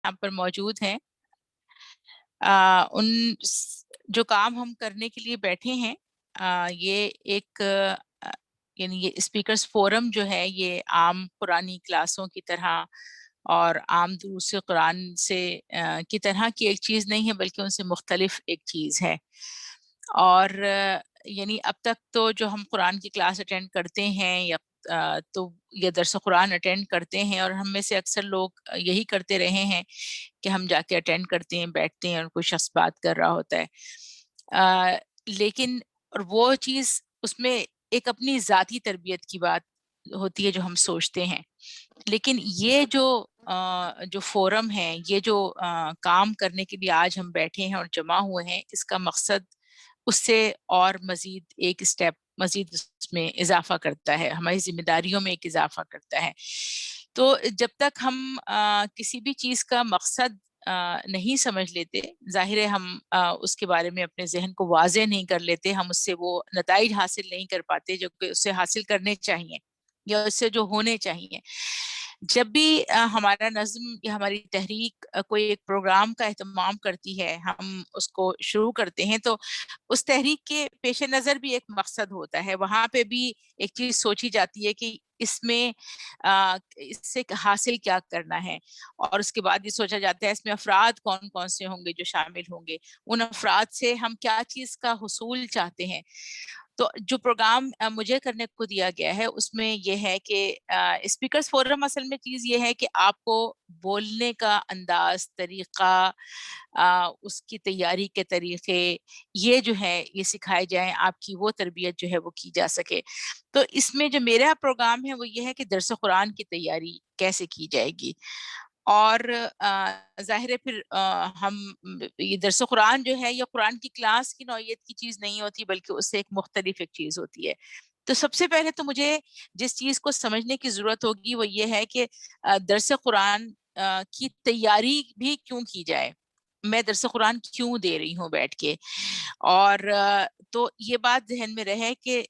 یہاں پر موجود ہیں. ان جو کام ہم کرنے کے لیے بیٹھے ہیں یہ ایک یعنی یہ اسپیکرز فورم جو ہے یہ عام قرآنی کلاسوں کی طرح اور عام دروس قرآن سے کی طرح کی ایک چیز نہیں ہے، بلکہ ان سے مختلف ایک چیز ہے. اور یعنی اب تک تو جو ہم قرآن کی کلاس اٹینڈ کرتے ہیں یا تو یہ درس قرآن اٹینڈ کرتے ہیں، اور ہم میں سے اکثر لوگ یہی کرتے رہے ہیں کہ ہم جا کے اٹینڈ کرتے ہیں، بیٹھتے ہیں اور کوئی شخص بات کر رہا ہوتا ہے. لیکن اور وہ چیز اس میں ایک اپنی ذاتی تربیت کی بات ہوتی ہے جو ہم سوچتے ہیں. لیکن یہ جو فورم ہے، یہ جو کام کرنے کے لیے آج ہم بیٹھے ہیں اور جمع ہوئے ہیں، اس کا مقصد اس سے اور مزید ایک اسٹیپ مزید اس میں اضافہ کرتا ہے، ہماری ذمہ داریوں میں ایک اضافہ کرتا ہے. تو جب تک ہم کسی بھی چیز کا مقصد نہیں سمجھ لیتے، ظاہر ہے ہم اس کے بارے میں اپنے ذہن کو واضح نہیں کر لیتے، ہم اس سے وہ نتائج حاصل نہیں کر پاتے جو کہ اس سے حاصل کرنے چاہیے یا اس سے جو ہونے چاہیے. جب بھی ہمارا نظم یا ہماری تحریک کوئی ایک پروگرام کا اہتمام کرتی ہے، ہم اس کو شروع کرتے ہیں، تو اس تحریک کے پیش نظر بھی ایک مقصد ہوتا ہے. وہاں پہ بھی ایک چیز سوچی جاتی ہے کہ اس میں اس سے حاصل کیا کرنا ہے، اور اس کے بعد یہ سوچا جاتا ہے اس میں افراد کون کون سے ہوں گے جو شامل ہوں گے، ان افراد سے ہم کیا چیز کا حصول چاہتے ہیں. تو جو پروگرام مجھے کرنے کو دیا گیا ہے اس میں یہ ہے کہ اسپیکرز فورم اصل میں چیز یہ ہے کہ آپ کو بولنے کا انداز، طریقہ، اس کی تیاری کے طریقے یہ جو ہے یہ سکھائے جائیں، آپ کی وہ تربیت جو ہے وہ کی جا سکے. تو اس میں جو میرا پروگرام ہے وہ یہ ہے کہ درس قرآن کی تیاری کیسے کی جائے گی. اور ظاہر ہے پھر ہم یہ درس قرآن جو ہے یہ قرآن کی کلاس کی نوعیت کی چیز نہیں ہوتی، بلکہ اس سے ایک مختلف ایک چیز ہوتی ہے. تو سب سے پہلے تو مجھے جس چیز کو سمجھنے کی ضرورت ہوگی وہ یہ ہے کہ درس قرآن کی تیاری بھی کیوں کی جائے، میں درس قرآن کیوں دے رہی ہوں بیٹھ کے. اور تو یہ بات ذہن میں رہے کہ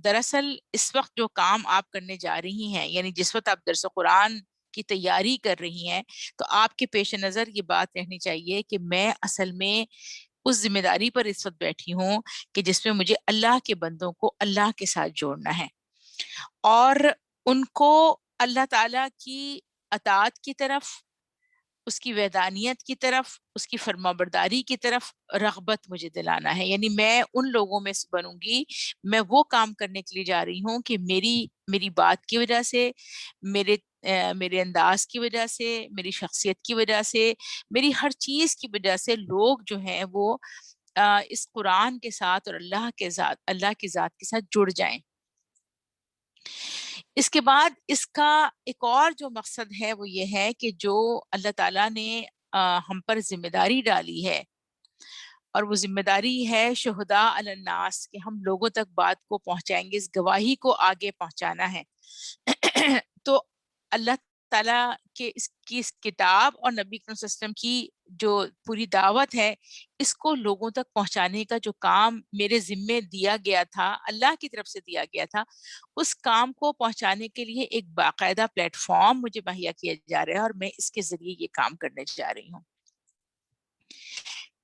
دراصل اس وقت جو کام آپ کرنے جا رہی ہیں، یعنی جس وقت آپ درس قرآن کی تیاری کر رہی ہیں، تو آپ کے پیش نظر یہ بات رہنی چاہیے کہ میں اصل میں اس ذمہ داری پر اس وقت بیٹھی ہوں کہ جس میں مجھے اللہ کے بندوں کو اللہ کے ساتھ جوڑنا ہے، اور ان کو اللہ تعالی کی اطاعت کی طرف، اس کی وحدانیت کی طرف، اس کی فرمانبرداری کی طرف رغبت مجھے دلانا ہے. یعنی میں ان لوگوں میں سے بنوں گی، میں وہ کام کرنے کے لیے جا رہی ہوں کہ میری بات کی وجہ سے، میرے انداز کی وجہ سے، میری شخصیت کی وجہ سے، میری ہر چیز کی وجہ سے لوگ جو ہیں وہ اس قرآن کے ساتھ اور اللہ کی ذات کے ساتھ جڑ جائیں. اس کے بعد اس کا ایک اور جو مقصد ہے وہ یہ ہے کہ جو اللہ تعالیٰ نے ہم پر ذمہ داری ڈالی ہے، اور وہ ذمہ داری ہے شہداء علی الناس، کہ ہم لوگوں تک بات کو پہنچائیں گے، اس گواہی کو آگے پہنچانا ہے. تو اللہ تعالیٰ کے اس کتاب اور نبی کریم صلی اللہ علیہ وسلم کی جو پوری دعوت ہے، اس کو لوگوں تک پہنچانے کا جو کام میرے ذمے دیا گیا تھا، اللہ کی طرف سے دیا گیا تھا، اس کام کو پہنچانے کے لیے ایک باقاعدہ پلیٹ فارم مجھے مہیا کیا جا رہا ہے، اور میں اس کے ذریعے یہ کام کرنے جا رہی ہوں.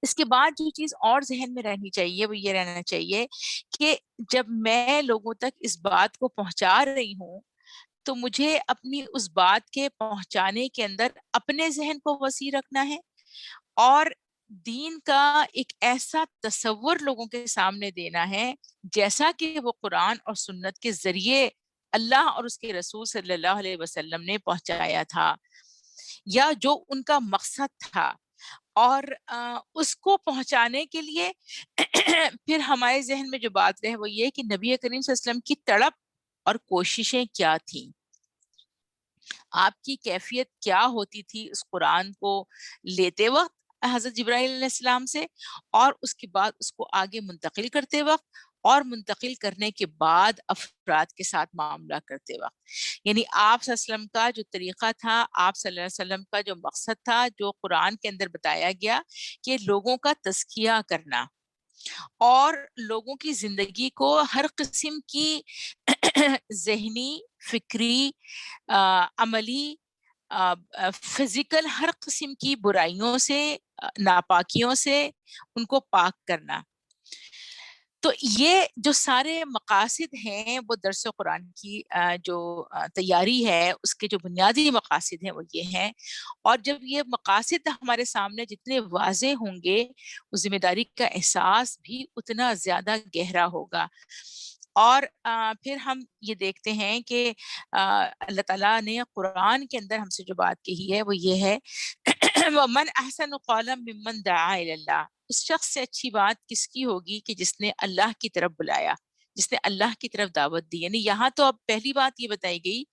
اس کے بعد جو چیز اور ذہن میں رہنی چاہیے وہ یہ رہنا چاہیے کہ جب میں لوگوں تک اس بات کو پہنچا رہی ہوں تو مجھے اپنی اس بات کے پہنچانے کے اندر اپنے ذہن کو وسیع رکھنا ہے، اور دین کا ایک ایسا تصور لوگوں کے سامنے دینا ہے جیسا کہ وہ قرآن اور سنت کے ذریعے اللہ اور اس کے رسول صلی اللہ علیہ وسلم نے پہنچایا تھا، یا جو ان کا مقصد تھا. اور اس کو پہنچانے کے لیے پھر ہمارے ذہن میں جو بات رہے وہ یہ کہ نبی کریم صلی اللہ علیہ وسلم کی تڑپ اور کوششیں کیا تھیں، آپ کی کیفیت کیا ہوتی تھی اس قرآن کو لیتے وقت حضرت جبرائیل علیہ السلام سے، اور اس کے بعد اس کو آگے منتقل کرتے وقت، اور منتقل کرنے کے بعد افراد کے ساتھ معاملہ کرتے وقت. یعنی آپ صلی اللہ علیہ وسلم کا جو طریقہ تھا، آپ صلی اللہ علیہ وسلم کا جو مقصد تھا، جو قرآن کے اندر بتایا گیا کہ لوگوں کا تزکیہ کرنا اور لوگوں کی زندگی کو ہر قسم کی ذہنی، فکری، عملی فزیکل ہر قسم کی برائیوں سے، ناپاکیوں سے ان کو پاک کرنا. تو یہ جو سارے مقاصد ہیں وہ درس قرآن کی جو تیاری ہے اس کے جو بنیادی مقاصد ہیں وہ یہ ہیں. اور جب یہ مقاصد ہمارے سامنے جتنے واضح ہوں گے اس ذمہ داری کا احساس بھی اتنا زیادہ گہرا ہوگا. اور پھر ہم یہ دیکھتے ہیں کہ اللہ تعالیٰ نے قرآن کے اندر ہم سے جو بات کہی ہے وہ یہ ہے وَمَنْ أَحْسَنُ قَوْلًا مِّمَّنْ دَعَا إِلَى اللَّهِ. اس شخص سے اچھی بات کس کی ہوگی کہ جس نے اللہ کی طرف بلایا، جس نے اللہ کی طرف دعوت دی. یعنی یہاں تو اب پہلی بات یہ بتائی گئی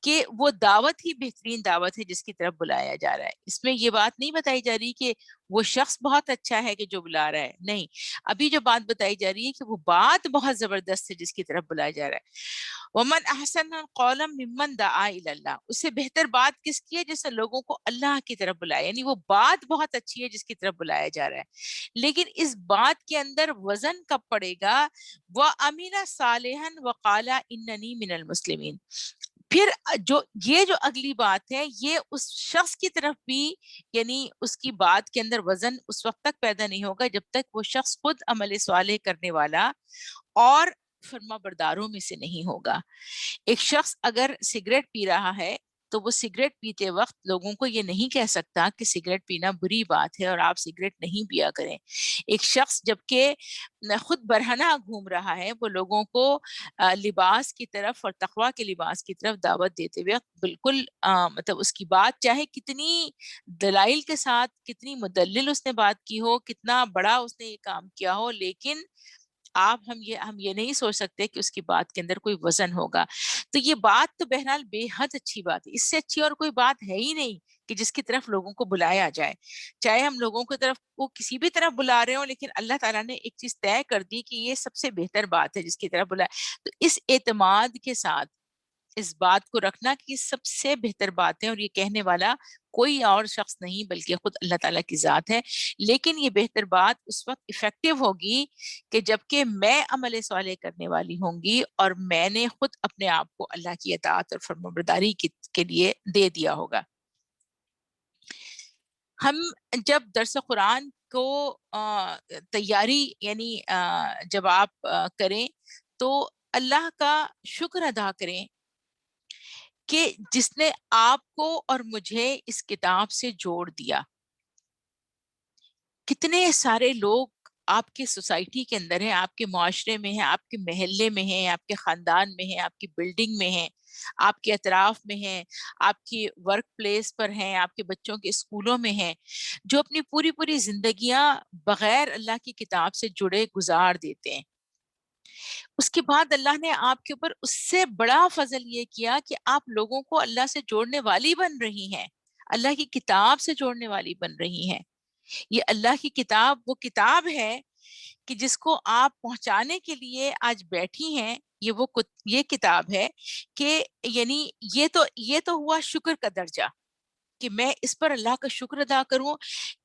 کہ وہ دعوت ہی بہترین دعوت ہے جس کی طرف بلایا جا رہا ہے. اس میں یہ بات نہیں بتائی جا رہی کہ وہ شخص بہت اچھا ہے کہ جو بلا رہا ہے، نہیں. ابھی جو بات بتائی جا رہی ہے کہ وہ بات بہت زبردست ہے جس کی طرف بلایا جا رہا ہے. وَمَنْ أَحْسَنُ قَوْلًا مِّمَّنْ دَعَا إِلَى اللَّهِ. اس سے بہتر بات کس کی ہے؟ جس سے لوگوں کو اللہ کی طرف بلایا. یعنی وہ بات بہت اچھی ہے جس کی طرف بلایا جا رہا ہے، لیکن اس بات کے اندر وزن کب پڑے گا؟ وَعَمِلَ صَالِحًا وَقَالَ إِنَّنِي مِنَ الْمُسْلِمِينَ. پھر جو اگلی بات ہے یہ اس شخص کی طرف بھی، یعنی اس کی بات کے اندر وزن اس وقت تک پیدا نہیں ہوگا جب تک وہ شخص خود عمل صالح کرنے والا اور فرما برداروں میں سے نہیں ہوگا. ایک شخص اگر سگریٹ پی رہا ہے تو وہ سگریٹ پیتے وقت لوگوں کو یہ نہیں کہہ سکتا کہ سگریٹ پینا بری بات ہے اور آپ سگریٹ نہیں پیا کریں. ایک شخص جبکہ خود برہنہ گھوم رہا ہے وہ لوگوں کو لباس کی طرف اور تقوی کے لباس کی طرف دعوت دیتے ہوئے بالکل مطلب اس کی بات چاہے کتنی دلائل کے ساتھ، کتنی مدلل اس نے بات کی ہو، کتنا بڑا اس نے یہ کام کیا ہو، لیکن ہم یہ نہیں سوچ سکتے کہ اس کی بات کے اندر کوئی وزن ہوگا. تو یہ بات تو بہرحال بے حد اچھی بات ہے. اس سے اچھی اور کوئی بات ہے ہی نہیں کہ جس کی طرف لوگوں کو بلایا جائے. چاہے ہم لوگوں کی طرف کو کسی بھی طرف بلا رہے ہوں، لیکن اللہ تعالیٰ نے ایک چیز طے کر دی کہ یہ سب سے بہتر بات ہے جس کی طرف بلائے. تو اس اعتماد کے ساتھ اس بات کو رکھنا کہ یہ سب سے بہتر بات ہے اور یہ کہنے والا کوئی اور شخص نہیں بلکہ خود اللہ تعالیٰ کی ذات ہے. لیکن یہ بہتر بات اس وقت افیکٹو ہوگی کہ جبکہ میں عمل صالح کرنے والی ہوں گی اور میں نے خود اپنے آپ کو اللہ کی اطاعت اور فرمانبرداری کے لیے دے دیا ہوگا. ہم جب درس قرآن کو تیاری یعنی جب آپ کریں تو اللہ کا شکر ادا کریں کہ جس نے آپ کو اور مجھے اس کتاب سے جوڑ دیا. کتنے سارے لوگ آپ کے سوسائٹی کے اندر ہیں، آپ کے معاشرے میں ہیں، آپ کے محلے میں ہیں، آپ کے خاندان میں ہیں، آپ کی بلڈنگ میں ہیں، آپ کے اطراف میں ہیں، آپ کی ورک پلیس پر ہیں، آپ کے بچوں کے اسکولوں میں ہیں، جو اپنی پوری پوری زندگیاں بغیر اللہ کی کتاب سے جڑے گزار دیتے ہیں. اس کے بعد اللہ نے آپ کے اوپر اس سے بڑا فضل یہ کیا کہ آپ لوگوں کو اللہ سے جوڑنے والی بن رہی ہیں، اللہ کی کتاب سے جوڑنے والی بن رہی ہیں. یہ اللہ کی کتاب وہ کتاب ہے کہ جس کو آپ پہنچانے کے لیے آج بیٹھی ہیں. یہ کتاب ہے کہ یعنی یہ تو ہوا شکر کا درجہ کہ میں اس پر اللہ کا شکر ادا کروں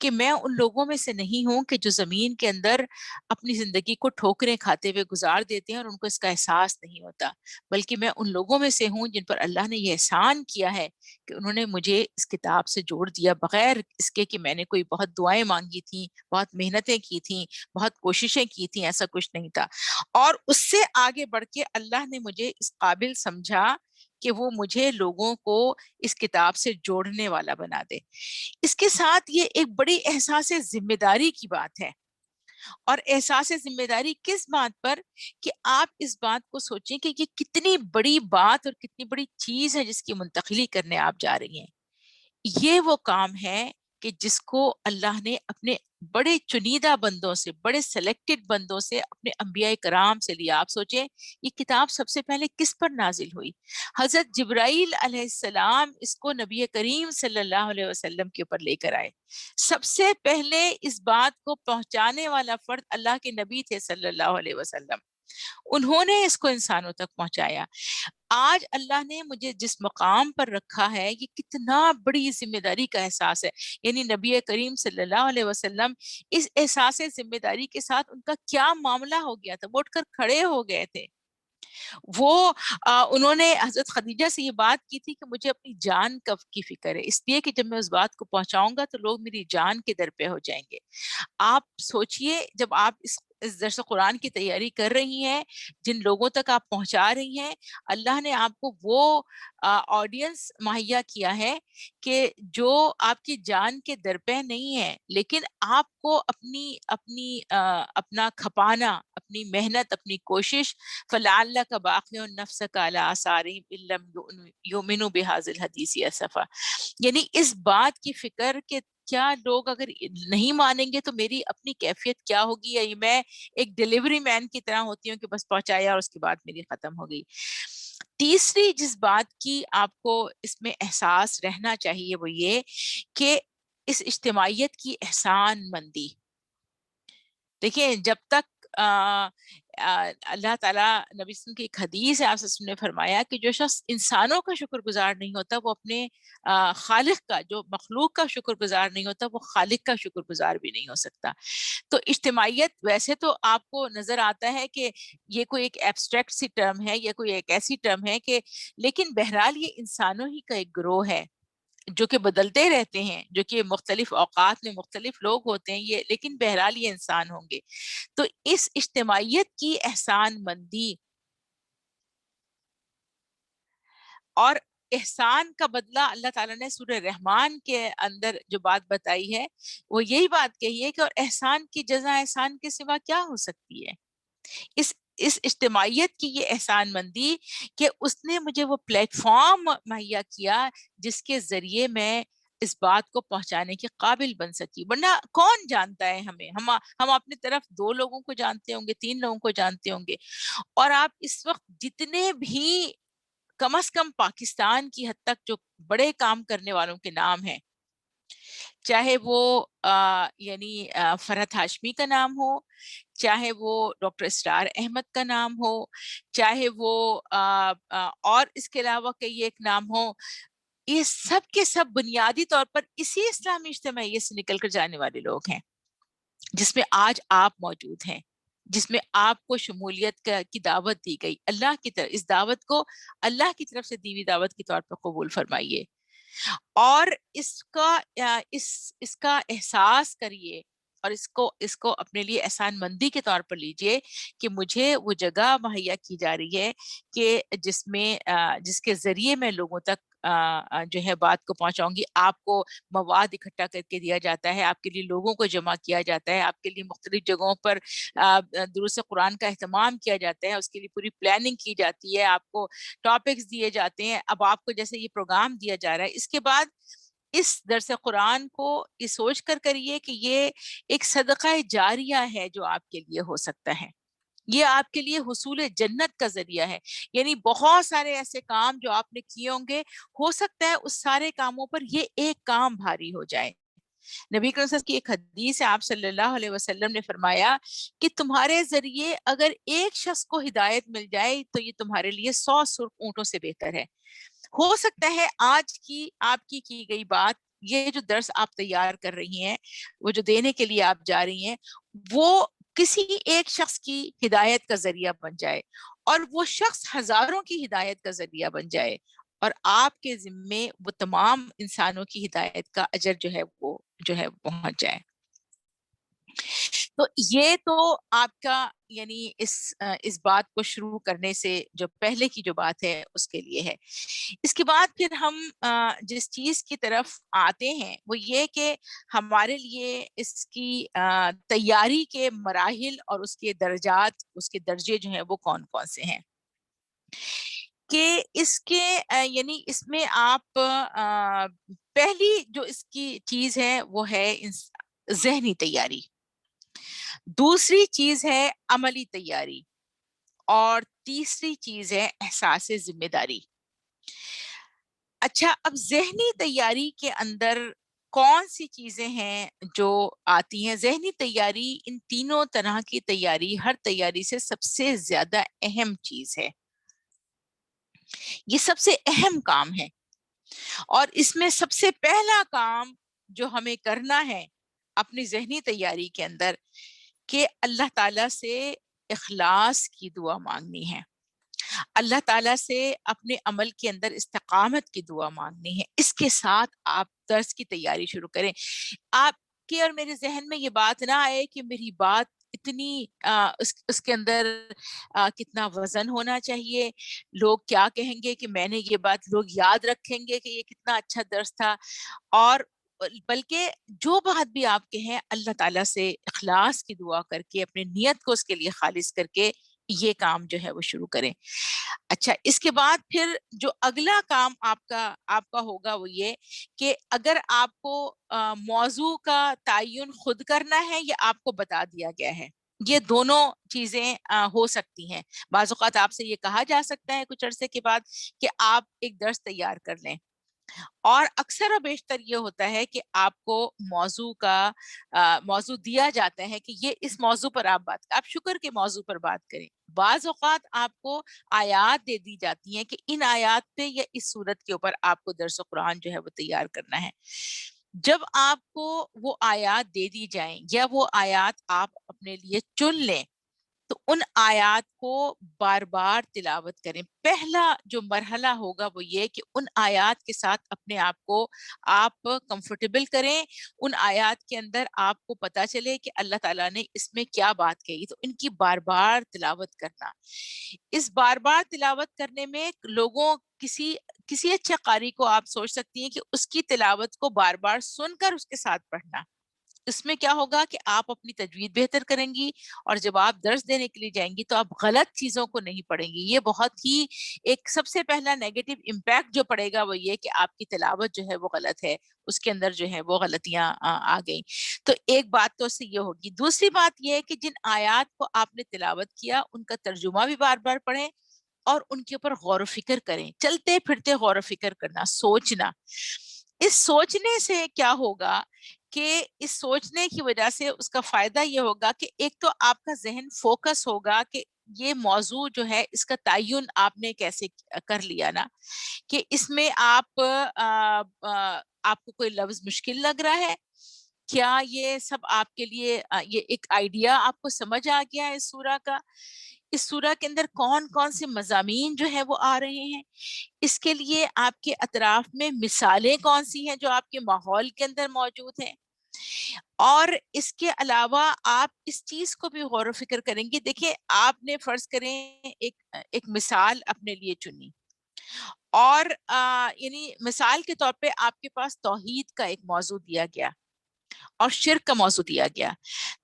کہ میں ان لوگوں میں سے نہیں ہوں کہ جو زمین کے اندر اپنی زندگی کو ٹھوکریں کھاتے ہوئے گزار دیتے ہیں اور ان کو اس کا احساس نہیں ہوتا، بلکہ میں ان لوگوں میں سے ہوں جن پر اللہ نے یہ احسان کیا ہے کہ انہوں نے مجھے اس کتاب سے جوڑ دیا بغیر اس کے کہ میں نے کوئی بہت دعائیں مانگی تھیں، بہت محنتیں کی تھیں، بہت کوششیں کی تھیں. ایسا کچھ نہیں تھا. اور اس سے آگے بڑھ کے اللہ نے مجھے اس قابل سمجھا کہ وہ مجھے لوگوں کو اس کتاب سے جوڑنے والا بنا دے. اس کے ساتھ یہ ایک بڑی احساس ذمہ داری کی بات ہے. اور احساس ذمہ داری کس بات پر؟ کہ آپ اس بات کو سوچیں کہ یہ کتنی بڑی بات اور کتنی بڑی چیز ہے جس کی منتقلی کرنے آپ جا رہی ہیں. یہ وہ کام ہے کہ جس کو اللہ نے اپنے بڑے چنیدہ بندوں سے، بڑے سلیکٹڈ بندوں سے، اپنے انبیاء کرام سے لیا. آپ سوچیں یہ کتاب سب سے پہلے کس پر نازل ہوئی؟ حضرت جبرائیل علیہ السلام اس کو نبی کریم صلی اللہ علیہ وسلم کے اوپر لے کر آئے. سب سے پہلے اس بات کو پہنچانے والا فرد اللہ کے نبی تھے صلی اللہ علیہ وسلم. انہوں نے اس کو انسانوں تک پہنچایا. آج اللہ نے مجھے جس مقام پر رکھا ہے یہ کتنا بڑی ذمہ داری کا احساس ہے. یعنی نبی کریم صلی اللہ علیہ وسلم اس احساس ذمہ داری کے ساتھ ان کا کیا معاملہ ہو گیا تھا، وہ اٹھ کر کھڑے ہو گئے تھے. وہ انہوں نے حضرت خدیجہ سے یہ بات کی تھی کہ مجھے اپنی جان کی فکر ہے، اس لیے کہ جب میں اس بات کو پہنچاؤں گا تو لوگ میری جان کے در پہ ہو جائیں گے۔ آپ سوچئے جب آپ اس درس قرآن کی تیاری کر رہی ہیں، جن لوگوں تک آپ پہنچا رہی ہیں، اللہ نے آپ کو وہ آڈینس مہیا کیا ہے کہ جو آپ کی جان کے درپے نہیں ہے، لیکن آپ کو اپنی اپنی اپنا کھپانا، اپنی محنت، اپنی کوشش، فَلَعَلَّكَ بَاخِعٌ نَفْسَكَ عَلَىٰ آثَارِهِمْ إِن لَّمْ يُؤْمِنُوا بِهَٰذَا الْحَدِيثِ أَسَفًا، یعنی اس بات کی فکر کہ کیا لوگ اگر نہیں مانیں گے تو میری اپنی کیفیت کیا ہوگی، یا میں ایک ڈیلیوری مین کی طرح ہوتی ہوں کہ بس پہنچایا اور اس کے بعد میری ختم ہو گئی۔ تیسری جس بات کی آپ کو اس میں احساس رہنا چاہیے وہ یہ کہ اس اجتماعیت کی احسان مندی، دیکھیں جب تک اللہ تعالیٰ نبی صلی اللہ علیہ وسلم کی ایک حدیث ہے، آپ صلی اللہ علیہ وسلم نے فرمایا کہ جو شخص انسانوں کا شکر گزار نہیں ہوتا وہ اپنے خالق کا، جو مخلوق کا شکر گزار نہیں ہوتا وہ خالق کا شکر گزار بھی نہیں ہو سکتا۔ تو اجتماعیت ویسے تو آپ کو نظر آتا ہے کہ یہ کوئی ایک ایبسٹریکٹ سی ٹرم ہے، یا کوئی ایک ایسی ٹرم ہے کہ، لیکن بہرحال یہ انسانوں ہی کا ایک گروہ ہے جو کہ بدلتے رہتے ہیں، جو کہ مختلف اوقات میں مختلف لوگ ہوتے ہیں، یہ لیکن بہرحال یہ انسان ہوں گے۔ تو اس اجتماعیت کی احسان مندی اور احسان کا بدلہ اللہ تعالیٰ نے سورہ رحمان کے اندر جو بات بتائی ہے وہ یہی بات کہی ہے کہ اور احسان کی جزا احسان کے سوا کیا ہو سکتی ہے۔ اس اس اجتماعیت کی یہ احسان مندی کہ اس نے مجھے وہ پلیٹ فارم مہیا کیا جس کے ذریعے میں اس بات کو پہنچانے کے قابل بن سکی، ورنہ کون جانتا ہے ہمیں، ہم اپنی طرف 2 لوگوں کو جانتے ہوں گے، 3 لوگوں کو جانتے ہوں گے، اور آپ اس وقت جتنے بھی کم از کم پاکستان کی حد تک جو بڑے کام کرنے والوں کے نام ہیں، چاہے وہ یعنی فرحت ہاشمی کا نام ہو، چاہے وہ ڈاکٹر اسرار احمد کا نام ہو، چاہے وہ اور اس کے علاوہ کئی ایک نام ہو، یہ سب کے سب بنیادی طور پر اسی اسلامی اجتماعیت سے نکل کر جانے والے لوگ ہیں، جس میں آج آپ موجود ہیں، جس میں آپ کو شمولیت کی دعوت دی گئی، اللہ کی طرف اس دعوت کو اللہ کی طرف سے دی ہوئی دعوت کے طور پر قبول فرمائیے، اور اس کا احساس کریے، اور اس کو اپنے لیے احسان مندی کے طور پر لیجئے کہ مجھے وہ جگہ مہیا کی جا رہی ہے کہ جس کے ذریعے میں لوگوں تک جو ہے بات کو پہنچاؤں گی۔ آپ کو مواد اکٹھا کر کے دیا جاتا ہے، آپ کے لیے لوگوں کو جمع کیا جاتا ہے، آپ کے لیے مختلف جگہوں پر دروس قرآن کا اہتمام کیا جاتا ہے، اس کے لیے پوری پلاننگ کی جاتی ہے، آپ کو ٹاپکس دیے جاتے ہیں۔ اب آپ کو جیسے یہ پروگرام دیا جا رہا ہے، اس کے بعد اس درس قرآن کو یہ سوچ کر کریے کہ یہ ایک صدقہ جاریہ ہے جو آپ کے لیے ہو سکتا ہے، یہ آپ کے لیے حصول جنت کا ذریعہ ہے، یعنی بہت سارے ایسے کام جو آپ نے کیے ہوں گے، ہو سکتا ہے اس سارے کاموں پر یہ ایک کام بھاری ہو جائے۔ نبی کریم صلی اللہ علیہ وسلم کی ایک حدیث ہے، آپ صلی اللہ علیہ وسلم نے فرمایا کہ تمہارے ذریعے اگر ایک شخص کو ہدایت مل جائے تو یہ تمہارے لیے 100 سرخ اونٹوں سے بہتر ہے۔ ہو سکتا ہے آج کی آپ کی گئی بات، یہ جو درس آپ تیار کر رہی ہیں، وہ جو دینے کے لیے آپ جا رہی ہیں، وہ کسی ایک شخص کی ہدایت کا ذریعہ بن جائے، اور وہ شخص ہزاروں کی ہدایت کا ذریعہ بن جائے، اور آپ کے ذمے وہ تمام انسانوں کی ہدایت کا اجر جو ہے وہ پہنچ جائے۔ تو یہ تو آپ کا یعنی اس بات کو شروع کرنے سے جو پہلے کی جو بات ہے اس کے لیے ہے۔ اس کے بعد پھر ہم جس چیز کی طرف آتے ہیں وہ یہ کہ ہمارے لیے اس کی تیاری کے مراحل اور اس کے درجات، اس کے درجے جو ہیں وہ کون کون سے ہیں، کہ اس کے یعنی اس میں آپ پہلی جو اس کی چیز ہے وہ ہے ذہنی تیاری، دوسری چیز ہے عملی تیاری، اور تیسری چیز ہے احساس ذمہ داری۔ اچھا، اب ذہنی تیاری کے اندر کون سی چیزیں ہیں جو آتی ہیں؟ ذہنی تیاری ان تینوں طرح کی تیاری، ہر تیاری سے سب سے زیادہ اہم چیز ہے، یہ سب سے اہم کام ہے، اور اس میں سب سے پہلا کام جو ہمیں کرنا ہے اپنی ذہنی تیاری کے اندر، کہ اللہ تعالیٰ سے اخلاص کی دعا مانگنی ہے۔ اللہ تعالیٰ سے اپنے عمل کے اندر استقامت کی دعا مانگنی ہے. اس کے ساتھ آپ درس کی تیاری شروع کریں. آپ کے اور میرے ذہن میں یہ بات نہ آئے کہ میری بات اتنی اس کے اندر کتنا وزن ہونا چاہیے، لوگ کیا کہیں گے کہ میں نے یہ بات، لوگ یاد رکھیں گے کہ یہ کتنا اچھا درس تھا. اور بلکہ جو بات بھی آپ کہیں اللہ تعالیٰ سے اخلاص کی دعا کر کے اپنی نیت کو اس کے لیے خالص کر کے یہ کام جو ہے وہ شروع کریں. اچھا، اس کے بعد پھر جو اگلا کام آپ کا ہوگا وہ یہ کہ اگر آپ کو موضوع کا تعین خود کرنا ہے یا آپ کو بتا دیا گیا ہے، یہ دونوں چیزیں ہو سکتی ہیں. بعض اوقات آپ سے یہ کہا جا سکتا ہے کچھ عرصے کے بعد کہ آپ ایک درس تیار کر لیں، اور اکثر و بیشتر یہ ہوتا ہے کہ آپ کو موضوع دیا جاتا ہے کہ یہ اس موضوع پر آپ شکر کے موضوع پر بات کریں. بعض اوقات آپ کو آیات دے دی جاتی ہیں کہ ان آیات پہ یا اس صورت کے اوپر آپ کو درس قرآن جو ہے وہ تیار کرنا ہے. جب آپ کو وہ آیات دے دی جائیں یا وہ آیات آپ اپنے لیے چن لیں تو ان آیات کو بار بار تلاوت کریں. پہلا جو مرحلہ ہوگا وہ یہ کہ ان آیات کے ساتھ اپنے آپ کو آپ کمفرٹیبل کریں. ان آیات کے اندر آپ کو پتا چلے کہ اللہ تعالیٰ نے اس میں کیا بات کہی، تو ان کی بار بار تلاوت کرنا. اس بار بار تلاوت کرنے میں لوگوں کسی اچھے قاری کو آپ سوچ سکتی ہیں کہ اس کی تلاوت کو بار بار سن کر اس کے ساتھ پڑھنا. اس میں کیا ہوگا کہ آپ اپنی تجوید بہتر کریں گی، اور جب آپ درس دینے کے لیے جائیں گی تو آپ غلط چیزوں کو نہیں پڑھیں گی. یہ بہت ہی ایک سب سے پہلا نیگیٹو امپیکٹ جو پڑے گا وہ یہ کہ آپ کی تلاوت جو ہے وہ غلط ہے، اس کے اندر جو ہے وہ غلطیاں آ گئیں. تو ایک بات تو اس سے یہ ہوگی. دوسری بات یہ ہے کہ جن آیات کو آپ نے تلاوت کیا ان کا ترجمہ بھی بار بار پڑھیں اور ان کے اوپر غور و فکر کریں. چلتے پھرتے غور و فکر کرنا، سوچنا. اس سوچنے سے کیا ہوگا کہ اس سوچنے کی وجہ سے اس کا فائدہ یہ ہوگا کہ ایک تو آپ کا ذہن فوکس ہوگا کہ یہ موضوع جو ہے اس کا تعین آپ نے کیسے کر لیا نا، کہ اس میں آپ کو کوئی لفظ مشکل لگ رہا ہے، کیا یہ سب آپ کے لیے یہ ایک آئیڈیا آپ کو سمجھ آ گیا ہے اس سورہ کا. اس سورہ کے اندر کون کون سے مضامین جو ہے وہ آ رہے ہیں، اس کے لیے آپ کے اطراف میں مثالیں کون سی ہیں جو آپ کے ماحول کے اندر موجود ہیں. اور اس کے علاوہ آپ اس چیز کو بھی غور و فکر کریں گے. دیکھیں، آپ نے فرض کریں ایک مثال اپنے لیے چنی، اور یعنی مثال کے طور پہ آپ کے پاس توحید کا ایک موضوع دیا گیا اور شرک کا موضوع دیا گیا.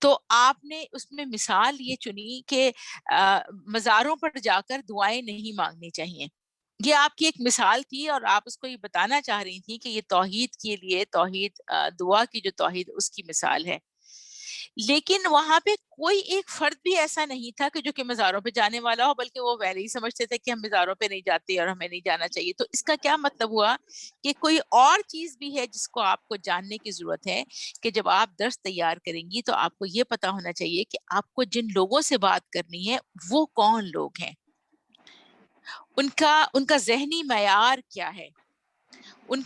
تو آپ نے اس میں مثال یہ چنی کہ مزاروں پر جا کر دعائیں نہیں مانگنی چاہیے. یہ آپ کی ایک مثال تھی اور آپ اس کو یہ بتانا چاہ رہی تھی کہ یہ توحید کے لیے، توحید دعا کی جو توحید اس کی مثال ہے. لیکن وہاں پہ کوئی ایک فرد بھی ایسا نہیں تھا کہ جو کہ مزاروں پہ جانے والا ہو، بلکہ وہ ویسے ہی سمجھتے تھے کہ ہم مزاروں پہ نہیں جاتے اور ہمیں نہیں جانا چاہیے. تو اس کا کیا مطلب ہوا کہ کوئی اور چیز بھی ہے جس کو آپ کو جاننے کی ضرورت ہے، کہ جب آپ درس تیار کریں گی تو آپ کو یہ پتا ہونا چاہیے کہ آپ کو جن لوگوں سے بات کرنی ہے وہ کون لوگ ہیں، ان کا ذہنی معیار کیا ہے، ان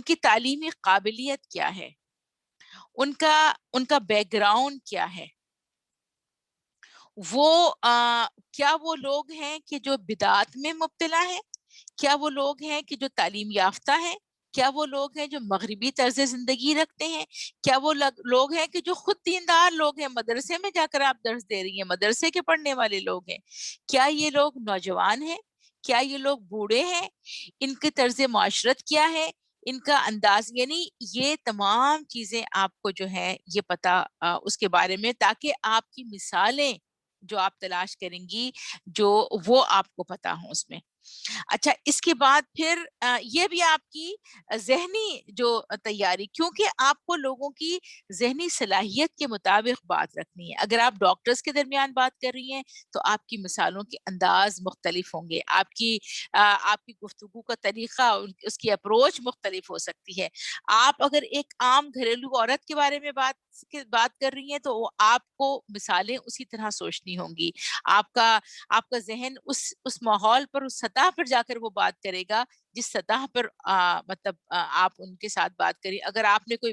کی تعلیمی قابلیت کیا ہے، ان کا بیک گراؤنڈ کیا ہے. کیا وہ لوگ ہیں کہ جو بدعات میں مبتلا ہیں؟ کیا وہ لوگ ہیں کہ جو تعلیم یافتہ ہیں؟ کیا وہ لوگ ہیں جو مغربی طرز زندگی رکھتے ہیں؟ کیا وہ لوگ ہیں کہ جو خود دیندار لوگ ہیں، مدرسے میں جا کر آپ درس دے رہی ہیں، مدرسے کے پڑھنے والے لوگ ہیں؟ کیا یہ لوگ نوجوان ہیں؟ کیا یہ لوگ بوڑھے ہیں؟ ان کے طرز معاشرت کیا ہے؟ ان کا انداز، یعنی یہ تمام چیزیں آپ کو جو ہے یہ پتا اس کے بارے میں، تاکہ آپ کی مثالیں جو آپ تلاش کریں گی جو وہ آپ کو پتا ہوں اس میں. اچھا، اس کے بعد پھر یہ بھی آپ کی ذہنی جو تیاری، کیونکہ آپ کو لوگوں کی ذہنی صلاحیت کے مطابق بات رکھنی ہے. اگر آپ ڈاکٹرز کے درمیان بات کر رہی ہیں تو آپ کی مثالوں کے انداز مختلف ہوں گے، آپ کی گفتگو کا طریقہ، اس کی اپروچ مختلف ہو سکتی ہے. آپ اگر ایک عام گھریلو عورت کے بارے میں بات کر رہی ہیں تو آپ کو مثالیں اسی طرح سوچنی ہوں گی. آپ کا ذہن اس ماحول پر، اس سطح سطح پر جا کر وہ بات کرے گا جس سطح پر مطلب آپ ان کے ساتھ بات کریں. اگر آپ نے کوئی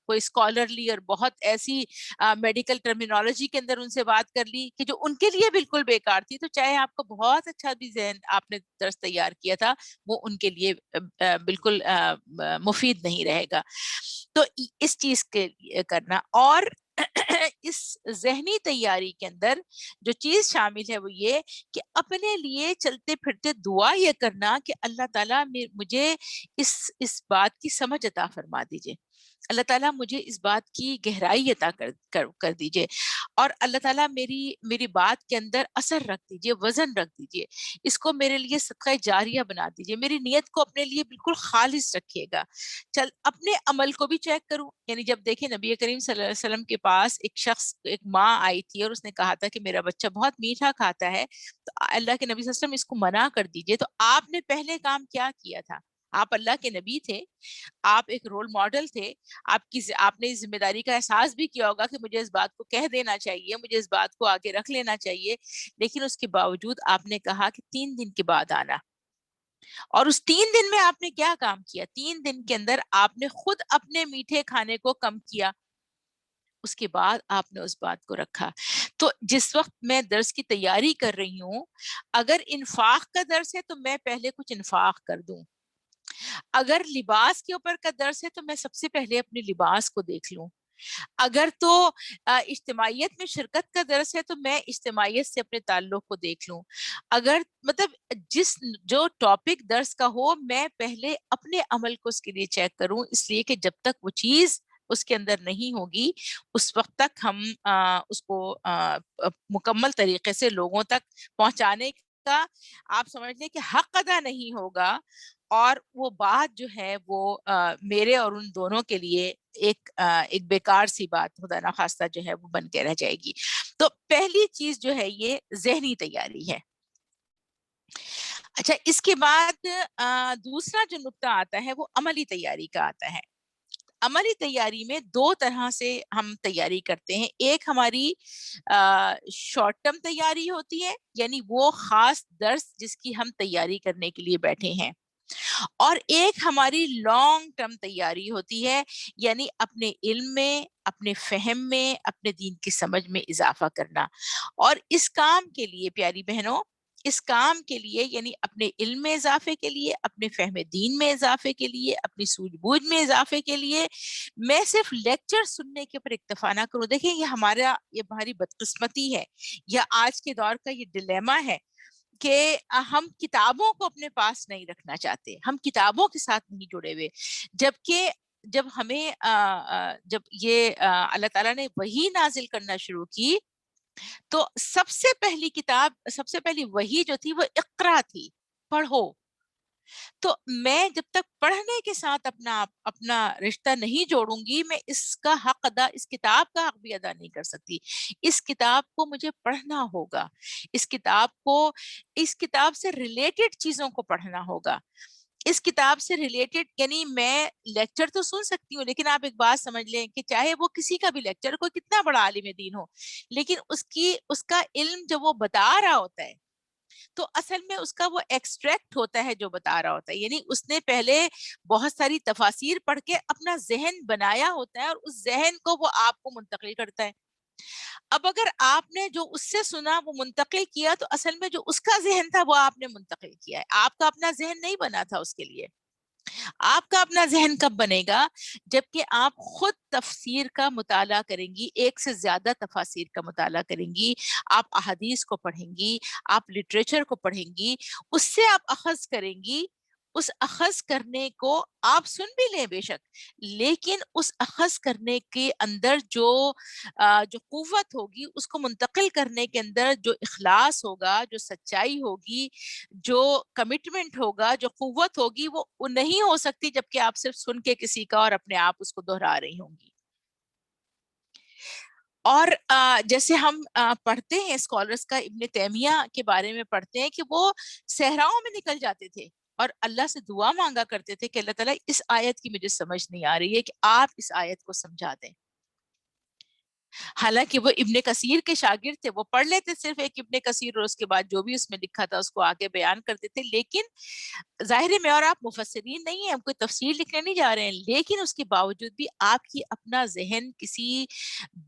اسکالرلی اور بہت ایسی میڈیکل ٹرمینالوجی کے اندر ان سے بات کر لی کہ جو ان کے لیے بالکل بیکار تھی, تو چاہے آپ کو بہت اچھا بھی ذہن آپ نے درس تیار کیا تھا, وہ ان کے لیے بالکل مفید نہیں رہے گا. تو اس چیز کے کرنا, اور اس ذہنی تیاری کے اندر جو چیز شامل ہے وہ یہ کہ اپنے لیے چلتے پھرتے دعا یہ کرنا کہ اللہ تعالیٰ مجھے اس بات کی سمجھ عطا فرما دیجئے, اللہ تعالیٰ مجھے اس بات کی گہرائی عطا کر دیجئے, اور اللہ تعالیٰ میری بات کے اندر اثر رکھ دیجئے, وزن رکھ دیجئے, اس کو میرے لیے صدقہ جاریہ بنا دیجئے, میری نیت کو اپنے لیے بالکل خالص رکھیے گا. اپنے عمل کو بھی چیک کروں. یعنی جب دیکھیں نبی کریم صلی اللہ علیہ وسلم کے پاس ایک ماں آئی تھی اور اس نے کہا تھا کہ میرا بچہ بہت میٹھا کھاتا ہے, تو اللہ کے نبی صلی اللہ علیہ وسلم اس کو منع کر دیجئے. تو آپ نے پہلے کام کیا کیا تھا؟ آپ اللہ کے نبی تھے, آپ ایک رول ماڈل تھے, آپ نے اس ذمہ داری کا احساس بھی کیا ہوگا کہ مجھے اس بات کو کہہ دینا چاہیے, مجھے اس بات کو آگے رکھ لینا چاہیے, لیکن اس کے باوجود آپ نے کہا کہ 3 دن کے بعد آنا. اور اس 3 دن میں آپ نے کیا کام کیا؟ 3 دن کے اندر آپ نے خود اپنے میٹھے کھانے کو کم کیا, اس کے بعد آپ نے اس بات کو رکھا. تو جس وقت میں درس کی تیاری کر رہی ہوں, اگر انفاق کا درس ہے تو میں پہلے کچھ انفاق کر دوں, اگر لباس کے اوپر کا درس ہے تو میں سب سے پہلے اپنے لباس کو دیکھ لوں, اگر تو اجتماعیت میں شرکت کا درس ہے تو میں اجتماعیت سے اپنے تعلق کو دیکھ لوں. اگر مطلب جو ٹاپک درس کا ہو, میں پہلے اپنے عمل کو اس کے لیے چیک کروں, اس لیے کہ جب تک وہ چیز اس کے اندر نہیں ہوگی اس وقت تک ہم اس کو مکمل طریقے سے لوگوں تک پہنچانے کا آپ سمجھ لیں کہ حق ادا نہیں ہوگا, اور وہ بات جو ہے وہ میرے اور ان دونوں کے لیے ایک بیکار سی بات خدا نخواستہ جو ہے وہ بن کے رہ جائے گی. تو پہلی چیز جو ہے یہ ذہنی تیاری ہے. اچھا, اس کے بعد دوسرا جو نقطہ آتا ہے وہ عملی تیاری کا آتا ہے. عملی تیاری میں 2 طرح سے ہم تیاری کرتے ہیں. ایک ہماری شارٹ ٹرم تیاری ہوتی ہے, یعنی وہ خاص درس جس کی ہم تیاری کرنے کے لیے بیٹھے ہیں, اور ایک ہماری لانگ ٹرم تیاری ہوتی ہے, یعنی اپنے علم میں, اپنے فہم میں, اپنے دین کی سمجھ میں اضافہ کرنا. اور اس کام کے لیے پیاری بہنوں, اس کام کے لیے یعنی اپنے علم میں اضافے کے لیے, اپنے فہم دین میں اضافے کے لیے, اپنی سوجھ بوجھ میں اضافے کے لیے میں صرف لیکچر سننے کے اوپر اکتفا نہ کروں. دیکھیں یہ ہماری بدقسمتی ہے, یا آج کے دور کا یہ ڈیلیما ہے کہ ہم کتابوں کو اپنے پاس نہیں رکھنا چاہتے, ہم کتابوں کے ساتھ نہیں جڑے ہوئے, جبکہ جب ہمیں جب یہ اللہ تعالیٰ نے وحی نازل کرنا شروع کی تو سب سے پہلی وحی جو تھی وہ اقرا تھی, پڑھو. تو میں جب تک پڑھنے کے ساتھ اپنا رشتہ نہیں جوڑوں گی, میں اس کتاب کا حق بھی ادا نہیں کر سکتی. اس کتاب کو مجھے پڑھنا ہوگا, اس کتاب سے ریلیٹڈ چیزوں کو پڑھنا ہوگا. اس کتاب سے ریلیٹڈ یعنی میں لیکچر تو سن سکتی ہوں, لیکن آپ ایک بات سمجھ لیں کہ چاہے وہ کسی کا بھی لیکچر, کوئی کتنا بڑا عالم دین ہو, لیکن اس کا علم جب وہ بتا رہا ہوتا ہے تو اصل میں اس کا وہ ایکسٹریکٹ ہوتا ہے جو بتا رہا ہوتا ہے, یعنی اس نے پہلے بہت ساری تفاسیر پڑھ کے اپنا ذہن بنایا ہوتا ہے, اور اس ذہن کو وہ آپ کو منتقل کرتا ہے. اب اگر آپ نے جو اس سے سنا وہ منتقل کیا, تو اصل میں جو اس کا ذہن تھا وہ آپ نے منتقل کیا ہے, آپ کا اپنا ذہن نہیں بنا تھا اس کے لیے. آپ کا اپنا ذہن کب بنے گا؟ جبکہ آپ خود تفسیر کا مطالعہ کریں گی, ایک سے زیادہ تفاسیر کا مطالعہ کریں گی, آپ احادیث کو پڑھیں گی, آپ لٹریچر کو پڑھیں گی, اس سے آپ اخذ کریں گی. اس اخذ کرنے کو آپ سن بھی لیں بے شک, لیکن اس اخذ کرنے کے اندر جو قوت ہوگی, اس کو منتقل کرنے کے اندر جو اخلاص ہوگا, جو سچائی ہوگی, جو کمٹمنٹ ہوگا, جو قوت ہوگی, وہ نہیں ہو سکتی جبکہ آپ صرف سن کے کسی کا اور اپنے آپ اس کو دہرا رہی ہوں گی. اور جیسے ہم پڑھتے ہیں اسکالرز کا, ابن تیمیہ کے بارے میں پڑھتے ہیں کہ وہ صحراؤں میں نکل جاتے تھے اور اللہ سے دعا مانگا کرتے تھے کہ اللہ تعالیٰ اس آیت کی مجھے سمجھ نہیں آ رہی ہے کہ آپ اس آیت کو سمجھا دیں. حالانکہ وہ ابن کثیر کے شاگرد تھے، وہ پڑھ لیتے صرف ایک ابن کثیر اور اس کے بعد جو بھی اس میں لکھا تھا اس کو آگے بیان کرتے تھے. لیکن ظاہر ہے میں اور آپ مفسرین نہیں ہیں، ہم کوئی تفسیر لکھنے نہیں جا رہے ہیں، لیکن اس کے باوجود بھی آپ کی اپنا ذہن کسی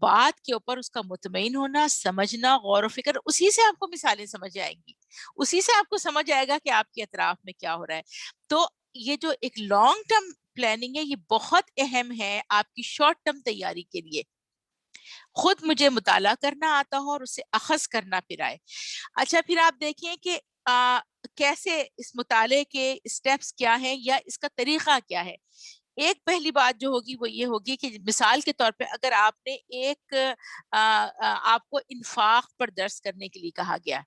بات کے اوپر اس کا مطمئن ہونا، سمجھنا، غور و فکر، اسی سے آپ کو مثالیں سمجھ آئیں گی، اسی سے آپ کو سمجھ آئے گا کہ آپ کے اطراف میں کیا ہو رہا ہے. تو یہ جو ایک لانگ ٹرم پلاننگ ہے یہ بہت اہم ہے آپ کی شارٹ ٹرم تیاری کے لیے. خود مجھے مطالعہ کرنا آتا ہو اور اسے اخذ کرنا پھر آئے. اچھا پھر آپ دیکھیں کہ کیسے اس مطالعے کے اسٹیپس کیا ہیں یا اس کا طریقہ کیا ہے. ایک پہلی بات جو ہوگی وہ یہ ہوگی کہ مثال کے طور پہ اگر آپ نے ایک آپ کو انفاق پر درس کرنے کے لیے کہا گیا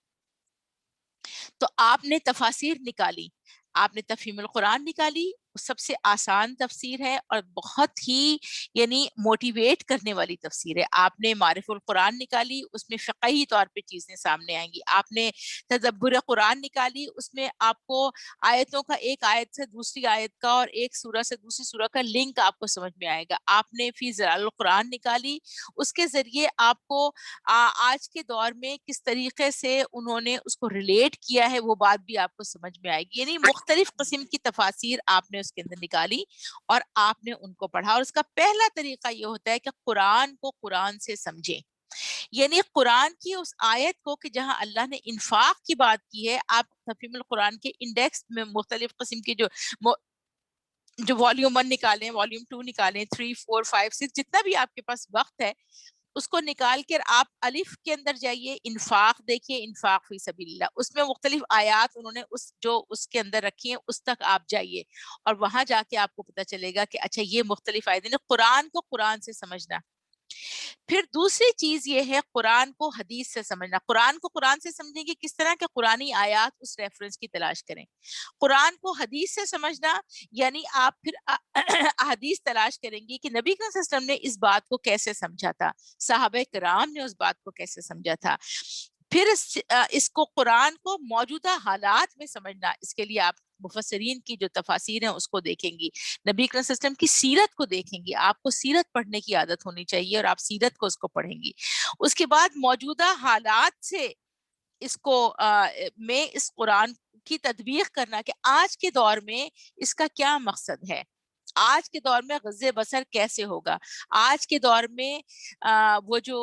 تو آپ نے تفاسیر نکالی، آپ نے تفہیم القرآن نکالی، سب سے آسان تفسیر ہے اور بہت ہی یعنی موٹیویٹ کرنے والی تفسیر ہے. آپ نے معرف القرآن نکالی، اس میں فقہی طور پہ چیزیں سامنے آئیں گی. آپ نے تدبر قرآن نکالی، اس میں آپ کو آیتوں کا ایک آیت سے دوسری آیت کا اور ایک سورہ سے دوسری سورہ کا لنک آپ کو سمجھ میں آئے گا. آپ نے فی ظلال القرآن نکالی، اس کے ذریعے آپ کو آج کے دور میں کس طریقے سے انہوں نے اس کو ریلیٹ کیا ہے وہ بات بھی آپ کو سمجھ میں آئے گی. یعنی مختلف قسم کی تفاسیر آپ نے اس کے اندر نکالی اور آپ نے ان کو پڑھا. اور اس کا پہلا طریقہ یہ ہوتا ہے کہ قرآن کو قرآن سے سمجھیں. یعنی قرآن کی اس آیت کو کہ جہاں اللہ نے انفاق کی بات کی ہے، آپ تفہیم القرآن کے انڈیکس میں مختلف قسم کے جو والیوم 1 نکالیں، والیوم 2 نکالیں، 3 4 5 6 جتنا بھی آپ کے پاس وقت ہے اس کو نکال کر آپ الف کے اندر جائیے، انفاق دیکھیے، انفاق فی سبیل اللہ، اس میں مختلف آیات انہوں نے جو اس کے اندر رکھی ہیں اس تک آپ جائیے اور وہاں جا کے آپ کو پتہ چلے گا کہ اچھا یہ مختلف آیتیں ہیں. قرآن کو قرآن سے سمجھنا. پھر دوسری چیز یہ ہے قرآن کو حدیث سے سمجھنا. قرآن کو قرآن سے سمجھیں گے کس طرح کہ قرآنی آیات اس ریفرنس کی تلاش کریں. قرآن کو حدیث سے سمجھنا یعنی آپ پھر احادیث تلاش کریں گی کہ نبی صلی اللہ علیہ وسلم نے اس بات کو کیسے سمجھا تھا، صحابہ کرام نے اس بات کو کیسے سمجھا تھا. پھر اس کو قرآن کو موجودہ حالات میں سمجھنا. اس کے لیے آپ مفسرین کی جو تفاسیر ہیں اس کو دیکھیں گی، نبی صلی اللہ علیہ وسلم کی سیرت کو دیکھیں گی. آپ کو سیرت پڑھنے کی عادت ہونی چاہیے اور آپ سیرت کو اس کو پڑھیں گی. اس کے بعد موجودہ حالات سے اس کو میں اس قرآن کی تطبیق کرنا کہ آج کے دور میں اس کا کیا مقصد ہے، آج کے دور میں غض بصر کیسے ہوگا، آج کے دور میں وہ جو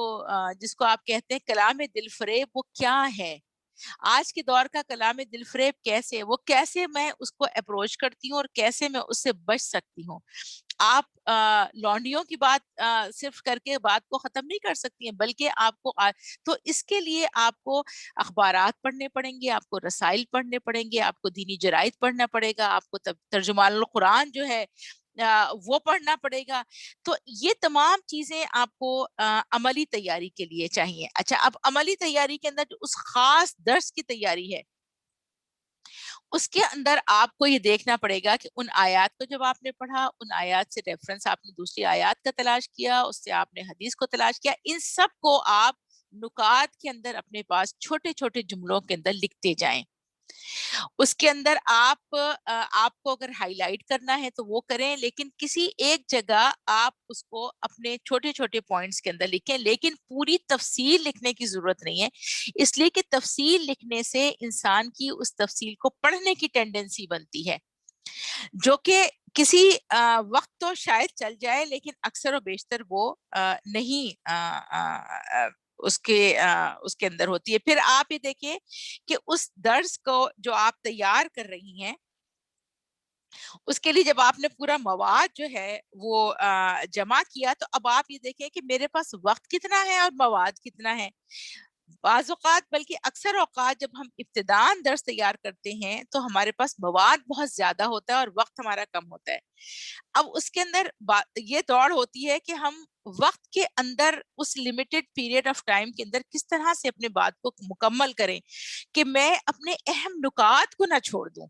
جس کو آپ کہتے ہیں کلام دل فریب وہ کیا ہے، آج کے دور کا کلام دل فریب کیسے، وہ کیسے میں اس کو اپروچ کرتی ہوں اور کیسے میں اس سے بچ سکتی ہوں. آپ لونڈیوں کی بات صرف کر کے بات کو ختم نہیں کر سکتی ہیں، بلکہ آپ کو تو اس کے لیے آپ کو اخبارات پڑھنے پڑیں گے، آپ کو رسائل پڑھنے پڑیں گے، آپ کو دینی جرائد پڑھنا پڑے گا، آپ کو ترجمان القرآن جو ہے وہ پڑھنا پڑے گا. تو یہ تمام چیزیں آپ کو عملی تیاری کے لیے چاہیے. اچھا اب عملی تیاری کے اندر جو اس خاص درس کی تیاری ہے اس کے اندر آپ کو یہ دیکھنا پڑے گا کہ ان آیات کو جب آپ نے پڑھا، ان آیات سے ریفرنس آپ نے دوسری آیات کا تلاش کیا، اس سے آپ نے حدیث کو تلاش کیا، ان سب کو آپ نکات کے اندر اپنے پاس چھوٹے چھوٹے جملوں کے اندر لکھتے جائیں. اس کے اندر آپ کو اگر ہائی لائٹ کرنا ہے تو وہ کریں، لیکن کسی ایک جگہ آپ اس کو اپنے چھوٹے چھوٹے پوائنٹس کے اندر لکھیں، لیکن پوری تفصیل لکھنے کی ضرورت نہیں ہے، اس لیے کہ تفصیل لکھنے سے انسان کی اس تفصیل کو پڑھنے کی ٹینڈنسی بنتی ہے جو کہ کسی وقت تو شاید چل جائے لیکن اکثر و بیشتر وہ نہیں اس کے اندر ہوتی ہے. پھر آپ یہ دیکھیں کہ اس درس کو جو آپ تیار کر رہی ہیں اس کے لیے جب آپ نے پورا مواد جو ہے وہ جمع کیا تو اب آپ یہ دیکھیں کہ میرے پاس وقت کتنا ہے اور مواد کتنا ہے. بعض اوقات بلکہ اکثر اوقات جب ہم ابتدان درس تیار کرتے ہیں تو ہمارے پاس مواد بہت زیادہ ہوتا ہے اور وقت ہمارا کم ہوتا ہے. اب اس کے اندر یہ دوڑ ہوتی ہے کہ ہم وقت کے اندر اس لمیٹڈ پیریڈ آف ٹائم کے اندر کس طرح سے اپنے بات کو مکمل کریں کہ میں اپنے اہم نکات کو نہ چھوڑ دوں.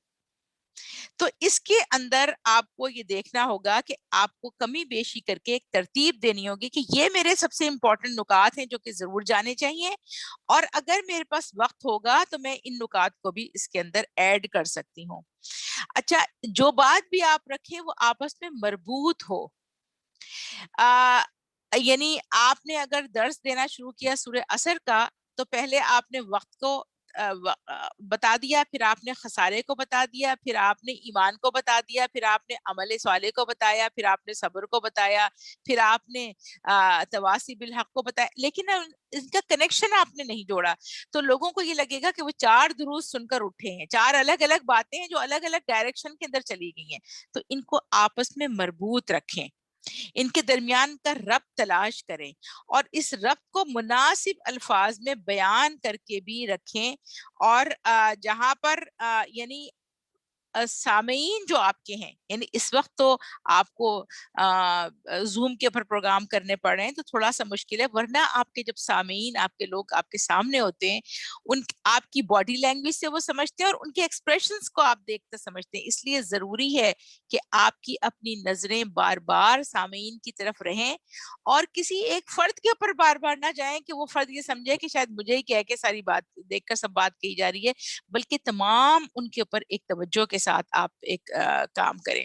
تو اس کے اندر آپ کو یہ دیکھنا ہوگا کہ آپ کو کمی بیشی کر کے ایک ترتیب دینی ہوگی کہ یہ میرے سب سے امپورٹنٹ نکات ہیں جو کہ ضرور جانے چاہیے، اور اگر میرے پاس وقت ہوگا تو میں ان نکات کو بھی اس کے اندر ایڈ کر سکتی ہوں. اچھا جو بات بھی آپ رکھیں وہ آپس میں مربوط ہو. یعنی آپ نے اگر درس دینا شروع کیا سورہ عصر کا تو پہلے آپ نے وقت کو بتا دیا، پھر آپ نے خسارے کو بتا دیا، پھر آپ نے ایمان کو بتا دیا، پھر آپ نے عمل صالح کو بتایا، پھر آپ نے صبر کو بتایا، پھر آپ نے تواصی بالحق کو بتایا، لیکن ان کا کنیکشن آپ نے نہیں جوڑا تو لوگوں کو یہ لگے گا کہ وہ 4 دروس سن کر اٹھے ہیں، 4 الگ الگ باتیں ہیں جو الگ الگ ڈائریکشن کے اندر چلی گئی ہیں. تو ان کو آپس میں مربوط رکھیں، ان کے درمیان کا ربط تلاش کریں اور اس ربط کو مناسب الفاظ میں بیان کر کے بھی رکھیں. اور جہاں پر یعنی سامعین جو آپ کے ہیں، یعنی اس وقت تو آپ کو زوم کے اوپر پروگرام کرنے پڑ رہے ہیں تو تھوڑا سا مشکل ہے، ورنہ آپ کے جب سامعین، آپ کے لوگ آپ کے سامنے ہوتے ہیں، آپ کی باڈی لینگویج سے وہ سمجھتے ہیں اور ان کے ایکسپریشنز کو آپ دیکھ کر سمجھتے ہیں. اس لیے ضروری ہے کہ آپ کی اپنی نظریں بار بار سامعین کی طرف رہیں اور کسی ایک فرد کے اوپر بار بار نہ جائیں کہ وہ فرد یہ سمجھے کہ شاید مجھے ہی کہہ کے ساری بات دیکھ کر سب بات کہی جا رہی ہے، بلکہ تمام ان کے اوپر ایک توجہ کے ساتھ آپ ایک کام کریں.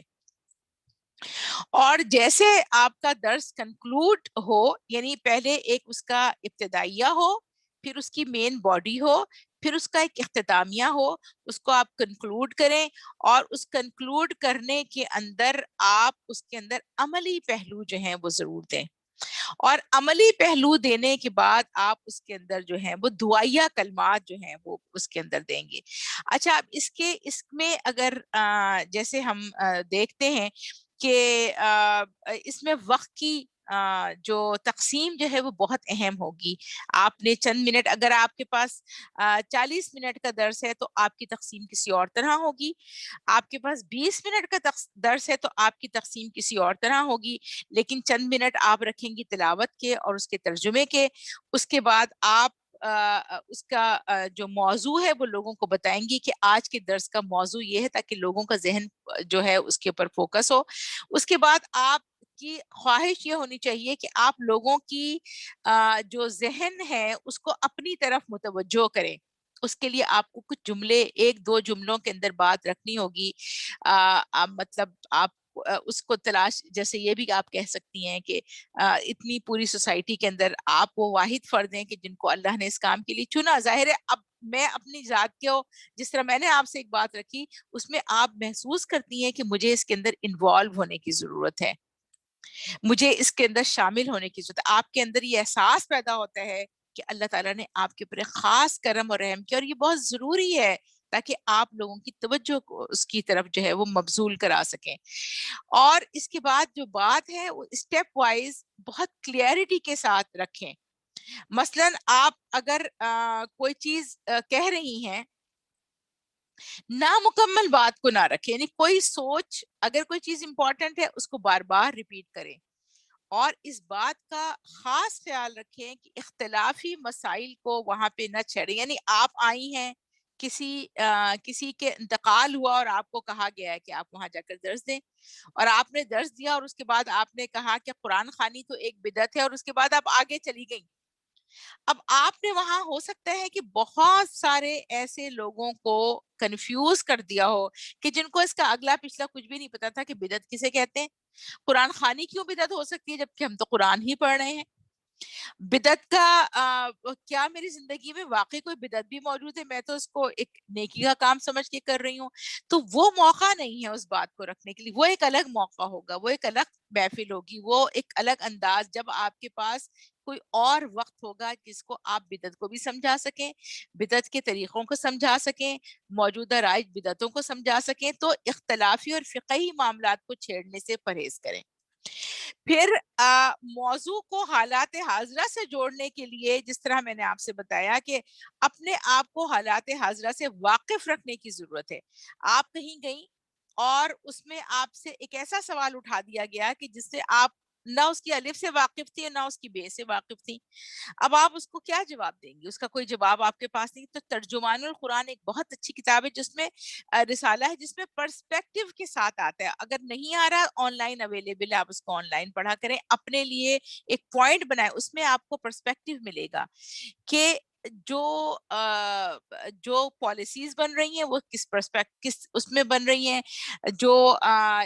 اور جیسے آپ کا درس کنکلوڈ ہو، یعنی پہلے ایک اس کا ابتدائیہ ہو، پھر اس کی مین باڈی ہو، پھر اس کا ایک اختتامیہ ہو، اس کو آپ کنکلوڈ کریں اور اس کنکلوڈ کرنے کے اندر آپ اس کے اندر عملی پہلو جو ہیں وہ ضرور دیں. اور عملی پہلو دینے کے بعد آپ اس کے اندر جو ہیں وہ دعائیہ کلمات جو ہیں وہ اس کے اندر دیں گے. اچھا، اب اس میں اگر جیسے ہم دیکھتے ہیں کہ اس میں وقت کی جو تقسیم جو ہے وہ بہت اہم ہوگی. آپ نے چند منٹ، اگر آپ کے پاس 40 منٹ کا درس ہے تو آپ کی تقسیم کسی اور طرح ہوگی. آپ کے پاس 20 منٹ کا درس ہے تو آپ کی تقسیم کسی اور طرح ہوگی. لیکن چند منٹ آپ رکھیں گی تلاوت کے اور اس کے ترجمے کے. اس کے بعد آپ اس کا جو موضوع ہے وہ لوگوں کو بتائیں گی کہ آج کے درس کا موضوع یہ ہے، تاکہ لوگوں کا ذہن جو ہے اس کے اوپر فوکس ہو. اس کے بعد آپ کی خواہش یہ ہونی چاہیے کہ آپ لوگوں کی جو ذہن ہے اس کو اپنی طرف متوجہ کریں. اس کے لیے آپ کو کچھ جملے، 1-2 جملوں کے اندر بات رکھنی ہوگی. مطلب آپ اس کو تلاش، جیسے یہ بھی آپ کہہ سکتی ہیں کہ اتنی پوری سوسائٹی کے اندر آپ وہ واحد فرد ہیں کہ جن کو اللہ نے اس کام کے لیے چنا. ظاہر ہے اب میں اپنی ذات کو، جس طرح میں نے آپ سے ایک بات رکھی، اس میں آپ محسوس کرتی ہیں کہ مجھے اس کے اندر انوالو ہونے کی ضرورت ہے، مجھے اس کے اندر شامل ہونے کی ضرورت ہے. آپ کے اندر یہ احساس پیدا ہوتا ہے کہ اللہ تعالیٰ نے آپ کے اوپر ایک خاص کرم اور رحم کیا، اور یہ بہت ضروری ہے تاکہ آپ لوگوں کی توجہ کو اس کی طرف جو ہے وہ مبذول کرا سکیں. اور اس کے بعد جو بات ہے وہ اسٹیپ وائز بہت کلیئرٹی کے ساتھ رکھیں. مثلاً آپ اگر کوئی چیز کہہ رہی ہیں، نامکمل بات کو نہ رکھیں. یعنی کوئی سوچ، اگر کوئی چیز امپورٹنٹ ہے اس کو بار بار ریپیٹ کریں. اور اس بات کا خاص خیال رکھیں کہ اختلافی مسائل کو وہاں پہ نہ چھیڑیں. یعنی آپ آئی ہیں، کسی کے انتقال ہوا اور آپ کو کہا گیا ہے کہ آپ وہاں جا کر درس دیں، اور آپ نے درس دیا اور اس کے بعد آپ نے کہا کہ قرآن خوانی تو ایک بدعت ہے، اور اس کے بعد آپ آگے چلی گئیں. اب آپ نے وہاں ہو سکتا ہے کہ بہت سارے ایسے لوگوں کو کنفیوز کر دیا ہو کہ جن کو اس کا اگلا پچھلا کچھ بھی نہیں پتا تھا کہ بدعت کسے کہتے ہیں. قرآن خوانی کیوں بدعت ہو سکتی ہے جبکہ ہم تو قرآن ہی پڑھ رہے ہیں؟ بدعت کا کیا میری زندگی میں واقعی کوئی بدعت بھی موجود ہے؟ میں تو اس کو ایک نیکی کا کام سمجھ کے کر رہی ہوں. تو وہ موقع نہیں ہے اس بات کو رکھنے کے لیے، وہ ایک الگ موقع ہوگا، وہ ایک الگ محفل ہوگی، وہ ایک الگ انداز، جب آپ کے پاس کوئی اور وقت ہوگا جس کو آپ بدعت کو بھی سمجھا سکیں، بدعت کے طریقوں کو سمجھا سکیں، موجودہ رائج بدعتوں کو سمجھا سکیں. تو اختلافی اور فقہی معاملات کو چھیڑنے سے پرہیز کریں. پھر موضوع کو حالات حاضرہ سے جوڑنے کے لیے، جس طرح میں نے آپ سے بتایا کہ اپنے آپ کو حالات حاضرہ سے واقف رکھنے کی ضرورت ہے. آپ کہیں گئیں اور اس میں آپ سے ایک ایسا سوال اٹھا دیا گیا کہ جس سے آپ نہ اس کی الف سے واقف تھی نہ اس کی بے سے واقف تھی. اب آپ اس کو کیا جواب دیں گے؟ اس کا کوئی جواب آپ کے پاس نہیں. تو ترجمان القرآن ایک بہت اچھی کتاب ہے جس میں رسالہ ہے، جس میں پرسپیکٹو کے ساتھ آتا ہے. اگر نہیں آ رہا، آن لائن اویلیبل ہے، آپ اس کو آن لائن پڑھا کریں، اپنے لیے ایک پوائنٹ بنائیں. اس میں آپ کو پرسپیکٹو ملے گا کہ جو پالیسیز بن رہی ہیں وہ کس اس میں بن رہی ہیں، جو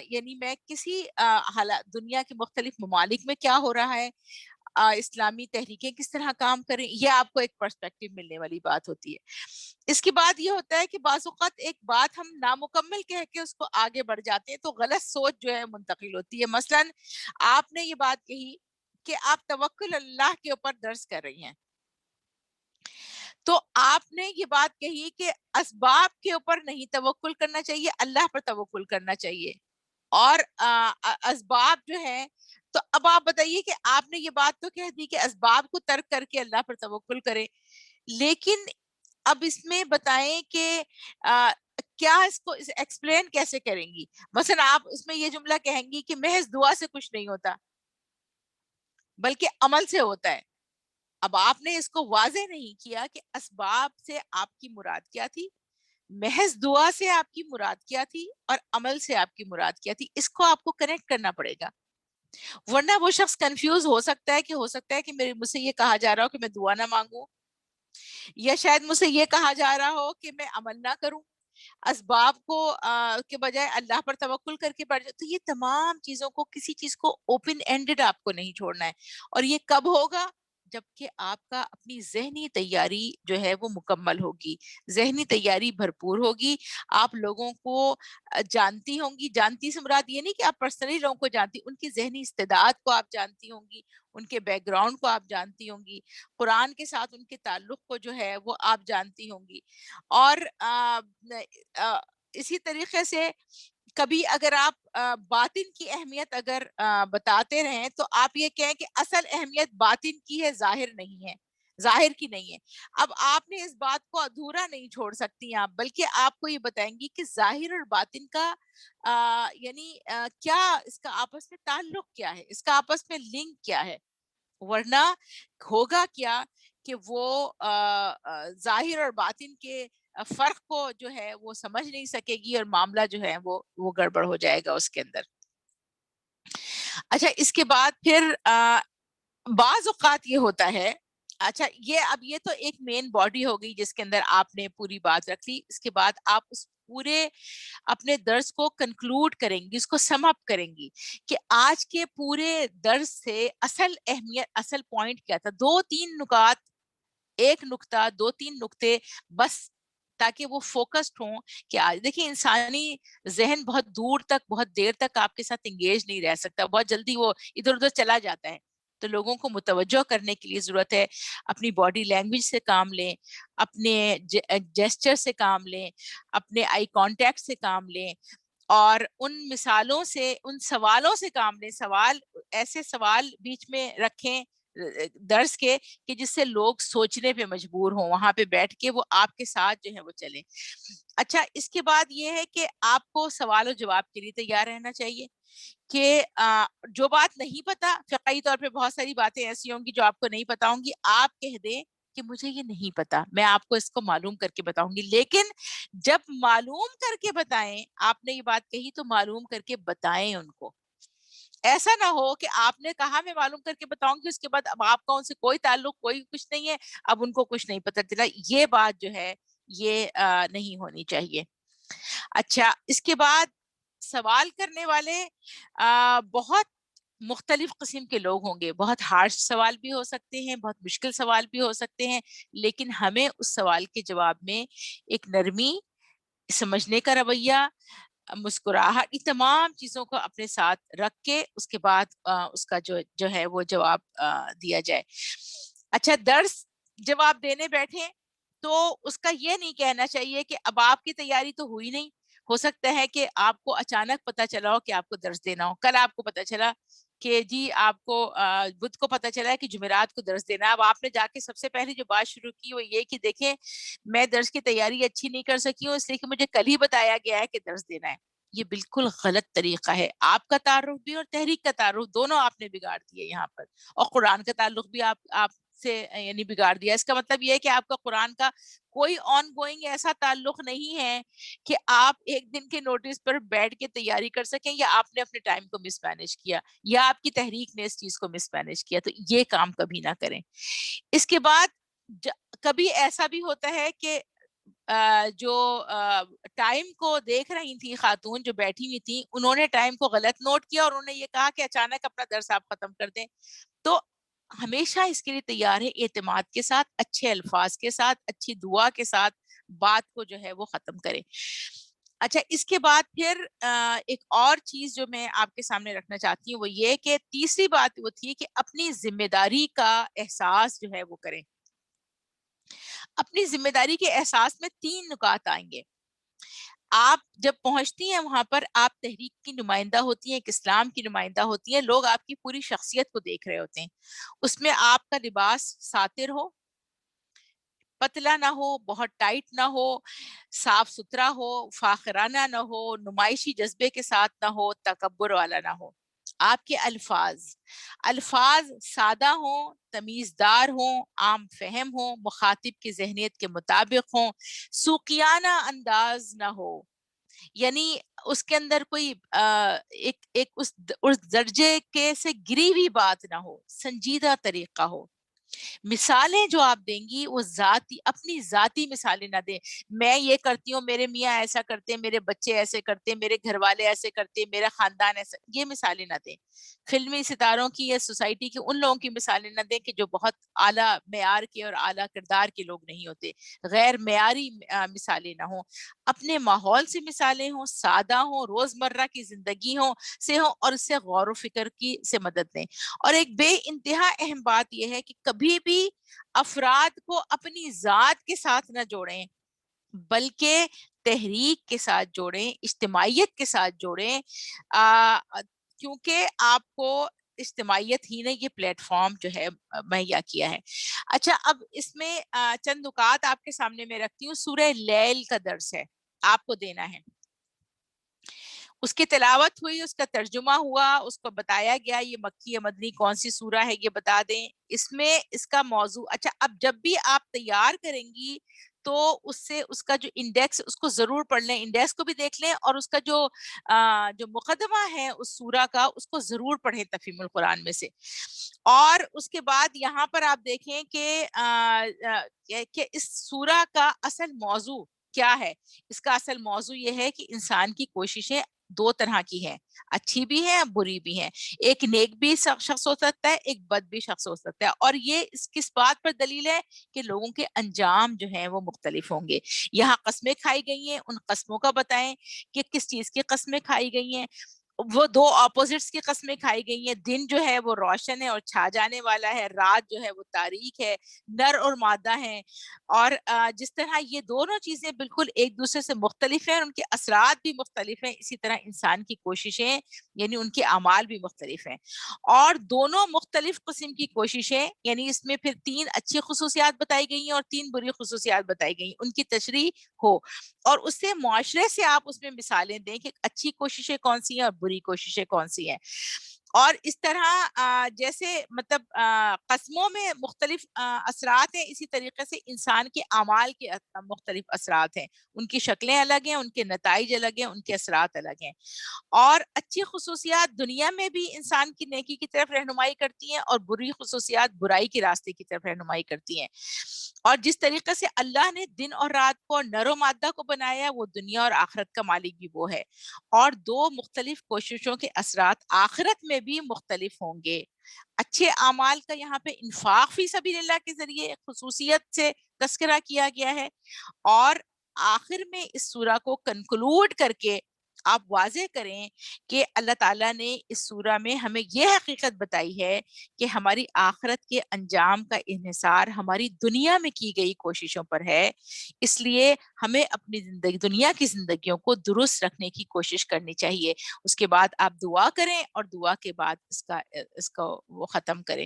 یعنی میں کسی حالات دنیا کے مختلف ممالک میں کیا ہو رہا ہے، اسلامی تحریکیں کس طرح کام کریں، یہ آپ کو ایک پرسپیکٹو ملنے والی بات ہوتی ہے۔ اس کے بعد یہ ہوتا ہے کہ بعض اوقات ایک بات ہم نامکمل کہہ کے اس کو آگے بڑھ جاتے ہیں تو غلط سوچ جو ہے منتقل ہوتی ہے۔ مثلا آپ نے یہ بات کہی کہ آپ توکل اللہ کے اوپر درس کر رہی ہیں، تو آپ نے یہ بات کہی کہ اسباب کے اوپر نہیں توکل کرنا چاہیے، اللہ پر توکل کرنا چاہیے، اور اسباب جو ہے، تو اب آپ بتائیے کہ آپ نے یہ بات تو کہہ دی کہ اسباب کو ترک کر کے اللہ پر توکل کریں، لیکن اب اس میں بتائیں کہ کیا اس کو ایکسپلین کیسے کریں گی؟ مثلا آپ اس میں یہ جملہ کہیں گی کہ محض دعا سے کچھ نہیں ہوتا بلکہ عمل سے ہوتا ہے۔ اب آپ نے اس کو واضح نہیں کیا کہ اسباب سے آپ کی مراد کیا تھی، محض دعا سے آپ کی مراد کیا تھی، اور عمل سے آپ کی مراد کیا تھی۔ اس کو آپ کو کنیکٹ کرنا پڑے گا، ورنہ وہ شخص کنفیوز ہو سکتا ہے کہ مجھ سے یہ کہا جا رہا ہو کہ میں دعا نہ مانگوں، یا شاید مجھ سے یہ کہا جا رہا ہو کہ میں عمل نہ کروں، اسباب کو کے بجائے اللہ پر توکل کر کے بڑھ جائے۔ تو یہ تمام چیزوں کو، کسی چیز کو اوپن اینڈڈ آپ کو نہیں چھوڑنا ہے، اور یہ کب ہوگا؟ جبکہ آپ کا اپنی ذہنی تیاری جو ہے وہ مکمل ہوگی، ذہنی تیاری بھرپور ہوگی، آپ لوگوں کو جانتی ہوں گی۔ جانتی سے مراد یہ نہیں کہ آپ پرسنلی لوگوں کو جانتی، ان کی ذہنی استعداد کو آپ جانتی ہوں گی، ان کے بیک گراؤنڈ کو آپ جانتی ہوں گی، قرآن کے ساتھ ان کے تعلق کو جو ہے وہ آپ جانتی ہوں گی، اور اسی طریقے سے کبھی اگر آپ باطن کی اہمیت اگر بتاتے رہیں تو آپ یہ کہیں کہ اصل اہمیت باطن کی ہے، ظاہر نہیں ہے، ظاہر کی نہیں ہے۔ اب آپ نے اس بات کو ادھورا نہیں چھوڑ سکتی آپ، بلکہ آپ کو یہ بتائیں گی کہ ظاہر اور باطن کا یعنی کیا اس کا آپس میں تعلق کیا ہے، اس کا آپس میں لنک کیا ہے، ورنہ ہوگا کیا کہ وہ ظاہر اور باطن کے فرق کو جو ہے وہ سمجھ نہیں سکے گی، اور معاملہ جو ہے وہ گڑبڑ ہو جائے گا اس کے اندر۔ اچھا، اس کے بعد پھر بعض اوقات یہ ہوتا ہے، اچھا یہ تو ایک مین باڈی ہو گئی جس کے اندر آپ نے پوری بات رکھ لی۔ اس کے بعد آپ اس پورے اپنے درس کو کنکلوڈ کریں گی، اس کو سم اپ کریں گی کہ آج کے پورے درس سے اصل اہمیت، اصل پوائنٹ کیا تھا۔ دو تین نکات، ایک نکتہ، دو تین نکتے بس، تاکہ وہ فوکسڈ ہوں کہ آج دیکھیں انسانی ذہن بہت دور تک، بہت دیر تک آپ کے ساتھ انگیج نہیں رہ سکتا، بہت جلدی وہ ادھر ادھر چلا جاتا ہے۔ تو لوگوں کو متوجہ کرنے کے لیے ضرورت ہے اپنی باڈی لینگویج سے کام لیں، اپنے جیسچر سے کام لیں، اپنے آئی کانٹیکٹ سے کام لیں، اور ان مثالوں سے، ان سوالوں سے کام لیں۔ ایسے سوال بیچ میں رکھیں درس کے کہ جس سے لوگ سوچنے پہ مجبور ہوں، وہاں پہ بیٹھ کے وہ آپ کے ساتھ جو ہے وہ چلیں۔ اچھا، اس کے بعد یہ ہے کہ آپ کو سوال و جواب کے لیے تیار رہنا چاہیے کہ جو بات نہیں پتا، فقہی طور پہ بہت ساری باتیں ایسی ہوں گی جو آپ کو نہیں پتا ہوں گی، آپ کہہ دیں کہ مجھے یہ نہیں پتا، میں آپ کو اس کو معلوم کر کے بتاؤں گی۔ لیکن جب معلوم کر کے بتائیں، آپ نے یہ بات کہی تو معلوم کر کے بتائیں ان کو۔ ایسا نہ ہو کہ آپ نے کہا میں معلوم کر کے بتاؤں گی، اس کے بعد اب آپ کا ان سے کوئی تعلق، کوئی کچھ نہیں ہے، اب ان کو کچھ نہیں پتہ چلا۔ یہ بات جو ہے یہ نہیں ہونی چاہیے۔ اچھا، اس کے بعد سوال کرنے والے بہت مختلف قسم کے لوگ ہوں گے، بہت ہارش سوال بھی ہو سکتے ہیں، بہت مشکل سوال بھی ہو سکتے ہیں، لیکن ہمیں اس سوال کے جواب میں ایک نرمی، سمجھنے کا رویہ، مسکراہٹ، ان تمام چیزوں کو اپنے ساتھ رکھ کے اس کے بعد اس کا جو ہے وہ جواب دیا جائے۔ اچھا، درس جب آپ دینے بیٹھیں تو اس کا یہ نہیں کہنا چاہیے کہ اب آپ کی تیاری تو ہوئی نہیں، ہو سکتا ہے کہ آپ کو اچانک پتہ چلا ہو کہ آپ کو درس دینا ہو، کل آپ کو پتہ چلا کہ جی آپ کو بدھ کو پتہ چلا ہے کہ جمعرات کو درس دینا ہے۔ اب آپ نے جا کے سب سے پہلے جو بات شروع کی وہ یہ کہ دیکھیں میں درس کی تیاری اچھی نہیں کر سکی ہوں، اس لیے کہ مجھے کل ہی بتایا گیا ہے کہ درس دینا ہے۔ یہ بالکل غلط طریقہ ہے، آپ کا تعارف بھی اور تحریک کا تعارف دونوں آپ نے بگاڑ دیے یہاں پر، اور قرآن کا تعلق بھی آپ سے یعنی بگاڑ دیا۔ اس کا مطلب یہ ہے کہ آپ کا قرآن کا کوئی آن گوئنگ ایسا تعلق نہیں ہے کہ آپ ایک دن کے نوٹس پر بیٹھ کے تیاری کر سکیں، یا آپ نے اپنے ٹائم کو مس مینج کیا، یا آپ کی تحریک نے اس چیز کو مس مینج کیا۔ تو یہ کام کبھی نہ کریں۔ اس کے بعد کبھی ایسا بھی ہوتا ہے کہ جو ٹائم کو دیکھ رہی تھی خاتون جو بیٹھی ہوئی تھی، انہوں نے ٹائم کو غلط نوٹ کیا اور انہوں نے یہ کہا کہ اچانک اپنا درس آپ ختم کر دیں۔ تو ہمیشہ اس کے لیے تیار ہے اعتماد کے ساتھ، اچھے الفاظ کے ساتھ، اچھی دعا کے ساتھ بات کو جو ہے وہ ختم کرے۔ اچھا، اس کے بعد پھر ایک اور چیز جو میں آپ کے سامنے رکھنا چاہتی ہوں وہ یہ کہ تیسری بات وہ تھی کہ اپنی ذمہ داری کا احساس جو ہے وہ کریں۔ اپنی ذمہ داری کے احساس میں 3 نکات آئیں گے۔ آپ جب پہنچتی ہیں وہاں پر، آپ تحریک کی نمائندہ ہوتی ہیں، ایک اسلام کی نمائندہ ہوتی ہیں، لوگ آپ کی پوری شخصیت کو دیکھ رہے ہوتے ہیں۔ اس میں آپ کا لباس ساتر ہو، پتلا نہ ہو، بہت ٹائٹ نہ ہو، صاف ستھرا ہو، فاخرانہ نہ ہو، نمائشی جذبے کے ساتھ نہ ہو، تکبر والا نہ ہو۔ آپ کے الفاظ سادہ ہوں، تمیزدار ہوں، عام فہم ہوں، مخاطب کی ذہنیت کے مطابق ہوں، سوقیانہ انداز نہ ہو، یعنی اس کے اندر کوئی ایک اس درجے کے سے گری ہوئی بات نہ ہو، سنجیدہ طریقہ ہو۔ مثالیں جو آپ دیں گی وہ اپنی ذاتی مثالیں نہ دیں، میں یہ کرتی ہوں، میرے میاں ایسا کرتے، میرے بچے ایسے کرتے، میرے گھر والے ایسے کرتے، میرا خاندان ایسا، یہ مثالیں نہ دیں۔ فلمی ستاروں کی یا سوسائٹی کی ان لوگوں کی مثالیں نہ دیں کہ جو بہت اعلیٰ معیار کے اور اعلیٰ کردار کے لوگ نہیں ہوتے، غیر معیاری مثالیں نہ ہوں۔ اپنے ماحول سے مثالیں ہوں، سادہ ہوں، روزمرہ کی زندگی ہوں اور اس سے غور و فکر کی سے مدد لیں۔ اور ایک بے انتہا اہم بات یہ ہے کہ کبھی بھی افراد کو اپنی ذات کے ساتھ نہ جوڑیں، بلکہ تحریک کے ساتھ جوڑیں، اجتماعیت کے ساتھ جوڑیں، کیونکہ آپ کو اجتماعیت ہی نے یہ پلیٹ فارم جو ہے مہیا کیا ہے۔ اچھا، اب اس میں چند نکات آپ کے سامنے میں رکھتی ہوں۔ سورہ لیل کا درس ہے، آپ کو دینا ہے۔ اس کی تلاوت ہوئی، اس کا ترجمہ ہوا، اس کو بتایا گیا یہ مکی یا مدنی کون سی سورہ ہے یہ بتا دیں۔ اس میں اس کا موضوع، اچھا اب جب بھی آپ تیار کریں گی تو اس کا جو انڈیکس اس کو ضرور پڑھ لیں، انڈیکس کو بھی دیکھ لیں، اور اس کا جو مقدمہ ہے اس سورہ کا اس کو ضرور پڑھیں تفہیم القرآن میں سے۔ اور اس کے بعد یہاں پر آپ دیکھیں کہ اس سورہ کا اصل موضوع کیا ہے۔ اس کا اصل موضوع یہ ہے کہ انسان کی کوششیں 2 طرح کی ہیں، اچھی بھی ہیں بری بھی ہیں۔ ایک نیک بھی شخص ہو سکتا ہے، ایک بد بھی شخص ہو سکتا ہے، اور یہ اس کس بات پر دلیل ہے کہ لوگوں کے انجام جو ہیں وہ مختلف ہوں گے۔ یہاں قسمیں کھائی گئی ہیں، ان قسموں کا بتائیں کہ کس چیز کی قسمیں کھائی گئی ہیں۔ وہ 2 اپوزٹس کی قسمیں کھائی گئی ہیں، دن جو ہے وہ روشن ہے اور چھا جانے والا ہے، رات جو ہے وہ تاریک ہے، نر اور مادہ ہیں۔ اور جس طرح یہ دونوں چیزیں بالکل ایک دوسرے سے مختلف ہیں، ان کے اثرات بھی مختلف ہیں، اسی طرح انسان کی کوششیں یعنی ان کے اعمال بھی مختلف ہیں۔ اور دونوں مختلف قسم کی کوششیں، یعنی اس میں پھر 3 اچھی خصوصیات بتائی گئی ہیں اور 3 بری خصوصیات بتائی گئی ہیں، ان کی تشریح ہو، اور اس سے معاشرے سے آپ اس میں مثالیں دیں کہ اچھی کوششیں کون سی ہیں اور بری کوششیں کون سی ہیں۔ اور اس طرح جیسے مطلب قسموں میں مختلف اثرات ہیں، اسی طریقے سے انسان کے اعمال کے مختلف اثرات ہیں، ان کی شکلیں الگ ہیں، ان کے نتائج الگ ہیں، ان کے اثرات الگ ہیں۔ اور اچھی خصوصیات دنیا میں بھی انسان کی نیکی کی طرف رہنمائی کرتی ہیں، اور بری خصوصیات برائی کے راستے کی طرف رہنمائی کرتی ہیں۔ اور جس طریقے سے اللہ نے دن اور رات کو، نر و مادہ کو بنایا، وہ دنیا اور آخرت کا مالک بھی وہ ہے، اور 2 مختلف کوششوں کے اثرات آخرت میں بھی مختلف ہوں گے۔ اچھے اعمال کا یہاں پہ انفاق فی سبیل اللہ کے ذریعے خصوصیت سے تذکرہ کیا گیا ہے، اور آخر میں اس سورہ کو کنکلوڈ کر کے آپ واضح کریں کہ اللہ تعالیٰ نے اس سورہ میں ہمیں یہ حقیقت بتائی ہے کہ ہماری آخرت کے انجام کا انحصار ہماری دنیا میں کی گئی کوششوں پر ہے، اس لیے ہمیں اپنی دنیا کی زندگیوں کو درست رکھنے کی کوشش کرنی چاہیے۔ اس کے بعد آپ دعا کریں، اور دعا کے بعد اس کا وہ ختم کریں۔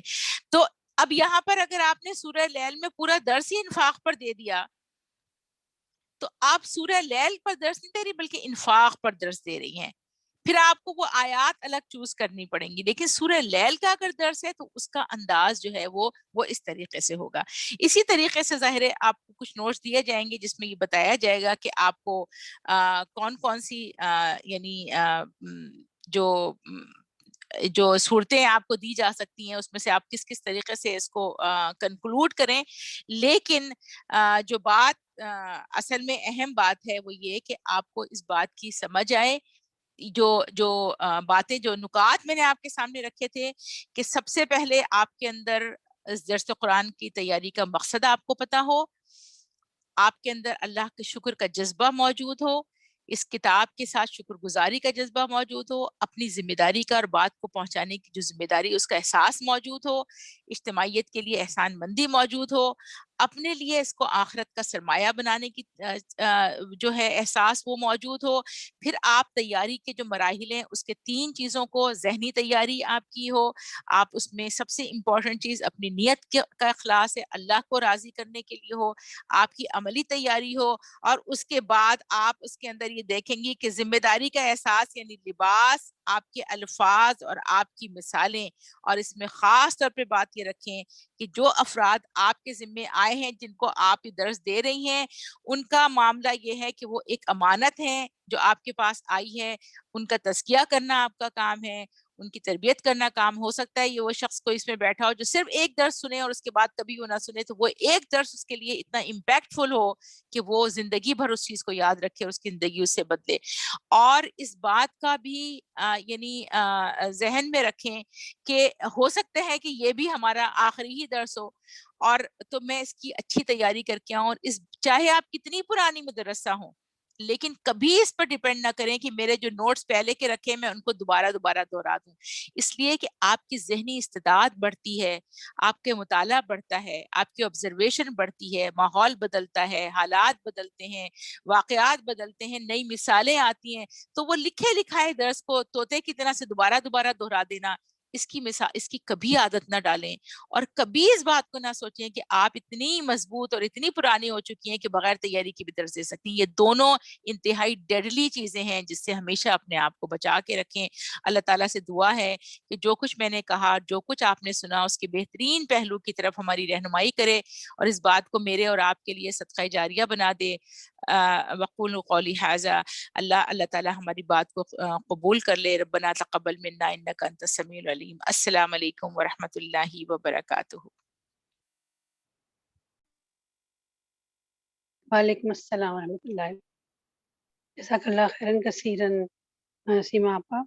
تو اب یہاں پر اگر آپ نے سورہ لیل میں پورا درس ہی انفاق پر دے دیا، تو آپ سورہ لیل پر درس نہیں دے رہی بلکہ انفاق پر درس دے رہی ہیں۔ پھر آپ کو وہ آیات الگ چوز کرنی پڑیں گی، لیکن سورہ لیل کا اگر درس ہے تو اس کا انداز جو ہے وہ اس طریقے سے ہوگا۔ اسی طریقے سے ظاہر ہے آپ کو کچھ نوٹس دیے جائیں گے جس میں یہ بتایا جائے گا کہ آپ کو کون کون سی یعنی جو جو صورتیں آپ کو دی جا سکتی ہیں، اس میں سے آپ کس کس طریقے سے اس کو کنکلوڈ کریں۔ لیکن جو بات اصل میں اہم بات ہے وہ یہ کہ آپ کو اس بات کی سمجھ آئے، جو باتیں، جو نکات میں نے آپ کے سامنے رکھے تھے، کہ سب سے پہلے آپ کے اندر اس درس قرآن کی تیاری کا مقصد آپ کو پتہ ہو، آپ کے اندر اللہ کے شکر کا جذبہ موجود ہو، اس کتاب کے ساتھ شکر گزاری کا جذبہ موجود ہو، اپنی ذمہ داری کا اور بات کو پہنچانے کی جو ذمہ داری اس کا احساس موجود ہو، اجتماعیت کے لیے احسان مندی موجود ہو، اپنے لیے اس کو آخرت کا سرمایہ بنانے کی جو ہے احساس وہ موجود ہو، پھر آپ تیاری کے جو مراحل ہیں اس کے 3 چیزوں کو، ذہنی تیاری آپ کی ہو، آپ اس میں سب سے امپورٹنٹ چیز اپنی نیت کا اخلاص ہے، اللہ کو راضی کرنے کے لیے ہو، آپ کی عملی تیاری ہو، اور اس کے بعد آپ اس کے اندر یہ دیکھیں گی کہ ذمہ داری کا احساس یعنی لباس، آپ کے الفاظ اور آپ کی مثالیں، اور اس میں خاص طور پہ بات یہ رکھیں کہ جو افراد آپ کے ذمے آئے ہیں جن کو آپ یہ درس دے رہی ہیں، ان کا معاملہ یہ ہے کہ وہ ایک امانت ہے جو آپ کے پاس آئی ہے، ان کا تزکیہ کرنا آپ کا کام ہے، ان کی تربیت کرنا کام ہو سکتا ہے یہ وہ شخص کو اس میں بیٹھا ہو جو صرف ایک درس سنے اور اس کے بعد کبھی وہ نہ سنے، تو وہ ایک درس اس کے لیے اتنا امپیکٹ فل ہو کہ وہ زندگی بھر اس چیز کو یاد رکھے اور اس کی زندگی اس سے بدلے۔ اور اس بات کا بھی یعنی ذہن میں رکھیں کہ ہو سکتا ہے کہ یہ بھی ہمارا آخری ہی درس ہو، اور تو میں اس کی اچھی تیاری کر کے آؤں، اور اس چاہے آپ کتنی پرانی مدرسہ ہوں لیکن کبھی اس پر ڈیپینڈ نہ کریں کہ میرے جو نوٹس پہلے کے رکھے میں ان کو دوبارہ دہرا دوں، اس لیے کہ آپ کی ذہنی استعداد بڑھتی ہے، آپ کے مطالعہ بڑھتا ہے، آپ کی آبزرویشن بڑھتی ہے، ماحول بدلتا ہے، حالات بدلتے ہیں، واقعات بدلتے ہیں، نئی مثالیں آتی ہیں، تو وہ لکھے لکھائے درس کو طوطے کی طرح سے دوبارہ دہرا دینا، اس کی کبھی عادت نہ ڈالیں، اور کبھی اس بات کو نہ سوچیں کہ آپ اتنی مضبوط اور اتنی پرانی ہو چکی ہیں کہ بغیر تیاری کے بھی درس دے سکتی ہیں۔ یہ دونوں انتہائی ڈیڈلی چیزیں ہیں جس سے ہمیشہ اپنے آپ کو بچا کے رکھیں۔ اللہ تعالیٰ سے دعا ہے کہ جو کچھ میں نے کہا، جو کچھ آپ نے سنا، اس کے بہترین پہلو کی طرف ہماری رہنمائی کرے، اور اس بات کو میرے اور آپ کے لیے صدقہ جاریہ بنا دے۔ وقول قولی ھذا، اللہ تعالیٰ ہماری بات کو قبول کر لے۔ ربنا تقبل منا انک انت السمیع العلیم۔ السلام علیکم ورحمۃ اللہ وبرکاتہ۔ وعلیکم السلام ورحمۃ اللہ۔ جزاک اللہ خیرن کثیرن سیما آپا،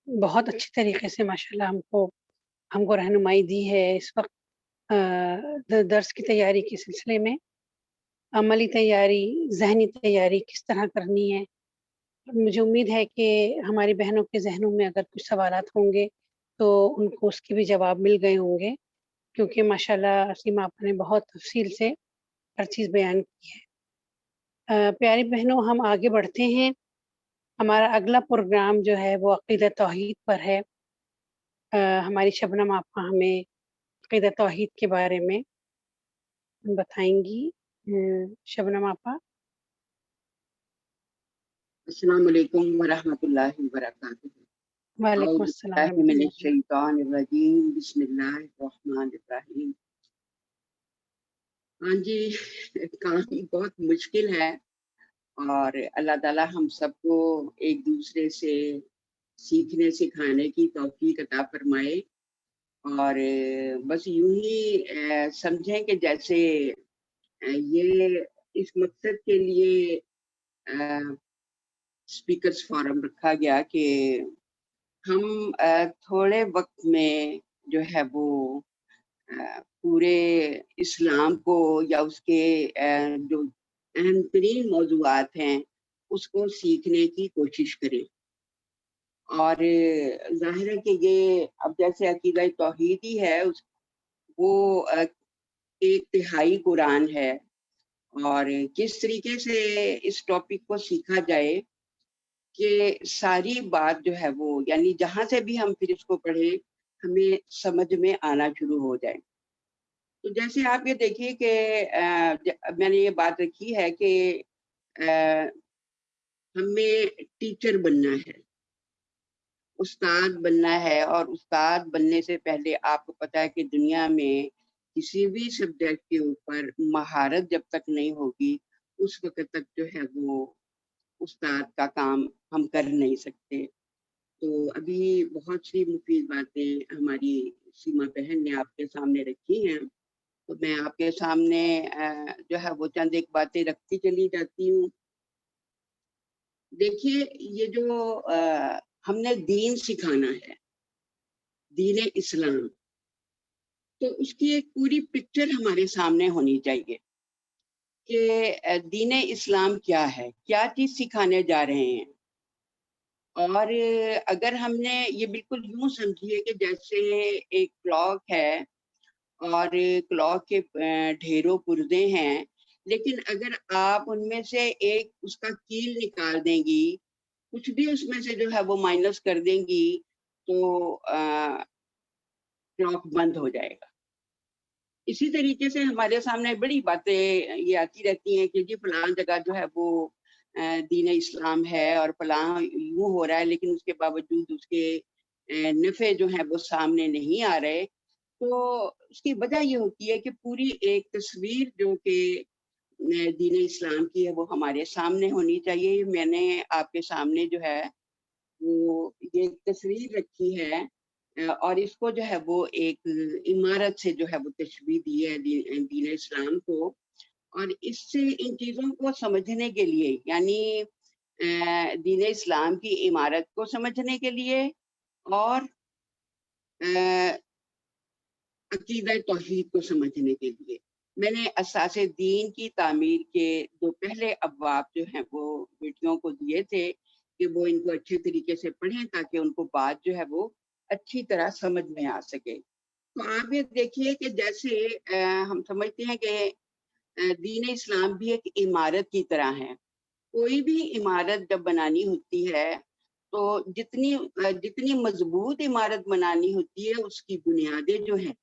بہت اچھی طریقے سے ماشاءاللہ ہم کو رہنمائی دی ہے اس وقت درس کی تیاری کے سلسلے میں، عملی تیاری، ذہنی تیاری کس طرح کرنی ہے۔ مجھے امید ہے کہ ہماری بہنوں کے ذہنوں میں اگر کچھ سوالات ہوں گے تو ان کو اس کے بھی جواب مل گئے ہوں گے، کیونکہ ماشاءاللہ سیما آپا نے بہت تفصیل سے ہر چیز بیان کی ہے۔ پیاری بہنوں، ہم آگے بڑھتے ہیں۔ ہمارا اگلا پروگرام جو ہے وہ عقیدہ توحید پر ہے۔ ہماری شبنم آپا ہمیں عقیدہ توحید کے بارے میں بتائیں گی۔ شبنم آپا۔ السلام علیکم ورحمۃ اللہ وبرکاتہ۔ وعلیکم اعوذ السلام باللہ ورحمۃ من اللہ۔ الشیطان الرجیم، بسم اللہ الرحمن الرحیم۔ ہاں جی، کام بہت مشکل ہے، اور اللہ تعالیٰ ہم سب کو ایک دوسرے سے سیکھنے سکھانے کی توفیق عطا فرمائے، اور بس یوں ہی سمجھیں کہ جیسے یہ اس مقصد کے لیے اسپیکرز فورم رکھا گیا کہ ہم تھوڑے وقت میں جو ہے وہ پورے اسلام کو یا اس کے جو اہم ترین موضوعات ہیں اس کو سیکھنے کی کوشش کریں۔ اور ظاہر ہے کہ یہ اب جیسے عقیدہ توحید ہی ہے، وہ ایک تہائی قرآن ہے، اور کس طریقے سے اس ٹاپک کو سیکھا جائے کہ ساری بات جو ہے وہ، یعنی جہاں سے بھی ہم پھر اس کو پڑھیں ہمیں سمجھ میں آنا شروع ہو جائے۔ تو جیسے آپ یہ دیکھیے کہ میں نے یہ بات رکھی ہے کہ ہمیں ٹیچر بننا ہے، استاد بننا ہے، اور استاد بننے سے پہلے آپ کو پتہ ہے کہ دنیا میں کسی بھی سبجیکٹ کے اوپر مہارت جب تک نہیں ہوگی اس وقت تک جو ہے وہ استاد کا کام ہم کر نہیں سکتے۔ تو ابھی بہت سی مفید باتیں ہماری سیما بہن نے آپ کے سامنے رکھی ہیں، تو میں آپ کے سامنے جو ہے وہ چند ایک باتیں رکھتی چلی جاتی ہوں۔ دیکھیے، یہ جو ہم نے دین سکھانا ہے، دین اسلام، تو اس کی ایک پوری پکچر ہمارے سامنے ہونی چاہیے کہ دین اسلام کیا ہے، کیا چیز سکھانے جا رہے ہیں. اور اگر ہم نے یہ بالکل یوں سمجھیے کہ جیسے ایک کلاک ہے اور کلاک کے ڈھیروں پرزے ہیں، لیکن اگر آپ ان میں سے ایک اس کا کیل نکال دیں گی، کچھ بھی اس میں سے جو ہے وہ مائنس کر دیں گی، تو کلاک بند ہو جائے گا. اسی طریقے سے ہمارے سامنے بڑی باتیں یہ آتی رہتی ہیں کہ جی فلاں جگہ جو ہے وہ دین اسلام ہے اور فلاں یوں ہو رہا ہے، لیکن اس کے باوجود اس کے نفع جو ہیں وہ سامنے نہیں آ رہے. تو اس کی وجہ یہ ہوتی ہے کہ پوری ایک تصویر جو کہ دین اسلام کی ہے وہ ہمارے سامنے ہونی چاہیے. میں نے آپ کے سامنے جو ہے وہ یہ تصویر رکھی ہے اور اس کو جو ہے وہ ایک عمارت سے جو ہے وہ تشبیہ دی ہے دین اسلام کو. اور اس سے ان چیزوں کو سمجھنے کے لیے، یعنی دین اسلام کی عمارت کو سمجھنے کے لیے اور عقیدہ توحید کو سمجھنے کے لیے، میں نے اساس دین کی تعمیر کے 2 پہلے ابواب جو ہیں وہ بیٹیوں کو دیے تھے کہ وہ ان کو اچھے طریقے سے پڑھیں تاکہ ان کو بات جو ہے وہ اچھی طرح سمجھ میں آ سکے. تو آپ یہ دیکھیے کہ جیسے ہم سمجھتے ہیں کہ دین اسلام بھی ایک عمارت کی طرح ہے. کوئی بھی عمارت جب بنانی ہوتی ہے تو جتنی مضبوط عمارت بنانی ہوتی ہے، اس کی بنیادیں جو ہیں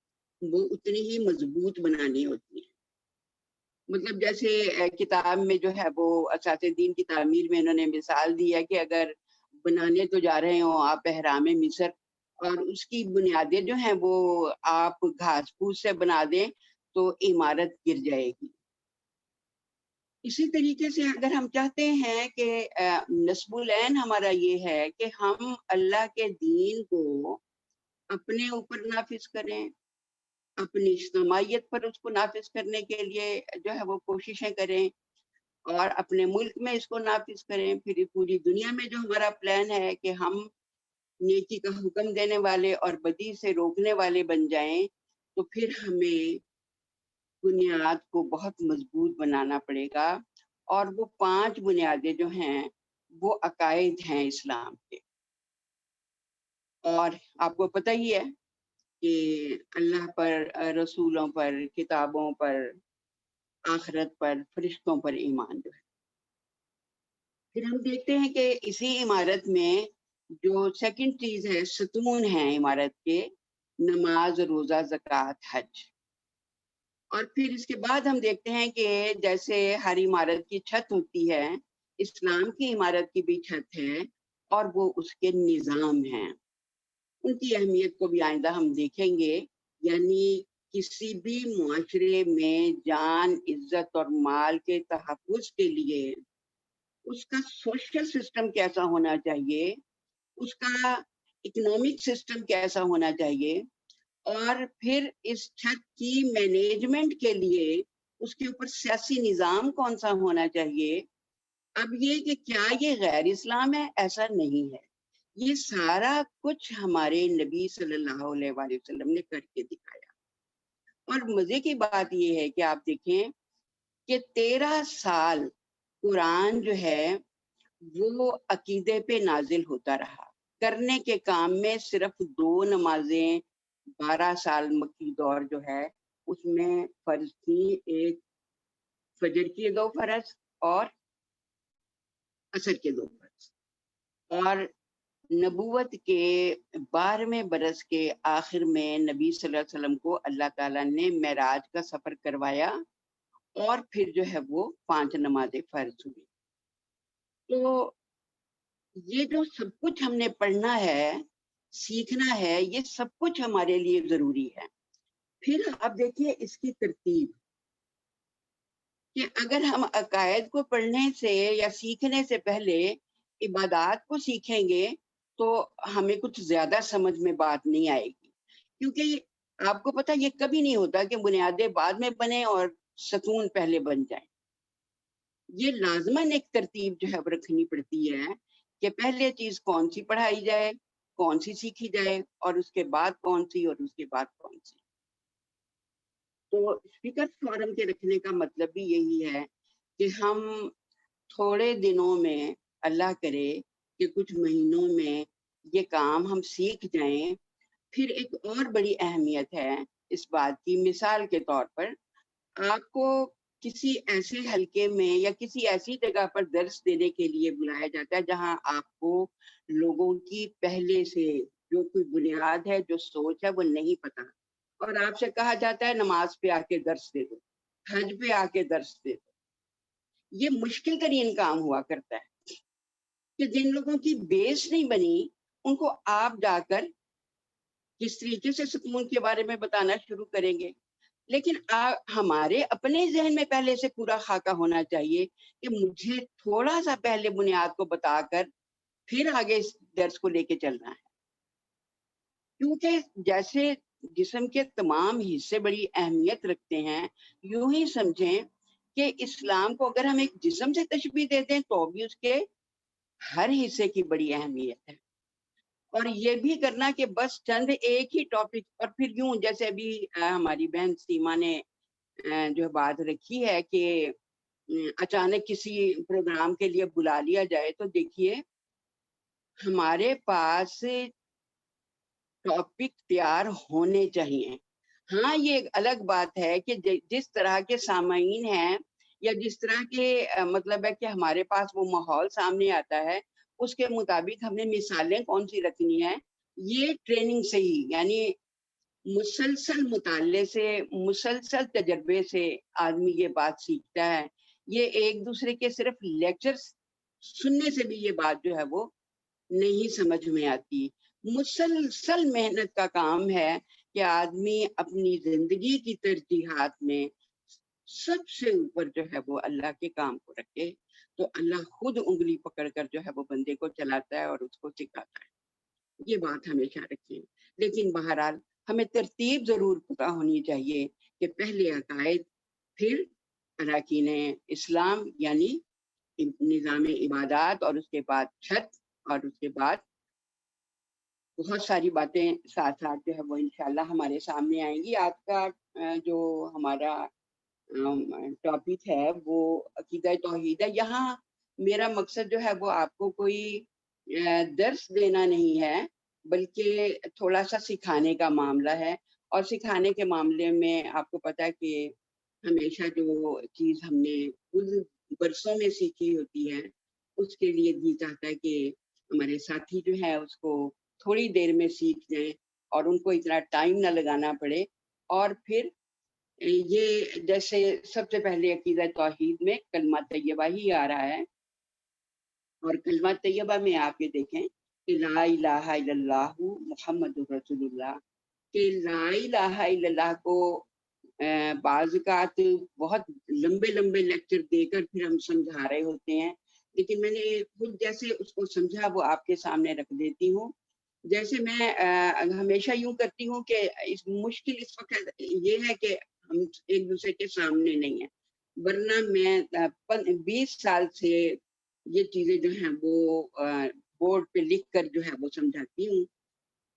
وہ اتنی ہی مضبوط بنانی ہوتی ہیں. مطلب جیسے کتاب میں جو ہے وہ اساس دین کی تعمیر میں انہوں نے مثال دی ہے کہ اگر بنانے تو جا رہے ہوں آپ احرام مصر اور اس کی بنیادیں جو ہیں وہ آپ گھاس پھوس سے بنا دیں تو عمارت گر جائے گی. اسی طریقے سے اگر ہم چاہتے ہیں کہ نصب العین ہمارا یہ ہے کہ ہم اللہ کے دین کو اپنے اوپر نافذ کریں، اپنی اجتماعیت پر اس کو نافذ کرنے کے لیے جو ہے وہ کوششیں کریں اور اپنے ملک میں اس کو نافذ کریں، پھر پوری دنیا میں جو ہمارا پلان ہے کہ ہم نیکی کا حکم دینے والے اور بدی سے روکنے والے بن جائیں، تو پھر ہمیں بنیاد کو بہت مضبوط بنانا پڑے گا. اور وہ 5 بنیادیں جو ہیں وہ عقائد ہیں اسلام کے. اور آپ کو پتہ ہی ہے کہ اللہ پر، رسولوں پر، کتابوں پر، آخرت پر، فرشتوں پر ایمان جو ہے. پھر ہم دیکھتے ہیں کہ اسی عمارت میں جو سیکنڈ چیز ہے، ستون ہیں عمارت کے، نماز، روزہ، زکوٰۃ، حج. اور پھر اس کے بعد ہم دیکھتے ہیں کہ جیسے ہر عمارت کی چھت ہوتی ہے، اسلام کی عمارت کی بھی چھت ہے اور وہ اس کے نظام ہیں. ان کی اہمیت کو بھی آئندہ ہم دیکھیں گے. یعنی کسی بھی معاشرے میں جان، عزت اور مال کے تحفظ کے لیے اس کا سوشل سسٹم کیسا ہونا چاہیے، اس کا اکنامک سسٹم کیسا ہونا چاہیے، اور پھر اس چھت کی مینجمنٹ کے لیے اس کے اوپر سیاسی نظام کون سا ہونا چاہیے. اب یہ کہ کیا یہ غیر اسلام ہے؟ ایسا نہیں ہے. یہ سارا کچھ ہمارے نبی صلی اللہ علیہ وآلہ وسلم نے کر کے دکھایا. اور مزے کی بات یہ ہے کہ آپ دیکھیں کہ 13 سال قرآن جو ہے وہ عقیدے پہ نازل ہوتا رہا. کرنے کے کام میں صرف 2 نمازیں 12 سال مکی دور جو ہے اس میں فرض تھی، ایک فجر کی 2 فرض اور عصر کے 2 فرض. اور نبوت کے 12ویں برس کے آخر میں نبی صلی اللہ علیہ وسلم کو اللہ تعالیٰ نے معراج کا سفر کروایا اور پھر جو ہے وہ 5 نمازیں فرض ہوئی. تو یہ جو سب کچھ ہم نے پڑھنا ہے، سیکھنا ہے، یہ سب کچھ ہمارے لیے ضروری ہے. پھر اب دیکھیے اس کی ترتیب کہ اگر ہم عقائد کو پڑھنے سے یا سیکھنے سے پہلے عبادات کو سیکھیں گے تو ہمیں کچھ زیادہ سمجھ میں بات نہیں آئے گی. کیونکہ آپ کو پتہ یہ کبھی نہیں ہوتا کہ بنیادیں بعد میں بنے اور ستون پہلے بن جائیں. یہ لازماً ایک ترتیب جو ہے رکھنی پڑتی ہے کہ پہلے چیز کون سی پڑھائی جائے، کون سی سیکھی جائے، اور اس کے بعد کون سی، اور اس کے بعد کون سی. تو اسپیکر فورم کے رکھنے کا مطلب بھی یہی ہے کہ ہم تھوڑے دنوں میں، اللہ کرے کہ کچھ مہینوں میں یہ کام ہم سیکھ جائیں. پھر ایک اور بڑی اہمیت ہے اس بات کی، مثال کے طور پر آپ کو کسی ایسے حلقے میں یا کسی ایسی جگہ پر درس دینے کے لیے بلایا جاتا ہے جہاں آپ کو لوگوں کی پہلے سے جو کوئی بنیاد ہے، جو سوچ ہے، وہ نہیں پتا، اور آپ سے کہا جاتا ہے نماز پہ آ کے درس دے دو، حج پہ آ کے درس دے دو. یہ مشکل ترین کام ہوا کرتا ہے کہ جن لوگوں کی بیس نہیں بنی ان کو آپ جا کر کس طریقے سے سکون کے بارے میں بتانا شروع کریں گے. لیکن ہمارے اپنے ذہن میں پہلے سے پورا خاکہ ہونا چاہیے کہ مجھے تھوڑا سا پہلے بنیاد کو بتا کر پھر آگے اس درس کو لے کے چلنا ہے. کیونکہ جیسے جسم کے تمام حصے بڑی اہمیت رکھتے ہیں، یوں ہی سمجھیں کہ اسلام کو اگر ہم ایک جسم سے تشبیہ دیتے ہیں تو بھی اس کے ہر حصے کی بڑی اہمیت ہے. اور یہ بھی کرنا کہ بس چند ایک ہی ٹاپک، اور پھر یوں جیسے ابھی ہماری بہن سیما نے جو بات رکھی ہے کہ اچانک کسی پروگرام کے لیے بلا لیا جائے، تو دیکھیے ہمارے پاس ٹاپک تیار ہونے چاہیے. ہاں یہ ایک الگ بات ہے کہ جس طرح کے سامعین ہیں یا جس طرح کے مطلب ہے کہ ہمارے پاس وہ ماحول سامنے آتا ہے، اس کے مطابق ہم نے مثالیں کون سی رکھنی ہے. یہ ٹریننگ سے ہی، یعنی مسلسل مطالعے سے، مسلسل تجربے سے آدمی یہ بات سیکھتا ہے. یہ ایک دوسرے کے صرف لیکچر سننے سے بھی یہ بات جو ہے وہ نہیں سمجھ میں آتی. مسلسل محنت کا کام ہے کہ آدمی اپنی زندگی کی ترجیحات میں سب سے اوپر جو ہے وہ اللہ کے کام کو رکھے، تو اللہ خود انگلی پکڑ کر جو ہے وہ بندے کو چلاتا ہے اور اس کو سکھاتا ہے. یہ بات ہمیشہ رکھیں. لیکن بہرحال ہمیں ترتیب ضرور پتہ ہونی چاہیے کہ پہلے عقائد، پھر اراکین اسلام یعنی نظام عبادات، اور اس کے بعد چھت، اور اس کے بعد بہت ساری باتیں ساتھ ساتھ جو ہے وہ انشاءاللہ ہمارے سامنے آئیں گی. آج کا جو ہمارا ٹاپک ہے وہ عقیدہ توحید ہے. یہاں میرا مقصد جو ہے وہ آپ کو کوئی درس دینا نہیں ہے، بلکہ تھوڑا سا سکھانے کا معاملہ ہے. اور سکھانے کے معاملے میں آپ کو پتہ ہے کہ ہمیشہ جو چیز ہم نے خود برسوں میں سیکھی ہوتی ہے، اس کے لیے جی چاہتا ہے کہ ہمارے ساتھی جو ہے اس کو تھوڑی دیر میں سیکھ جائیں اور ان کو اتنا ٹائم نہ لگانا پڑے. اور پھر یہ جیسے سب سے پہلے عقیدہ توحید میں کلمہ طیبہ ہی آ رہا ہے، اور کلمہ طیبہ میں آپ یہ دیکھیں کہ لا الہ الا اللہ محمد رسول اللہ، کہ لا الہ الا اللہ کو بعض اوقات بہت لمبے لمبے لیکچر دے کر پھر ہم سمجھا رہے ہوتے ہیں، لیکن میں نے خود جیسے اس کو سمجھا وہ آپ کے سامنے رکھ دیتی ہوں. جیسے میں ہمیشہ یوں کرتی ہوں کہ مشکل اس وقت یہ ہے کہ ہم ایک دوسرے کے سامنے نہیں ہیں، ورنہ میں 20 سال سے یہ چیزیں جو ہیں وہ بورڈ پہ لکھ کر جو ہے وہ سمجھاتی ہوں.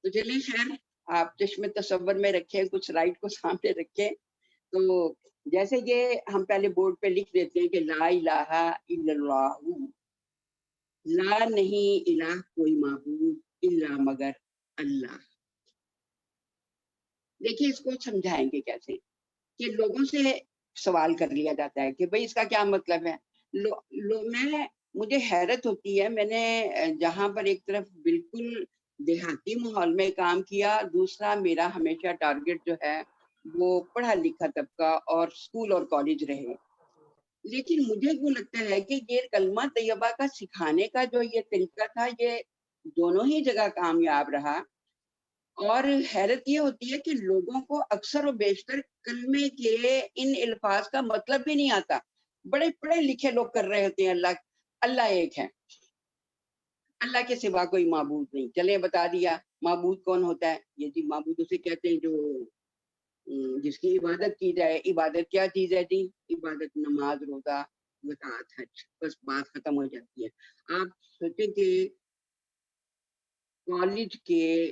تو چلیے خیر، آپ چشم تصور میں رکھیں، کچھ سلائڈ کو سامنے رکھیں. تو جیسے یہ ہم پہلے بورڈ پہ لکھ دیتے ہیں کہ لا الہ الا اللہ، لا نہیں الہ کوئی معبود الا مگر اللہ. دیکھیے اس کو سمجھائیں گے کیسے کہ لوگوں سے سوال کر لیا جاتا ہے کہ بھئی اس کا کیا مطلب ہے. مجھے حیرت ہوتی ہے، میں نے جہاں پر ایک طرف بالکل دیہاتی ماحول میں کام کیا، دوسرا میرا ہمیشہ ٹارگٹ جو ہے وہ پڑھا لکھا طبقہ اور اسکول اور کالج رہے. لیکن مجھے وہ لگتا ہے کہ یہ کلمہ طیبہ کا سکھانے کا جو یہ طریقہ تھا، یہ دونوں ہی جگہ کامیاب رہا. اور حیرت یہ ہوتی ہے کہ لوگوں کو اکثر و بیشتر کلمے کے ان الفاظ کا مطلب بھی نہیں آتا. بڑے پڑھے لکھے لوگ کر رہے ہوتے ہیں اللہ ایک ہے، اللہ کے سوا کوئی معبود نہیں. چلے بتا دیا معبود کون ہوتا ہے. یہ جی معبود اسے کہتے ہیں جو جس کی عبادت کی جائے. عبادت کیا چیز ہے جی؟ عبادت نماز، روزہ، زکوٰۃ، حج، بس بات ختم ہو جاتی ہے. آپ سوچیں کہ کالج کے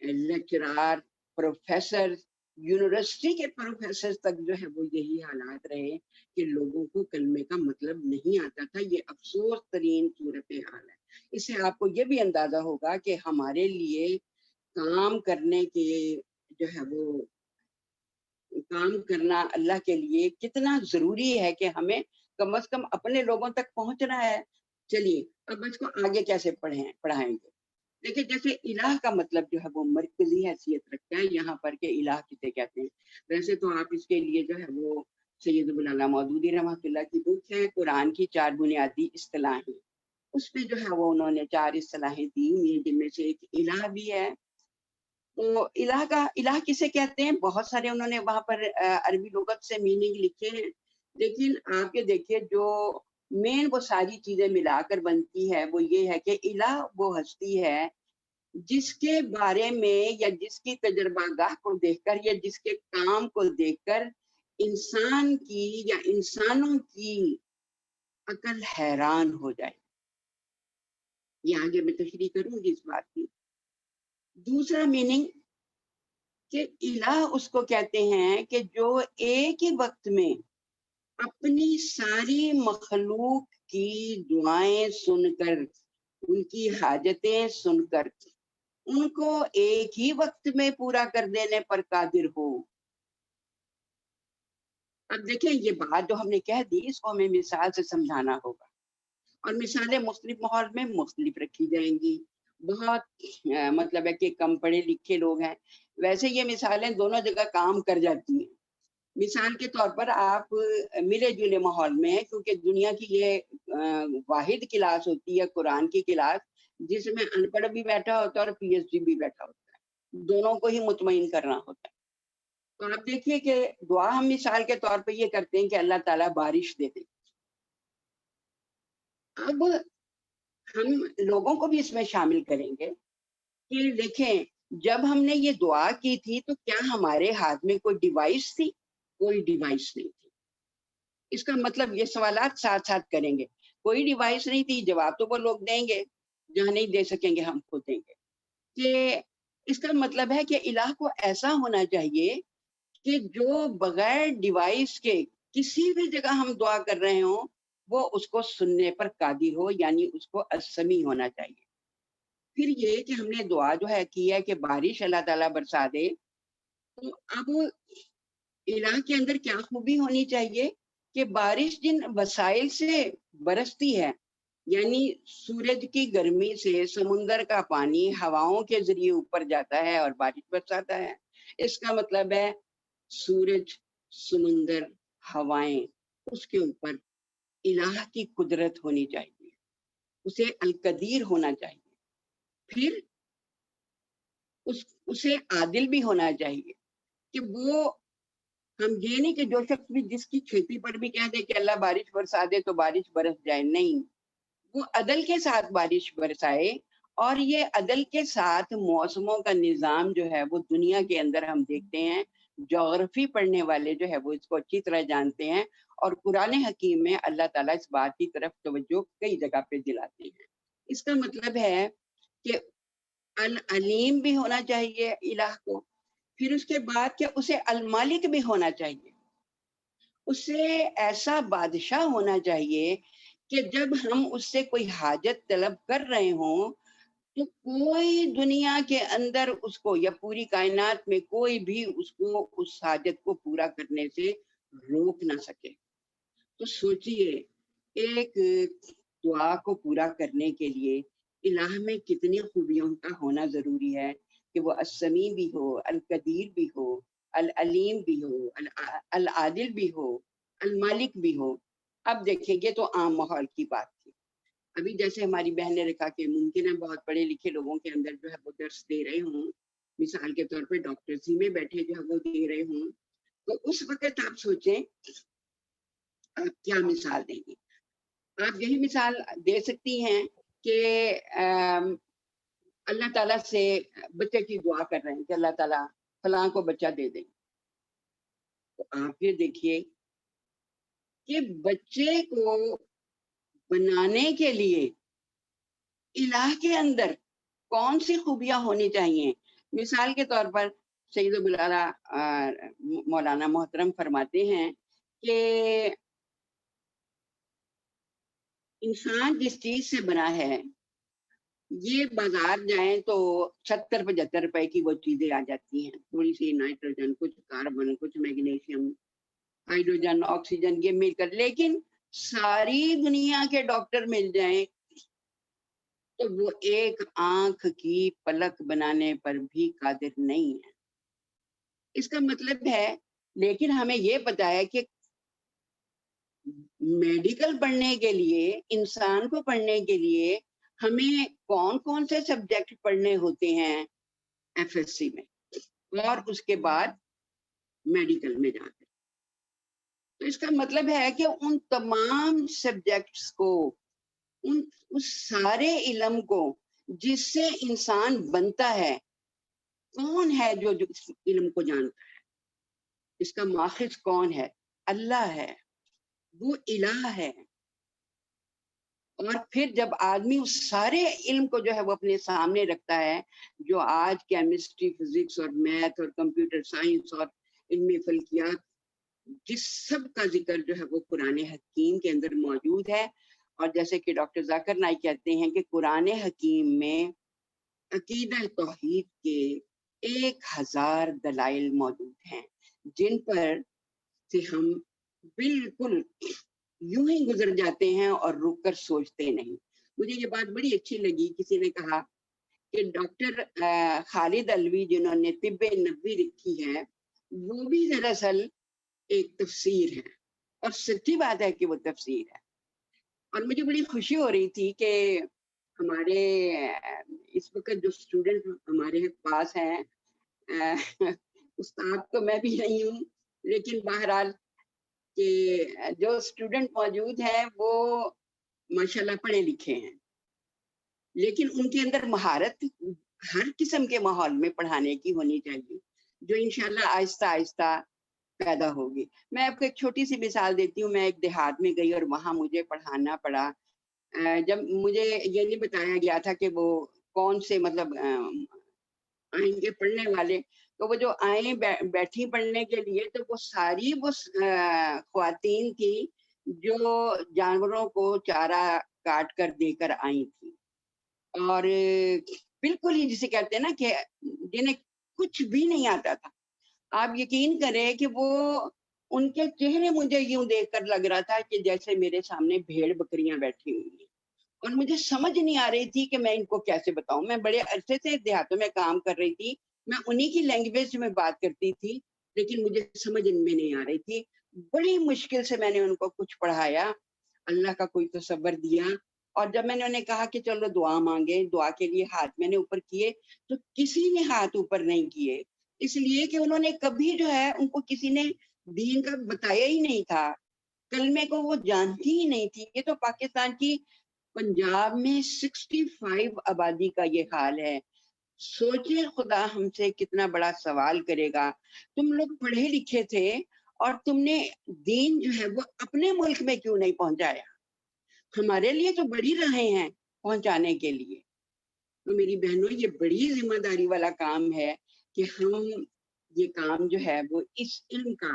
لیکچرار، پروفیسر یونیورسٹی کے پروفیسر تک جو ہے وہ یہی حالات رہے کہ لوگوں کو کلمے کا مطلب نہیں آتا تھا. یہ افسوس ترین صورتحال ہے. اس سے آپ کو یہ بھی اندازہ ہوگا کہ ہمارے لیے کام کرنے کے جو ہے وہ کام کرنا اللہ کے لیے کتنا ضروری ہے کہ ہمیں کم از کم اپنے لوگوں تک پہنچنا ہے. چلیے اب اس کو آگے کیسے پڑھائیں گے. دیکھیں جیسے الہ کا مطلب جو ہے وہ مرکزی حیثیت رکھتا ہے یہاں پر کہ الہ کسے کہتے ہیں. ویسے تو آپ اس کے لیے جو ہے وہ سید ابوالعلا مودودی رحمۃ اللہ کی بک ہے قرآن کی 4 بنیادی اصطلاحیں، اس پہ جو ہے وہ انہوں نے 4 اصطلاحیں دی ہوئی ہیں جن میں سے ایک الہ بھی ہے. تو الہ کسے کہتے ہیں بہت سارے انہوں نے وہاں پر عربی لغت سے میننگ لکھے ہیں، لیکن آپ یہ دیکھیے جو مین وہ ساری چیزیں ملا کر بنتی ہے وہ یہ ہے کہ الہ وہ ہستی ہے جس کے بارے میں یا جس کی تجربہ گاہ کو دیکھ کر یا جس کے کام کو دیکھ کر انسان کی یا انسانوں کی عقل حیران ہو جائے. یہ آگے میں تشریح کروں گی اس بات کی. دوسرا میننگ کہ الہ اس کو کہتے ہیں کہ جو ایک ہی وقت میں اپنی ساری مخلوق کی دعائیں سن کر ان کی حاجتیں سن کر ان کو ایک ہی وقت میں پورا کر دینے پر قادر ہو. اب دیکھیں یہ بات جو ہم نے کہہ دی اس کو ہمیں مثال سے سمجھانا ہوگا اور مثالیں مختلف ماحول میں مختلف رکھی جائیں گی. بہت مطلب ہے کہ کم پڑھے لکھے لوگ ہیں ویسے یہ مثالیں دونوں جگہ کام کر جاتی ہیں. مثال کے طور پر آپ ملے جلے ماحول میں کیونکہ دنیا کی یہ واحد کلاس ہوتی ہے قرآن کی کلاس جس میں ان پڑھ بھی بیٹھا ہوتا ہے اور پی ایچ ڈی بھی بیٹھا ہوتا ہے، دونوں کو ہی مطمئن کرنا ہوتا ہے. تو آپ دیکھیے کہ دعا ہم مثال کے طور پہ یہ کرتے ہیں کہ اللہ تعالیٰ بارش دے دے. اب ہم لوگوں کو بھی اس میں شامل کریں گے کہ دیکھیں جب ہم نے یہ دعا کی تھی تو کیا ہمارے ہاتھ میں کوئی ڈیوائس تھی؟ کوئی ڈیوائس نہیں تھی. اس کا مطلب یہ سوالات ساتھ ساتھ کریں گے. کوئی ڈیوائس نہیں تھی، جواب تو وہ لوگ دیں گے، جہاں نہیں دے سکیں گے ہم خود دیں گے. کہ اس کا مطلب ہے کہ الہ کو ایسا ہونا چاہیے کہ جو بغیر ڈیوائس کے کسی بھی جگہ ہم دعا کر رہے ہوں وہ اس کو سننے پر قادر ہو، یعنی اس کو السمیع ہونا چاہیے. پھر یہ کہ ہم نے دعا جو ہے کی ہے کہ بارش اللہ تعالیٰ برسا دے، تو اب الہ کے اندر کیا خوبی ہونی چاہیے کہ بارش جن وسائل سے برستی ہے یعنی سورج کی گرمی سے سمندر کا پانی ہواؤں کے ذریعے اوپر جاتا ہے اور بارش برساتا ہے. اس کا مطلب ہے سورج، سمندر، ہوائیں، اس کے اوپر الہ کی قدرت ہونی چاہیے، اسے القدیر ہونا چاہیے. پھر اسے عادل بھی ہونا چاہیے کہ وہ ہم یہ نہیں کہ جو شخص بھی جس کی کھیتی پر بھی کہہ دے کہ اللہ بارش برسا دے تو بارش برس جائے، نہیں، وہ عدل کے ساتھ بارش برسائے. اور یہ عدل کے ساتھ موسموں کا نظام جو ہے وہ دنیا کے اندر ہم دیکھتے ہیں، جغرافی پڑھنے والے جو ہے وہ اس کو اچھی طرح جانتے ہیں اور قرآن حکیم میں اللہ تعالیٰ اس بات کی طرف توجہ کئی جگہ پہ دلاتے ہیں. اس کا مطلب ہے کہ العلیم بھی ہونا چاہیے الہ کو. پھر اس کے بعد کہ اسے المالک بھی ہونا چاہیے، اسے ایسا بادشاہ ہونا چاہیے کہ جب ہم اس سے کوئی حاجت طلب کر رہے ہوں تو کوئی دنیا کے اندر اس کو یا پوری کائنات میں کوئی بھی اس کو اس حاجت کو پورا کرنے سے روک نہ سکے. تو سوچئے ایک دعا کو پورا کرنے کے لیے الہ میں کتنی خوبیوں کا ہونا ضروری ہے کہ وہ السمیع بھی ہو، القدیر بھی ہو، العلیم بھی ہو، العادل بھی ہو، المالک بھی ہو. اب دیکھیں گے تو عام ماحول کی بات تھی. ابھی جیسے ہماری بہن نے لکھا کہ ممکن ہے بہت پڑھے لکھے لوگوں کے اندر جو ہے وہ درس دے رہے ہوں، مثال کے طور پہ ڈاکٹرز ہی میں بیٹھے جو ہے وہ دے رہے ہوں، تو اس وقت آپ سوچیں آپ کیا مثال دیں گی. آپ یہی مثال دے سکتی ہیں کہ اللہ تعالیٰ سے بچے کی دعا کر رہے ہیں کہ اللہ تعالیٰ فلاں کو بچہ دے دیں. تو آپ یہ دیکھیے کہ بچے کو بنانے کے لیے الہ کے اندر کون سی خوبیاں ہونی چاہیے. مثال کے طور پر سید ابوالعلا مولانا محترم فرماتے ہیں کہ انسان جس چیز سے بنا ہے یہ بازار جائیں تو 70-75 روپے کی وہ چیزیں آ جاتی ہیں، تھوڑی سی نائٹروجن، کچھ کاربن، کچھ میگنیشیم، ہائیڈروجن، آکسیجن، یہ مل کر، لیکن ساری دنیا کے ڈاکٹر مل جائیں تو وہ ایک آنکھ کی پلک بنانے پر بھی قادر نہیں ہے۔ اس کا مطلب ہے، لیکن ہمیں یہ پتا ہے کہ میڈیکل پڑھنے کے لیے، انسان کو پڑھنے کے لیے ہمیں کون کون سے سبجیکٹ پڑھنے ہوتے ہیں ایف ایس سی میں، اور اس کے بعد میڈیکل میں جا کر۔ تو اس کا مطلب ہے کہ ان تمام سبجیکٹس کو، اس سارے علم کو جس سے انسان بنتا ہے، کون ہے جو اس علم کو جانتا ہے؟ اس کا ماخذ کون ہے؟ اللہ ہے، وہ الہ ہے۔ اور پھر جب آدمی اس سارے علم کو جو ہے وہ اپنے سامنے رکھتا ہے، جو آج کیمسٹری، فزکس اور میتھ اور کمپیوٹر سائنس اور علمی فلکیات، جس سب کا ذکر جو ہے وہ قرآن حکیم کے اندر موجود ہے۔ اور جیسے کہ ڈاکٹر ذاکر نائک کہتے ہیں کہ قرآن حکیم میں عقیدہ توحید کے 1000 دلائل موجود ہیں، جن پر سے ہم بالکل یوں ہی گزر جاتے ہیں اور رک کر سوچتے نہیں۔ مجھے یہ بات بڑی اچھی لگی، کسی نے کہا کہ ڈاکٹر خالد علوی جنہوں نے طب نبوی لکھی ہے، وہ بھی دراصل ایک تفسیر ہے، اور سچی بات ہے کہ وہ تفسیر ہے۔ اور مجھے بڑی خوشی ہو رہی تھی کہ ہمارے اس وقت جو اسٹوڈنٹ ہمارے پاس ہیں، استاد تو میں بھی نہیں ہوں، لیکن بہرحال کہ جو اسٹوڈنٹ موجود ہیں وہ ماشاءاللہ پڑھے لکھے ہیں، لیکن ان کے اندر مہارت ہر قسم کے ماحول میں پڑھانے کی ہونی چاہیے، جو انشاءاللہ آہستہ آہستہ پیدا ہوگی۔ میں آپ کو ایک چھوٹی سی مثال دیتی ہوں۔ میں ایک دیہات میں گئی اور وہاں مجھے پڑھانا پڑا۔ جب مجھے یہ نہیں بتایا گیا تھا کہ وہ کون سے مطلب آئیں گے پڑھنے والے، تو وہ جو آئیں بیٹھی پڑھنے کے لیے، تو وہ ساری وہ خواتین تھی جو جانوروں کو چارہ کاٹ کر دے کر آئی تھی، اور بالکل ہی جسے کہتے ہیں نا کہ جنہیں کچھ بھی نہیں آتا تھا۔ آپ یقین کریں کہ وہ ان کے چہرے مجھے یوں دیکھ کر لگ رہا تھا کہ جیسے میرے سامنے بھیڑ بکریاں بیٹھی ہوئی ہیں، اور مجھے سمجھ نہیں آ رہی تھی کہ میں ان کو کیسے بتاؤں۔ میں بڑے عرصے سے دیہاتوں میں کام کر رہی تھی، میں انہی کی لینگویج میں بات کرتی تھی، لیکن مجھے سمجھ میں نہیں آ رہی تھی۔ بڑی مشکل سے میں نے ان کو کچھ پڑھایا، اللہ کا کوئی تصور دیا، اور جب میں نے انہیں کہا کہ چلو دعا مانگے، دعا کے لیے ہاتھ میں نے اوپر کیے، تو کسی نے ہاتھ اوپر نہیں کیے، اس لیے کہ انہوں نے کبھی جو ہے ان کو کسی نے دین کا بتایا ہی نہیں تھا، کلمے کو وہ جانتی ہی نہیں تھی۔ یہ تو پاکستان کی پنجاب میں 65 آبادی کا یہ حال ہے۔ سوچیں خدا ہم سے کتنا بڑا سوال کرے گا، تم لوگ پڑھے لکھے تھے اور تم نے دین جو ہے وہ اپنے ملک میں کیوں نہیں پہنچایا؟ ہمارے لیے تو بڑی راہیں ہیں پہنچانے کے لیے۔ تو میری بہنوں، یہ بڑی ذمہ داری والا کام ہے کہ ہم یہ کام جو ہے وہ اس علم کا،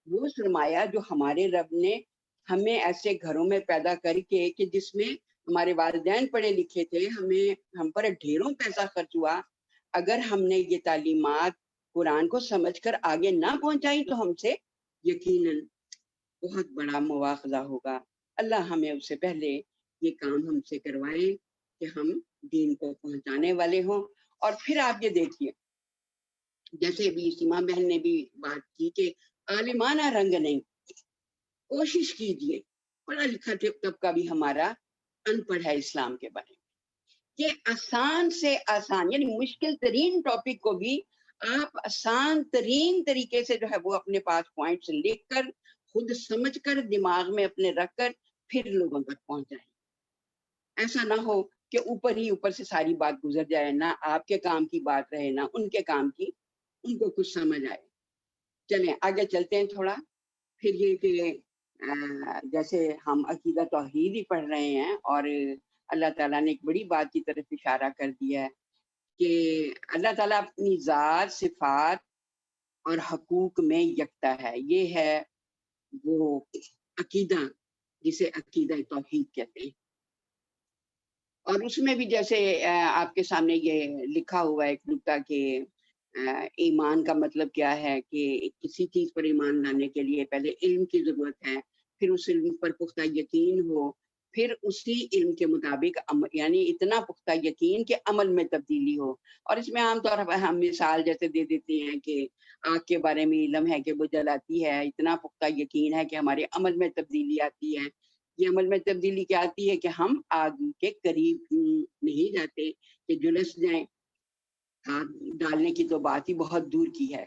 وہ سرمایہ جو ہمارے رب نے ہمیں ایسے گھروں میں پیدا کر کے کہ جس میں ہمارے والدین پڑھے لکھے تھے، ہم پر ڈھیروں پیسہ خرچ ہوا، اگر ہم نے یہ تعلیمات قرآن کو سمجھ کر آگے نہ پہنچائی تو ہم سے یقیناً بہت بڑا مواخذہ ہوگا۔ اللہ ہمیں اس سے پہلے یہ کام ہم سے کروائے کہ ہم دین کو پہنچانے والے ہوں۔ اور پھر آپ یہ دیکھیے، جیسے ابھی سیما بہن نے بھی بات کی کہ عالمانہ رنگ نہیں، کوشش کیجئے، پڑھا لکھا طبقہ بھی ہمارا ان پڑھ ہے اسلام کے بارے میں، کہ آسان سے آسان، یعنی مشکل ترین ٹاپک کو بھی آپ آسان ترین طریقے سے جو ہے وہ اپنے پاس پوائنٹس لکھ کر، خود سمجھ کر، دماغ میں اپنے رکھ کر پھر لوگوں تک پہنچائیں۔ ایسا نہ ہو کہ اوپر سے ساری بات گزر جائے، نہ آپ کے کام کی بات رہے نہ ان کے کام کی، ان کو کچھ سمجھ آئے۔ چلیں آگے چلتے ہیں تھوڑا۔ پھر یہ کہ جیسے ہم عقیدہ توحید ہی پڑھ رہے ہیں، اور اللہ تعالیٰ نے ایک بڑی بات کی طرف اشارہ کر دیا ہے کہ اللہ تعالیٰ اپنی ذات، صفات اور حقوق میں یکتا ہے. یہ ہے وہ عقیدہ جسے عقیدہ توحید کہتے ہیں. اور اس میں بھی جیسے آپ کے سامنے یہ لکھا ہوا ہے ایک نکتہ کہ ایمان کا مطلب کیا ہے کہ کسی چیز پر ایمان لانے کے لیے پہلے علم کی ضرورت ہے، پھر اس علم پر پختہ یقین ہو، پھر اسی علم کے مطابق یعنی اتنا پختہ یقین کہ عمل میں تبدیلی ہو. اور اس میں عام طور پر ہم مثال جیسے دے دیتے ہیں کہ آگ کے بارے میں علم ہے کہ وہ جلاتی ہے، اتنا پختہ یقین ہے کہ ہمارے عمل میں تبدیلی آتی ہے. یہ عمل میں تبدیلی کیا آتی ہے کہ ہم آگ کے قریب نہیں جاتے کہ جلس جائیں. ہاتھ ڈالنے کی تو بات ہی بہت دور کی ہے.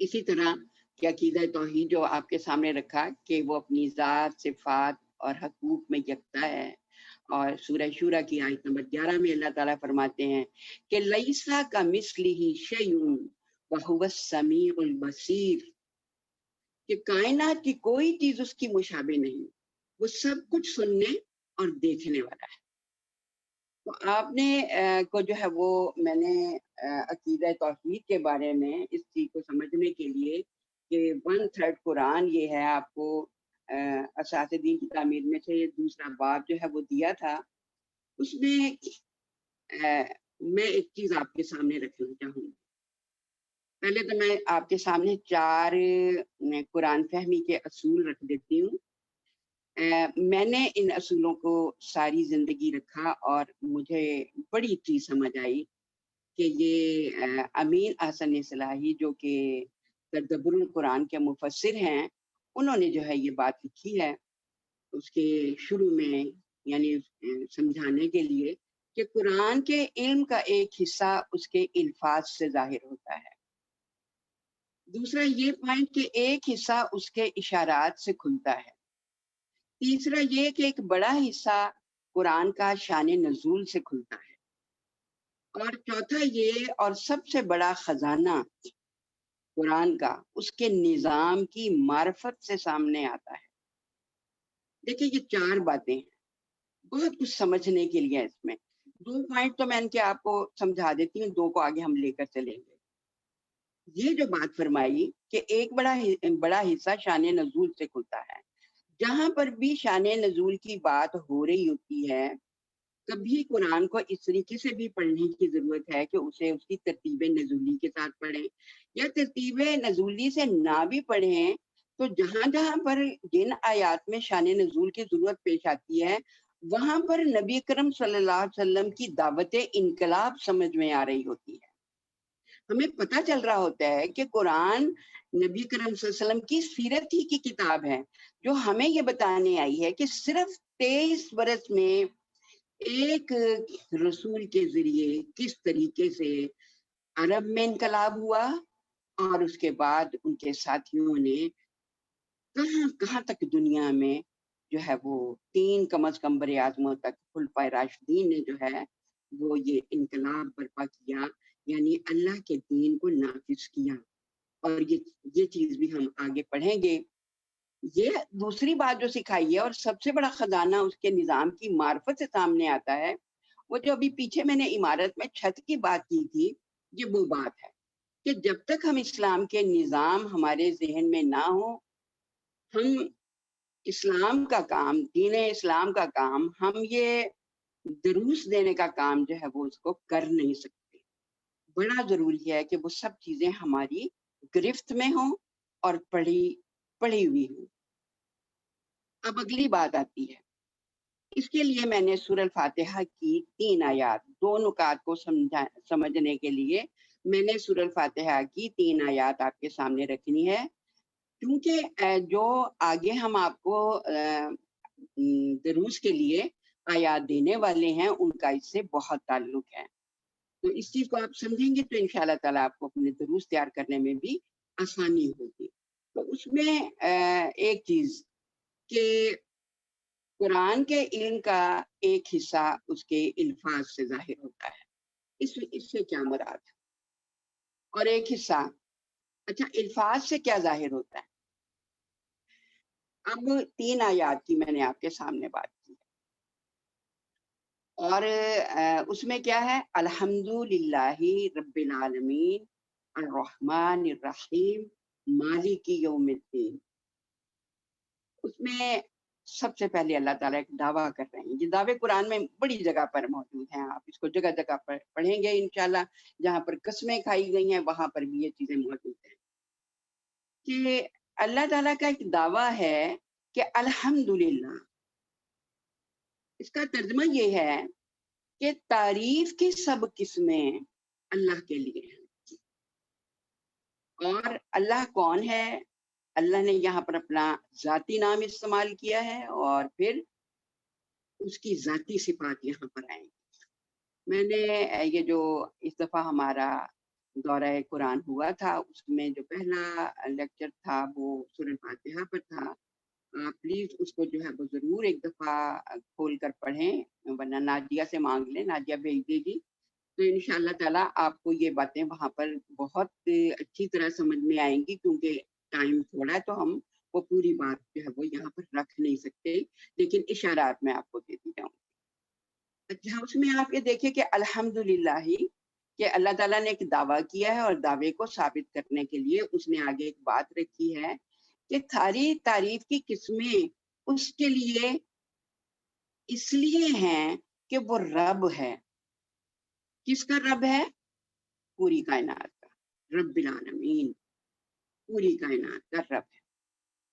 اسی طرح کہ عقیدہ توحید جو آپ کے سامنے رکھا کہ وہ اپنی ذات، صفات اور حقوق میں یکتا ہے. اور سورہ شورى کی آیت نمبر 11 میں اللہ تعالیٰ فرماتے ہیں کہ لیسا کمثلہ شیء وہو السمیع البصیر، کہ کائنات کی کوئی چیز اس کی مشابہ نہیں، وہ سب کچھ سننے اور دیکھنے والا ہے. تو آپ نے کو جو ہے وہ میں نے عقیدہ توحید کے بارے میں اس چیز کو سمجھنے کے لیے کہ 1/3 قرآن یہ ہے آپ کو اساس دین کی تعمیر میں سے دوسرا باب جو ہے وہ دیا تھا. اس میں میں ایک چیز آپ کے سامنے رکھنا چاہوں گی. پہلے تو میں آپ کے سامنے 4 قرآن فہمی کے اصول رکھ دیتی ہوں. میں نے ان اصولوں کو ساری زندگی رکھا اور مجھے بڑی چیز سمجھ آئی کہ یہ امین احسن اصلاحی جو کہ تدبر القرآن کے مفسر ہیں، انہوں نے جو ہے یہ بات لکھی ہے اس کے شروع میں، یعنی سمجھانے کے لیے کہ قرآن کے علم کا ایک حصہ اس کے الفاظ سے ظاہر ہوتا ہے. دوسرا یہ پوائنٹ کہ ایک حصہ اس کے اشارات سے کھلتا ہے. تیسرا یہ کہ ایک بڑا حصہ قرآن کا شان نزول سے کھلتا ہے. اور چوتھا یہ اور سب سے بڑا خزانہ قرآن کا اس کے نظام کی معرفت سے سامنے آتا ہے. دیکھیں یہ 4 باتیں ہیں، بہت کچھ سمجھنے کے لیے. اس میں 2 پوائنٹ تو میں ان کے آپ کو سمجھا دیتی ہوں، 2 کو آگے ہم لے کر چلیں گے. یہ جو بات فرمائی کہ ایک بڑا حصہ شان نزول سے کھلتا ہے، جہاں پر بھی شان نزول کی بات ہو رہی ہوتی ہے کبھی قرآن کو اس طریقے سے بھی پڑھنے کی ضرورت ہے کہ اسے اس کی ترتیب نزولی کے ساتھ پڑھیں، یا ترتیب نزولی سے نہ بھی پڑھیں تو جہاں جہاں پر جن آیات میں شان نزول کی ضرورت پیش آتی ہے وہاں پر نبی کرم صلی اللہ علیہ وسلم کی دعوت انقلاب سمجھ میں آ رہی ہوتی ہے. ہمیں پتہ چل رہا ہوتا ہے کہ قرآن نبی کرم صلی اللہ علیہ وسلم کی سیرت ہی کی کتاب ہے جو ہمیں یہ بتانے آئی ہے کہ صرف 23 برس میں ایک رسول کے ذریعے کس طریقے سے عرب میں انقلاب ہوا اور اس کے بعد ان کے ساتھیوں نے کہاں کہاں تک دنیا میں جو ہے وہ 3 کم از کم براعظموں تک خلفائے راشدین نے جو ہے وہ یہ انقلاب برپا کیا، یعنی اللہ کے دین کو نافذ کیا. اور یہ چیز بھی ہم آگے پڑھیں گے. یہ دوسری بات جو سکھائی ہے اور سب سے بڑا خزانہ اس کے نظام کی معرفت سے سامنے آتا ہے، وہ جو ابھی پیچھے میں نے عمارت میں چھت کی بات کی تھی، یہ وہ بات ہے کہ جب تک ہم اسلام کے نظام ہمارے ذہن میں نہ ہو، ہم اسلام کا کام، دین اسلام کا کام، ہم یہ دروس دینے کا کام جو ہے وہ اس کو کر نہیں سکتے. بڑا ضروری ہے کہ وہ سب چیزیں ہماری گرفت میں ہوں اور پڑھی ہوئی ہوں. اب اگلی بات آتی ہے، اس کے لیے میں نے سورہ الفاتحہ کی 3 آیات، 2 نکات کو سمجھنے کے لیے میں نے سورہ الفاتحہ کی 3 آیات آپ کے سامنے رکھنی ہے، کیونکہ جو آگے ہم آپ کو دروس کے لیے آیات دینے والے ہیں ان کا اس سے بہت تعلق ہے. تو اس چیز کو آپ سمجھیں گے تو انشاءاللہ تعالیٰ آپ کو اپنے دروس تیار کرنے میں بھی آسانی ہوگی. تو اس میں ایک چیز کہ قرآن کے علم کا ایک حصہ اس کے الفاظ سے ظاہر ہوتا ہے. اس سے کیا مراد ہے؟ اور ایک حصہ، اچھا الفاظ سے کیا ظاہر ہوتا ہے؟ اب 3 آیات کی میں نے آپ کے سامنے بات کی. اور اس میں کیا ہے؟ الحمدللہ رب العالمین الرحمن الرحیم مالک یوم الدین. اس میں سب سے پہلے اللہ تعالیٰ ایک دعویٰ کر رہے ہیں. یہ دعوے قرآن میں بڑی جگہ پر موجود ہیں، آپ اس کو جگہ جگہ پر پڑھیں گے انشاءاللہ. جہاں پر قسمیں کھائی گئی ہیں وہاں پر بھی یہ چیزیں موجود ہیں کہ اللہ تعالیٰ کا ایک دعویٰ ہے کہ الحمدللہ. اس کا ترجمہ یہ ہے کہ تعریف کی سب قسمیں اللہ کے لیے ہیں. اور اللہ کون ہے؟ اللہ نے یہاں پر اپنا ذاتی نام استعمال کیا ہے اور پھر اس کی ذاتی صفات یہاں پر آئیں. میں نے یہ جو اس دفعہ ہمارا دورہ قرآن ہوا تھا اس میں جو پہلا لیکچر تھا وہ سورہ فاتحہ پر تھا. آپ پلیز اس کو جو ہے وہ ضرور ایک دفعہ کھول کر پڑھیں، ورنہ نادیہ سے مانگ لیں، نادیہ بھیج دے گی. تو انشاءاللہ تعالیٰ آپ کو یہ باتیں وہاں پر بہت اچھی طرح سمجھ میں آئیں گی، کیونکہ ٹائم تھوڑا ہے تو ہم وہ پوری بات جو ہے وہ یہاں پر رکھ نہیں سکتے، لیکن اشارات میں آپ کو دیتی جاؤں. اچھا، اس میں آپ یہ دیکھیں کہ الحمدللہ کہ اللہ تعالیٰ نے ایک دعویٰ کیا ہے اور دعوے کو ثابت کرنے کے لیے اس نے آگے ایک بات رکھی ہے کہ ساری تعریف کی قسمیں اس کے لیے اس لیے ہیں کہ وہ رب ہے. کس کا رب ہے؟ پوری کائنات کا رب العالمین، پوری کائنات کا رب ہے.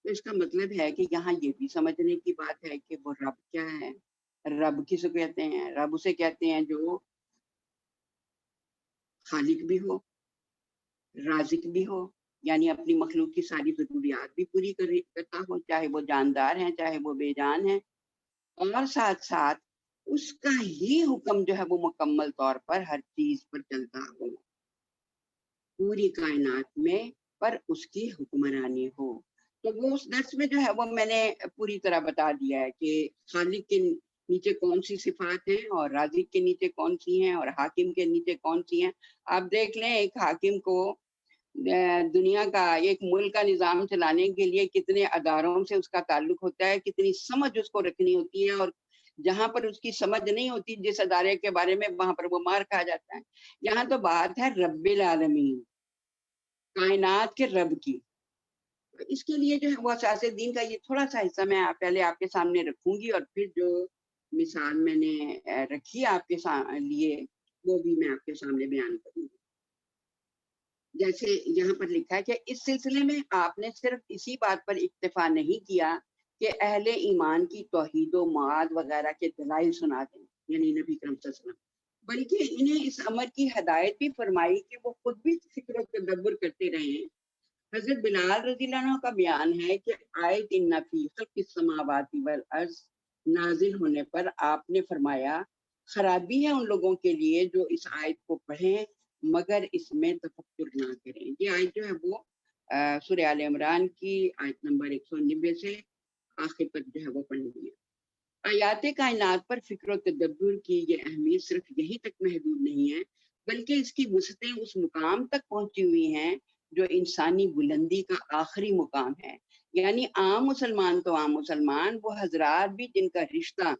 تو اس کا مطلب ہے کہ یہاں یہ بھی سمجھنے کی بات ہے کہ وہ رب کیا ہے. رب کس کو کہتے ہیں؟ رب اسے کہتے ہیں جو خالق بھی ہو، رازق بھی ہو، یعنی اپنی مخلوق کی ساری ضروریات بھی پوری کرتا ہو، چاہے وہ جاندار ہیں چاہے وہ بے جان ہیں، اور ساتھ ساتھ اس کا ہی حکم جو ہے وہ مکمل طور پر ہر چیز پر چلتا ہو، پوری کائنات میں پر اس کی حکمرانی ہو. تو وہ اس درس میں جو ہے وہ میں نے پوری طرح بتا دیا ہے کہ خالق کے نیچے کون سی صفات ہیں اور رازق کے نیچے کون سی ہیں اور حاکم کے نیچے کون سی ہیں. آپ دیکھ لیں ایک حاکم کو دنیا کا ایک ملک کا نظام چلانے کے لیے کتنے اداروں سے اس کا تعلق ہوتا ہے، کتنی سمجھ اس کو رکھنی ہوتی ہے، اور جہاں پر اس کی سمجھ نہیں ہوتی جس ادارے کے بارے میں وہاں پر وہ مار کھا جاتا ہے. یہاں تو بات ہے رب العالمین، کائنات کے رب کی. اس کے لیے جو ہے وہ اساس دین کا یہ تھوڑا سا حصہ میں پہلے آپ کے سامنے رکھوں گی، اور پھر جو مثال میں نے رکھی آپ کے لیے وہ بھی میں آپ کے سامنے بیان کروں گی. جیسے یہاں پر لکھا ہے کہ اس سلسلے میں آپ نے صرف اسی بات پر اکتفا نہیں کیا کہ اہل ایمان کی توحید و معاد وغیرہ کے دلائل سنا دیں، یعنی نبی کرم صلی اللہ علیہ وسلم، بلکہ انہیں اس امر کی ہدایت بھی فرمائی کہ وہ خود بھی فکر و تدبر کرتے رہیں. حضرت بلال رضی اللہ عنہ کا بیان ہے کہ آیت ان فی خلق السماوات والارض نازل ہونے پر آپ نے فرمایا خرابی ہے ان لوگوں کے لیے جو اس آیت کو پڑھیں مگر اس میں تفکر نہ کریں. یہ آیت جو ہے وہ سورہ آل عمران کی آیت نمبر 190 سے آخر تک جو ہے وہ پڑھنی ہے. آیات کائنات پر فکر و تدبر کی یہ اہمیت صرف یہی تک محدود نہیں ہے، بلکہ اس کی وسعتیں اس مقام تک پہنچی ہوئی ہیں جو انسانی بلندی کا آخری مقام ہے. یعنی عام مسلمان تو عام مسلمان، وہ حضرات بھی جن کا رشتہ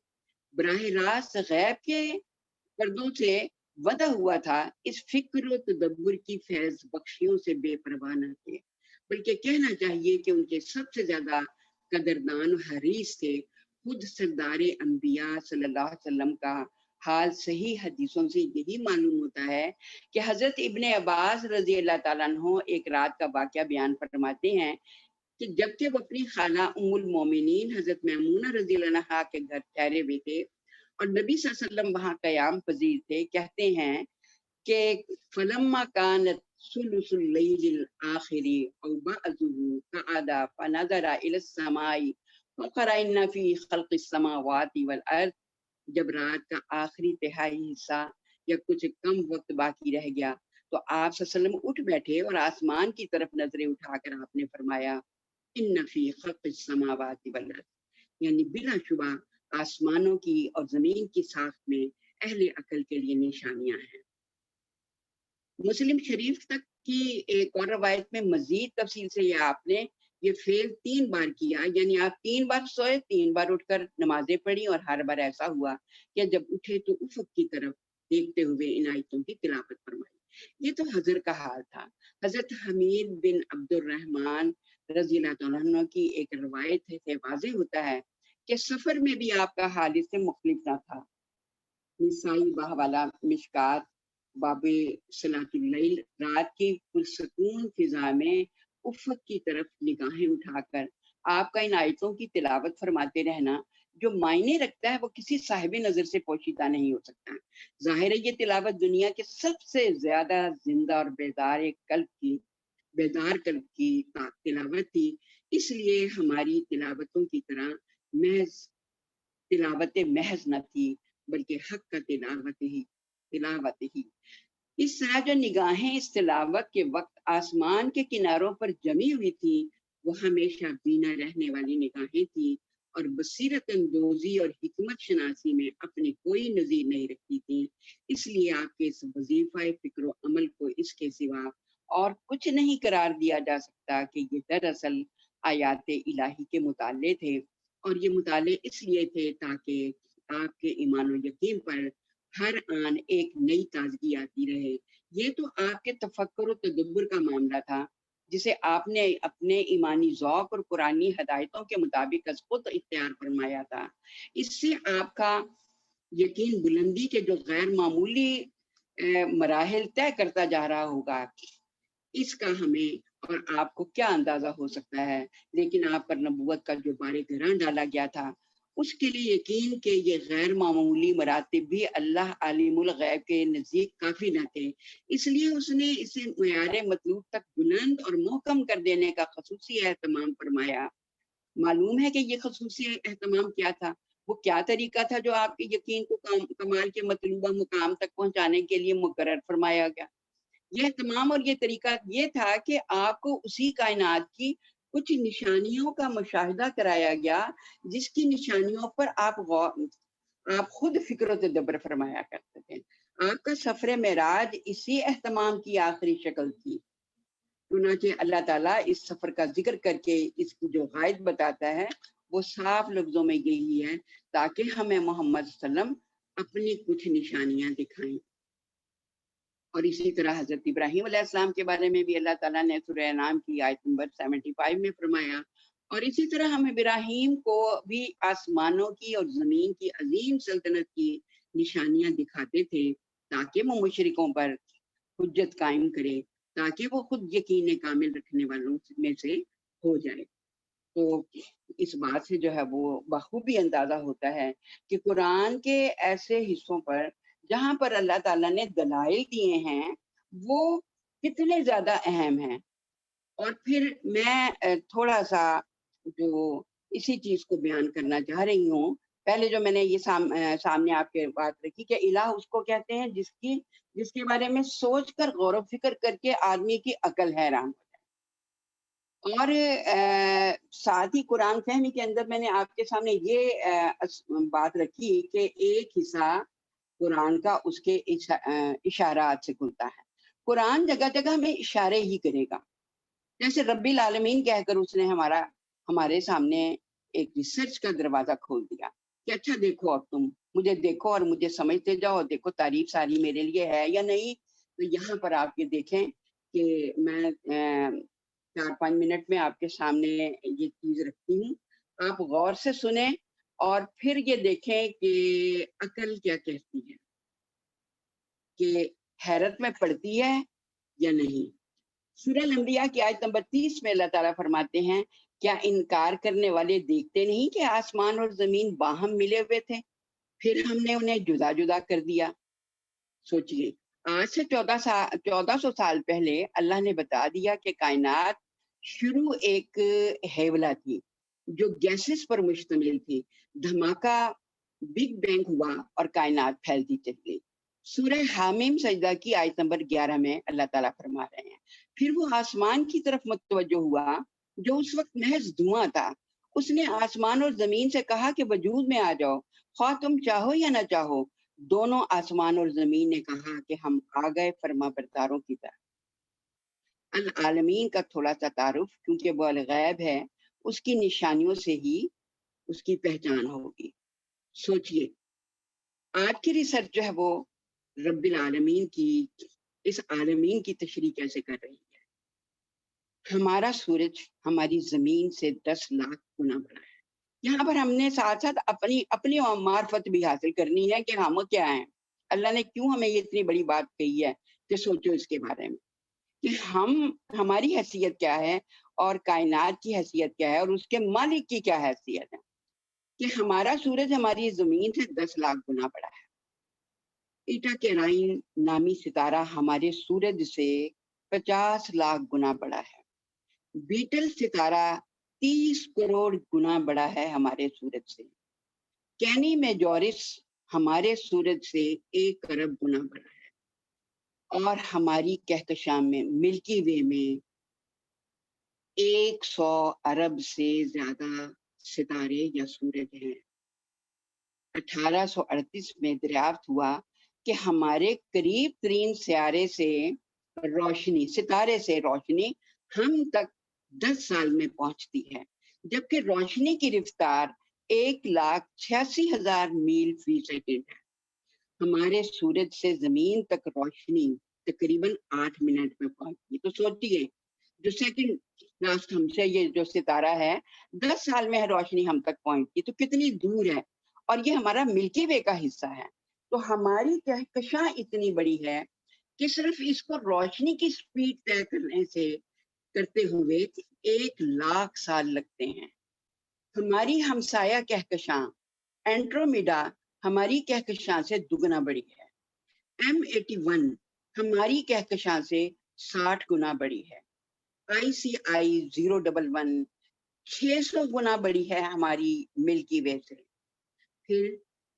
براہ راست غیب کے پردوں سے وضع ہوا تھا، اس فکر و تدبر کی فیض بخشیوں سے بے پرواہ نہ تھے، بلکہ کہنا چاہیے کہ ان کے سب سے زیادہ قدردان و حریص تھے. خود سردار انبیاء صلی اللہ علیہ وسلم کا حال صحیح حدیثوں سے یہی معلوم ہوتا ہے کہ حضرت ابن عباس رضی اللہ تعالیٰ عنہ ایک رات کا واقعہ بیان فرماتے ہیں کہ جبکہ وہ اپنی خالہ ام المومنین حضرت میمونہ رضی اللہ عنہا کے گھر ٹھہرے ہوئے تھے اور نبی صلی اللہ علیہ وسلم وہاں قیام پذیر تھے، کہتے ہیں کہ فلما كانت ثلث الليل الآخر أو بعضه قعد فنظر إلى السماء فقرأ إن في خلق السماوات والأرض. جب رات کا آخری تہائی حصہ یا کچھ کم وقت باقی رہ گیا تو آپ صلی اللہ علیہ وسلم اٹھ بیٹھے اور آسمان کی طرف نظریں اٹھا کر آپ نے فرمایا ان فی خلق السماوات والارض، یعنی بلا شبہ آسمانوں کی اور زمین کی ساخت میں اہل عقل کے لیے نشانیاں ہیں. مسلم شریف تک کی ایک اور روایت میں مزید تفصیل سے یہ آپ نے یہ فعل 3 بار کیا، یعنی آپ 3 بار سوئے، 3 بار اٹھ کر نمازیں پڑھی، اور ہر بار ایسا ہوا کہ جب اٹھے تو افق کی طرف دیکھتے ہوئے ان آیتوں کی تلاوت فرمائی۔ یہ تو حضرت کا حال تھا۔ حضرت حمید بن عبد الرحمن رضی اللہ تعالیٰ عنہ کی ایک روایت ہے کہ واضح ہوتا ہے کہ سفر میں بھی آپ کا حال اس سے مختلف نہ تھا۔ نسائی بہوالا مشکات باب صلاۃ اللیل، رات کی پرسکون فضا میں افق کی طرف نگاہیں اٹھا کر آپ کا ان آیتوں کی تلاوت فرماتے رہنا جو معنی رکھتا ہے وہ کسی صاحب نظر سے پوشیدہ نہیں ہو سکتا۔ ظاہر ہے یہ تلاوت دنیا کے سب سے زیادہ زندہ اور بیدار قلب کی تلاوت تھی، اس لیے ہماری تلاوتوں کی طرح محض تلاوت محض نہ تھی بلکہ حق کا تلاوت ہی۔ اس طرح جو نگاہیں اس تلاوت کے وقت آسمان کے کناروں پر جمی ہوئی تھی وہ ہمیشہ بینا رہنے والی نگاہیں تھی، اور بصیرت اندوزی اور حکمت شناسی میں اپنی کوئی نظیر نہیں رکھتی تھی۔ اس لیے آپ کے اس وظیفہ فکر و عمل کو اس کے سوا اور کچھ نہیں قرار دیا جا سکتا کہ یہ دراصل آیات الہی کے مطالعے تھے، اور یہ مطالعے اس لیے تھے تاکہ آپ کے ایمان و یقین پر ہر آن ایک نئی تازگی آتی رہے۔ یہ تو آپ کے تفکر و تدبر کا معاملہ تھا جسے آپ نے اپنے ایمانی ذوق اور قرآنی ہدایتوں کے مطابق از خود اختیار فرمایا تھا۔ اس سے آپ کا یقین بلندی کے جو غیر معمولی مراحل طے کرتا جا رہا ہوگا، اس کا ہمیں اور آپ کو کیا اندازہ ہو سکتا ہے، لیکن آپ پر نبوت کا جو بارِ گراں ڈالا گیا تھا اس کے لیے یقین کہ یہ غیر معمولی مراتب بھی اللہ عالم الغیب کے نزدیک کافی نہ تھے، اس لیے اس نے اسے معیار مطلوب تک بلند اور محکم کر دینے کا خصوصی اہتمام فرمایا۔ معلوم ہے کہ یہ خصوصی اہتمام کیا تھا، وہ کیا طریقہ تھا جو آپ کے یقین کو کمال کے مطلوبہ مقام تک پہنچانے کے لیے مقرر فرمایا گیا۔ یہ اہتمام اور یہ طریقہ یہ تھا کہ آپ کو اسی کائنات کی کچھ نشانیوں کا مشاہدہ کرایا گیا جس کی نشانیوں پر آپ خود فکر و تدبر فرمایا کرتے تھے۔ آپ کا سفر معراج اسی اہتمام کی آخری شکل تھی۔ چنانچہ اللہ تعالیٰ اس سفر کا ذکر کر کے اس کی جو غائب بتاتا ہے وہ صاف لفظوں میں یہی ہے تاکہ ہمیں محمد صلی اللہ علیہ وسلم اپنی کچھ نشانیاں دکھائیں۔ اور اسی طرح حضرت ابراہیم علیہ السلام کے بارے میں بھی اللہ تعالیٰ نے سورہ انعام کی آیت نمبر 75 میں فرمایا، اور اسی طرح ہم ابراہیم کو بھی آسمانوں کی اور زمین کی عظیم سلطنت کی نشانیاں دکھاتے تھے تاکہ وہ مشرکوں پر حجت قائم کرے، تاکہ وہ خود یقین کامل رکھنے والوں میں سے ہو جائے۔ تو اس بات سے جو ہے وہ بخوبی اندازہ ہوتا ہے کہ قرآن کے ایسے حصوں پر جہاں پر اللہ تعالیٰ نے دلائل دیے ہیں وہ کتنے زیادہ اہم ہیں۔ اور پھر میں تھوڑا سا جو اسی چیز کو بیان کرنا چاہ رہی ہوں، پہلے جو میں نے یہ سامنے آپ کے بات رکھی کہ الہ اس کو کہتے ہیں جس کے بارے میں سوچ کر غور و فکر کر کے آدمی کی عقل حیران ہو جائے۔ اور ساتھ ہی قرآن فہمی کے اندر میں نے آپ کے سامنے یہ بات رکھی کہ ایک حصہ قرآن کا اس کے اشارات سے کھلتا ہے۔ قرآن جگہ جگہ ہمیں اشارے ہی کرے گا، جیسے رب العالمین کہہ کر اس نے ہمارے سامنے ایک ریسرچ کا دروازہ کھول دیا کہ اچھا دیکھو اب تم مجھے دیکھو اور مجھے سمجھتے جاؤ، دیکھو تعریف ساری میرے لیے ہے یا نہیں۔ تو یہاں پر آپ یہ دیکھیں کہ میں 4-5 منٹ میں آپ کے سامنے یہ چیز رکھتی ہوں، آپ غور سے سنیں اور پھر یہ دیکھیں کہ عقل کیا کہتی ہے، کہ حیرت میں پڑتی ہے یا نہیں۔ سورہ الانبیاء کی آیت نمبر 30 میں اللہ تعالیٰ فرماتے ہیں، کیا انکار کرنے والے دیکھتے نہیں کہ آسمان اور زمین باہم ملے ہوئے تھے، پھر ہم نے انہیں جدا جدا کر دیا۔ سوچئے آج سے 1400 سال پہلے اللہ نے بتا دیا کہ کائنات شروع ایک ہیولا تھی جو گیسز پر مشتمل تھی، دھماکہ بگ بینگ ہوا اور کائنات پھیلتی چلی گئی۔ سورہ حامیم سجدہ کی آیت نمبر 11 میں اللہ تعالیٰ فرما رہے ہیں، پھر وہ آسمان کی طرف متوجہ ہوا جو اس وقت محض دھواں تھا، اس نے آسمان اور زمین سے کہا کہ وجود میں آ جاؤ، خواہ تم چاہو یا نہ چاہو۔ دونوں آسمان اور زمین نے کہا کہ ہم آ گئے فرما برداروں کی طرح۔ العالمین کا تھوڑا سا تعارف، کیونکہ وہ الغیب ہے، اس کی نشانیوں سے ہی اس کی پہچان ہوگی. سوچئے آج کی ریسرچ جو ہے وہ رب العالمین کی، اس عالمین کی تشریح کیسے کر رہی ہے. ہمارا سورج ہماری زمین سے 10 لاکھ گنا بڑا ہے. یہاں پر ہم نے ساتھ ساتھ اپنی معرفت بھی حاصل کرنی ہے کہ ہم کیا ہیں. اللہ نے کیوں ہمیں یہ اتنی بڑی بات کہی ہے کہ سوچو اس کے بارے میں کہ ہماری حیثیت کیا ہے اور کائنات کی حیثیت کیا ہے اور اس کے مالک کی کیا حیثیت ہے. کہ ہمارا سورج ہماری زمین سے 10 لاکھ گنا بڑا ہے. ایٹا کیرائن نامی ستارہ ہمارے سورج سے 50 لاکھ گنا بڑا ہے. بیٹل ستارہ 30 کروڑ گنا بڑا ہے ہمارے سورج سے. کینی میجورس ہمارے سورج سے 1 ارب گنا بڑا ہے. اور ہماری کہکشاں میں ملکی وے میں 100 ارب سے زیادہ ستارے یا سورج ہیں. 1838 میں دریافت ہوا کہ ہمارے قریب ترین سیارے سے روشنی، ستارے سے روشنی ہم تک 10 سال میں پہنچتی ہے، جبکہ روشنی کی رفتار 1,86,000 میل فی سیکنڈ ہے. ہمارے سورج سے زمین تک روشنی تقریباً 8 منٹ میں پہنچتی. تو سوچیے جو سیکنڈ لاسٹ ہم سے یہ جو ستارہ ہے 10 سال میں روشنی ہم تک پہنچتی تو کتنی دور ہے. اور یہ ہمارا ملکی وے کا حصہ ہے. تو ہماری کہکشاں اتنی بڑی ہے کہ صرف اس کو روشنی کی سپیڈ طے کرتے ہوئے 1,00,000 سال لگتے ہیں. ہماری ہمسایہ کہکشاں اینڈرومیڈا ہماری کہکشاں سے دگنا بڑی ہے. M81 ہماری کہکشاں سے 60 گنا بڑی ہے. ICI 011 600 گنا بڑی ہے ہماری ملکی وے سے. پھر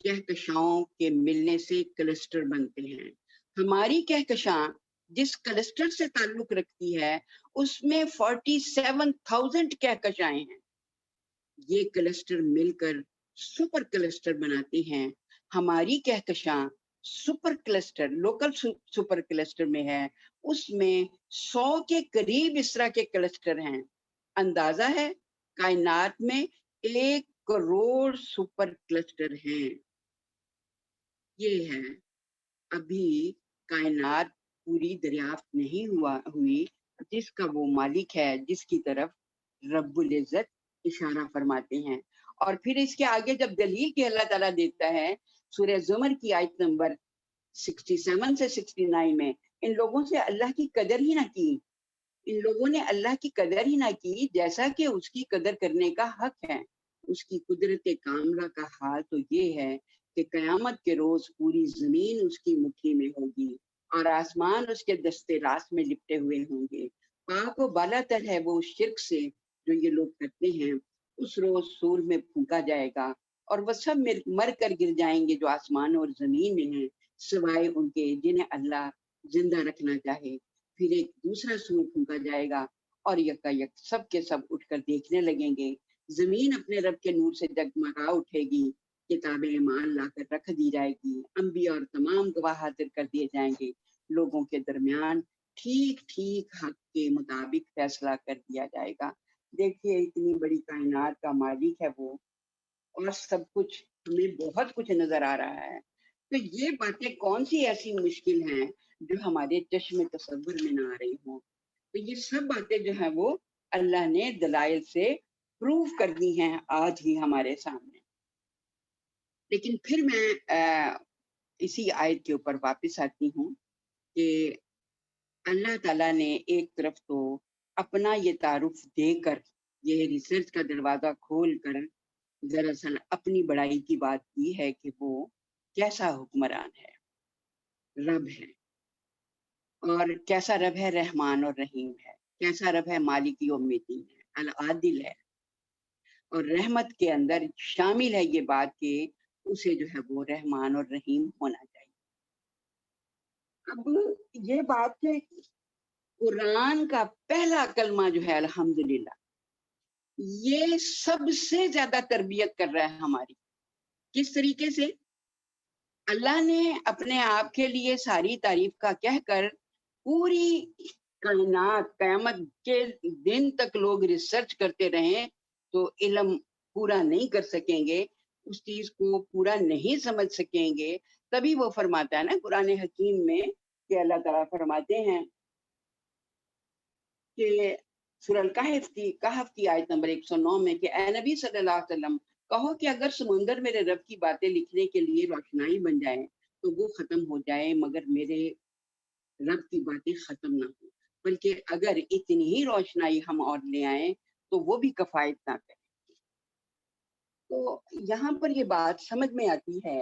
کہکشاؤں کے ملنے سے کلسٹر بنتے ہیں. ہماری کہکشاں جس کلسٹر سے تعلق رکھتی ہے اس میں 47,000 کہکشائیں ہیں. یہ کلسٹر مل کر سپر کلسٹر بناتے ہیں. ہماری کہکشاں super cluster, local super cluster میں ہے. اس میں 100 کے قریب اس طرح کے کلسٹر ہیں. اندازہ ہے کائنات میں 1 کروڑ سپر کلسٹر ہیں. یہ ہے ابھی کائنات پوری دریافت نہیں ہوئی جس کا وہ مالک ہے، جس کی طرف رب العزت اشارہ فرماتے ہیں. اور پھر اس کے آگے جب دلیل کی اللہ تعالیٰ دیتا ہے سورہ زمر کی آیت نمبر 67 سے 69 میں، ان لوگوں سے اللہ کی قدر ہی نہ کی. ان لوگوں نے اللہ کی قدر ہی نہ کی جیسا کہ اس کی قدر کرنے کا حق ہے. اس کی قدرت کاملہ کا حال تو یہ ہے کہ قیامت کے روز پوری زمین اس کی مٹھی میں ہوگی اور آسمان اس کے دستے راست میں لپٹے ہوئے ہوں گے. پاک و بالا تر ہے وہ شرک سے جو یہ لوگ کرتے ہیں. اس روز سور میں پھونکا جائے گا اور وہ سب مر کر گر جائیں گے جو آسمان اور زمین میں ہیں، سوائے ان کے جنہیں اللہ زندہ رکھنا چاہے. پھر ایک دوسرا سور پھونکا جائے گا اور یکا یک سب کے سب اٹھ کر دیکھنے لگیں گے. زمین اپنے رب کے نور سے جگمگا اٹھے گی. کتاب ایمان لا کر رکھ دی جائے گی. انبیاء اور تمام گواہ حاضر کر دیے جائیں گے. لوگوں کے درمیان ٹھیک ٹھیک حق کے مطابق فیصلہ کر دیا جائے گا. دیکھیے اتنی بڑی کائنات کا مالک ہے وہ، اور سب کچھ ہمیں بہت کچھ نظر آ رہا ہے. تو یہ باتیں کون سی ایسی مشکل ہیں جو ہمارے چشم تصور میں نہ آ رہی ہوں. تو یہ سب باتیں جو ہیں وہ اللہ نے دلائل سے پروف کر دی ہیں آج ہی ہمارے سامنے. لیکن پھر میں اسی آیت کے اوپر واپس آتی ہوں کہ اللہ تعالیٰ نے ایک طرف تو اپنا یہ تعارف دے کر، یہ ریسرچ کا دروازہ کھول کر دراصل اپنی بڑائی کی بات کی ہے کہ وہ کیسا حکمران ہے، رب ہے. اور کیسا رب ہے؟ رحمان اور رحیم ہے. کیسا رب ہے؟ مالک یوم الدین ہے، العادل ہے. اور رحمت کے اندر شامل ہے یہ بات کہ اسے جو ہے وہ رحمان اور رحیم ہونا چاہیے. اب یہ بات کہ قرآن کا پہلا کلمہ جو ہے الحمدللہ، یہ سب سے زیادہ تربیت کر رہا ہے ہماری. کس طریقے سے؟ اللہ نے اپنے آپ کے لیے ساری تعریف کا کہہ کر پوری کائنات قیامت کے دن تک لوگ ریسرچ کرتے رہیں تو علم پورا نہیں کر سکیں گے، اس چیز کو پورا نہیں سمجھ سکیں گے. تبھی وہ فرماتا ہے نا قرآن حکیم میں کہ اللہ تعالیٰ فرماتے ہیں کہ سورہ کہف کی آیت نمبر 109 میں کہ اے نبی صلی اللہ علیہ وسلم کہو کہ اگر سمندر میرے رب کی باتیں لکھنے کے لیے روشنائی بن جائے تو وہ ختم ہو جائے، مگر میرے رب کی باتیں ختم نہ ہو، بلکہ اگر اتنی ہی روشنائی ہم اور لے آئیں تو وہ بھی کفایت نہ کرے. تو یہاں پر یہ بات سمجھ میں آتی ہے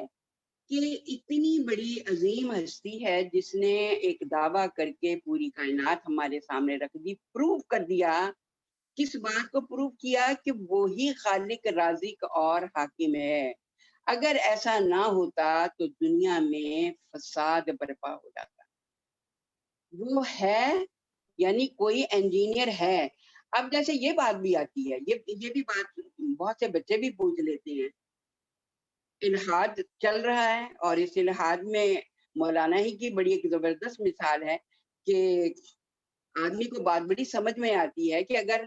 کہ اتنی بڑی عظیم ہستی ہے جس نے ایک دعویٰ کر کے پوری کائنات ہمارے سامنے رکھ دی، پروف کر دیا. کس بات کو پروف کیا؟ کہ وہی خالق رازق اور حاکم ہے. اگر ایسا نہ ہوتا تو دنیا میں فساد برپا ہو جاتا. وہ ہے، یعنی کوئی انجینئر ہے. اب جیسے یہ بات بھی آتی ہے، یہ بھی بات بہت سے بچے بھی پوچھ لیتے ہیں. الحاد چل رہا ہے اور اس الحاد میں مولانا ہی کی بڑی ایک زبردست مثال ہے کہ آدمی کو بات بڑی سمجھ میں آتی ہے کہ اگر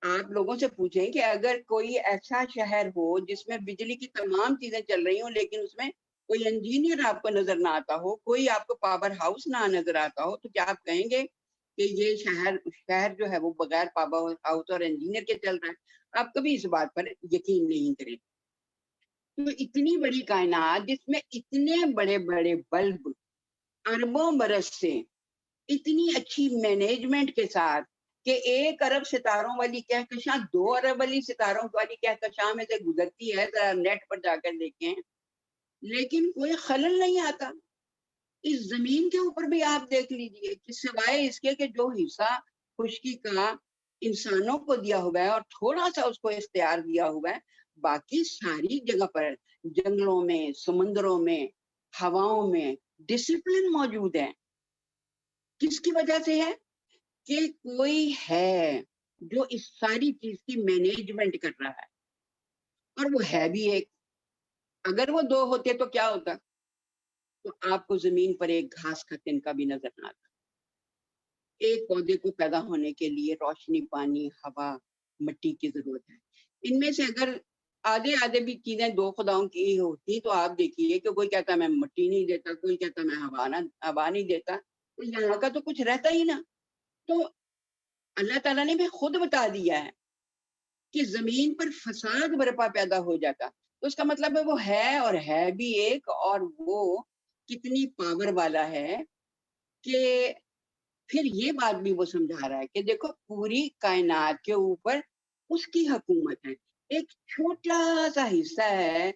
آپ لوگوں سے پوچھیں کہ اگر کوئی ایسا شہر ہو جس میں بجلی کی تمام چیزیں چل رہی ہوں لیکن اس میں کوئی انجینئر آپ کو نظر نہ آتا ہو، کوئی آپ کو پاور ہاؤس نہ نظر آتا ہو، تو کیا آپ کہیں گے کہ یہ شہر جو ہے وہ بغیر پاور ہاؤس اور انجینئر کے چل رہا ہے؟ آپ کبھی اس بات پر یقین نہیں کریں. تو اتنی بڑی کائنات جس میں اتنے بڑے بڑے بلب اربوں برس سے اتنی اچھی مینجمنٹ کے ساتھ کہ 1 ارب ستاروں والی کہکشاں 2 ارب والی ستاروں والی کہکشاں میں سے گزرتی ہے، ذرا نیٹ پر جا کر دیکھیں، لیکن کوئی خلل نہیں آتا. اس زمین کے اوپر بھی آپ دیکھ لیجئے کہ سوائے اس کے کہ جو حصہ خشکی کا انسانوں کو دیا ہوا ہے اور تھوڑا سا اس کو اختیار دیا ہوا ہے، باقی ساری جگہ پر جنگلوں میں، سمندروں میں، ہواؤں میں ڈسپلن موجود ہے. کس کی وجہ سے ہے؟ کہ کوئی ہے جو اس ساری چیز کی مینجمنٹ کر رہا ہے، اور وہ ہے بھی ایک. اگر وہ 2 ہوتے تو کیا ہوتا؟ تو آپ کو زمین پر ایک گھاس کا تنکا بھی نظر نہ آتا. ایک پودے کو پیدا ہونے کے لیے روشنی، پانی، ہوا، مٹی کی ضرورت ہے. ان میں سے اگر آدھے بھی چیزیں 2 خداؤں کی ہوتی تو آپ دیکھیے کہ کوئی کہتا میں مٹی نہیں دیتا، کوئی کہتا میں ہوا نہیں دیتا، تو یہاں کا تو کچھ رہتا ہی نہ. تو اللہ تعالیٰ نے بھی خود بتا دیا ہے کہ زمین پر فساد برپا پیدا ہو جاتا، تو اس کا مطلب ہے وہ ہے، اور ہے بھی ایک، اور وہ کتنی پاور والا ہے کہ پھر یہ بات بھی وہ سمجھا رہا ہے کہ دیکھو پوری کائنات کے اوپر اس کی حکومت ہے. ایک چھوٹا سا حصہ ہے،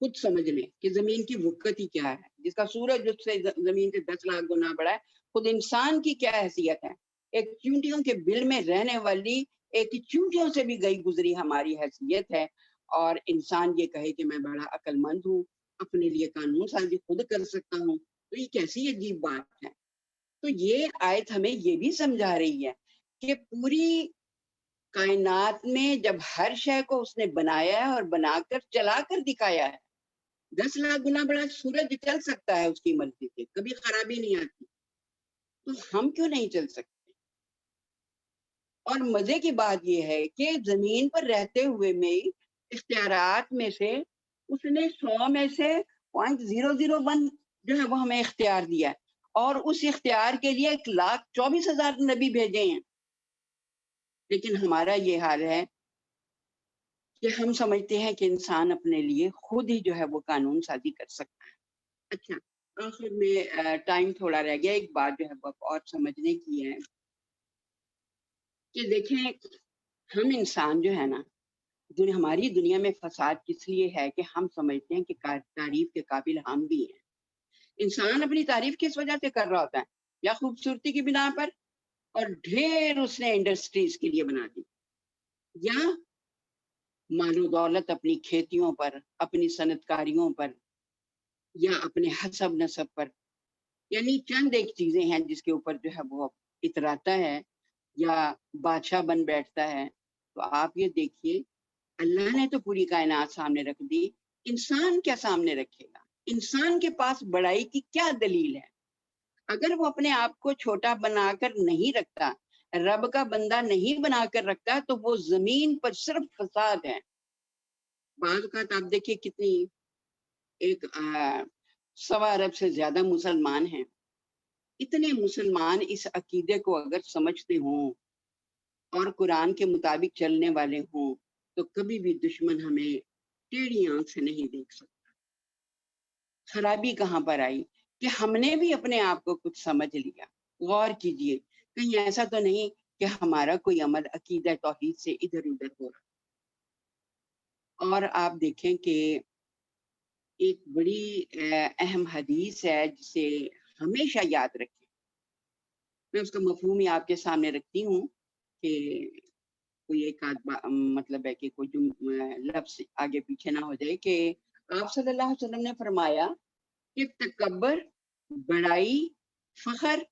خود سمجھ لیں کہ زمین کی وقت ہی کیا ہے، جس کا سورج اس سے زمین سے 10 لاکھ گنا بڑا ہے. خود انسان کی کیا حیثیت ہے، ایک چونٹیوں کے بل میں رہنے والی، ایک چونٹیوں سے بھی گئی گزری ہماری حیثیت ہے. اور انسان یہ کہے کہ میں بڑا عقل مند ہوں، اپنے لیے قانون سازی خود کر سکتا ہوں، تو یہ کیسی عجیب بات ہے. تو یہ آیت ہمیں یہ بھی سمجھا رہی ہے کہ پوری کائنات میں جب ہر شے کو اس نے بنایا ہے اور بنا کر چلا کر دکھایا ہے، 10 لاکھ گنا بڑا سورج چل سکتا ہے اس کی مرضی سے، کبھی خرابی نہیں آتی، تو ہم کیوں نہیں چل سکتے؟ اور مزے کی بات یہ ہے کہ زمین پر رہتے ہوئے میں اختیارات میں سے اس نے 100 میں سے 0.001 جو ہے وہ ہمیں اختیار دیا ہے، اور اس اختیار کے لیے 1,24,000 نبی بھیجے ہیں. لیکن ہمارا یہ حال ہے کہ ہم سمجھتے ہیں کہ انسان اپنے لیے خود ہی جو ہے وہ قانون سازی کر سکتا ہے. اچھا، آخر میں ٹائم تھوڑا رہ گیا، ایک بات جو ہے وہ اور سمجھنے کی ہے کہ دیکھیں ہم انسان جو ہے نا، ہماری دنیا میں فساد کس لیے ہے کہ ہم سمجھتے ہیں کہ تعریف کے قابل ہم بھی ہیں. انسان اپنی تعریف کس وجہ سے کر رہا ہوتا ہے؟ یا خوبصورتی کی بنا پر، اور ڈھیر اس نے انڈسٹریز کے لیے بنا دی، یا مال و دولت اپنی کھیتیوں پر، اپنی صنعت کاریوں پر، یا اپنے حسب نسب پر. یعنی چند ایک چیزیں ہیں جس کے اوپر جو ہے وہ اتراتا ہے یا بادشاہ بن بیٹھتا ہے. تو آپ یہ دیکھیے اللہ نے تو پوری کائنات سامنے رکھ دی، انسان کیا سامنے رکھے گا؟ انسان کے پاس بڑائی کی کیا دلیل ہے؟ اگر وہ اپنے آپ کو چھوٹا بنا کر نہیں رکھتا، رب کا بندہ نہیں بنا کر رکھتا، تو وہ زمین پر صرف فساد ہے۔ بعض اوقات آپ دیکھیے کتنی ایک 1.25 ارب سے زیادہ مسلمان ہیں، اتنے مسلمان اس عقیدے کو اگر سمجھتے ہوں اور قرآن کے مطابق چلنے والے ہوں، تو کبھی بھی دشمن ہمیں ٹیڑھی آنکھ سے نہیں دیکھ سکتا۔ خرابی کہاں پر آئی کہ ہم نے بھی اپنے آپ کو کچھ سمجھ لیا۔ غور کیجئے، کہیں ایسا تو نہیں کہ ہمارا کوئی عمل عقیدہ توحید سے ادھر ادھر ہو رہا۔ اور آپ دیکھیں کہ ایک بڑی اہم حدیث ہے جسے ہمیشہ یاد رکھیں۔ میں اس کا مفہوم ہی آپ کے سامنے رکھتی ہوں کہ کوئی ایک مطلب ہے کہ کوئی لفظ آگے پیچھے نہ ہو جائے، کہ آپ صلی اللہ علیہ وسلم نے فرمایا کہ تکبر، بڑائی، فخر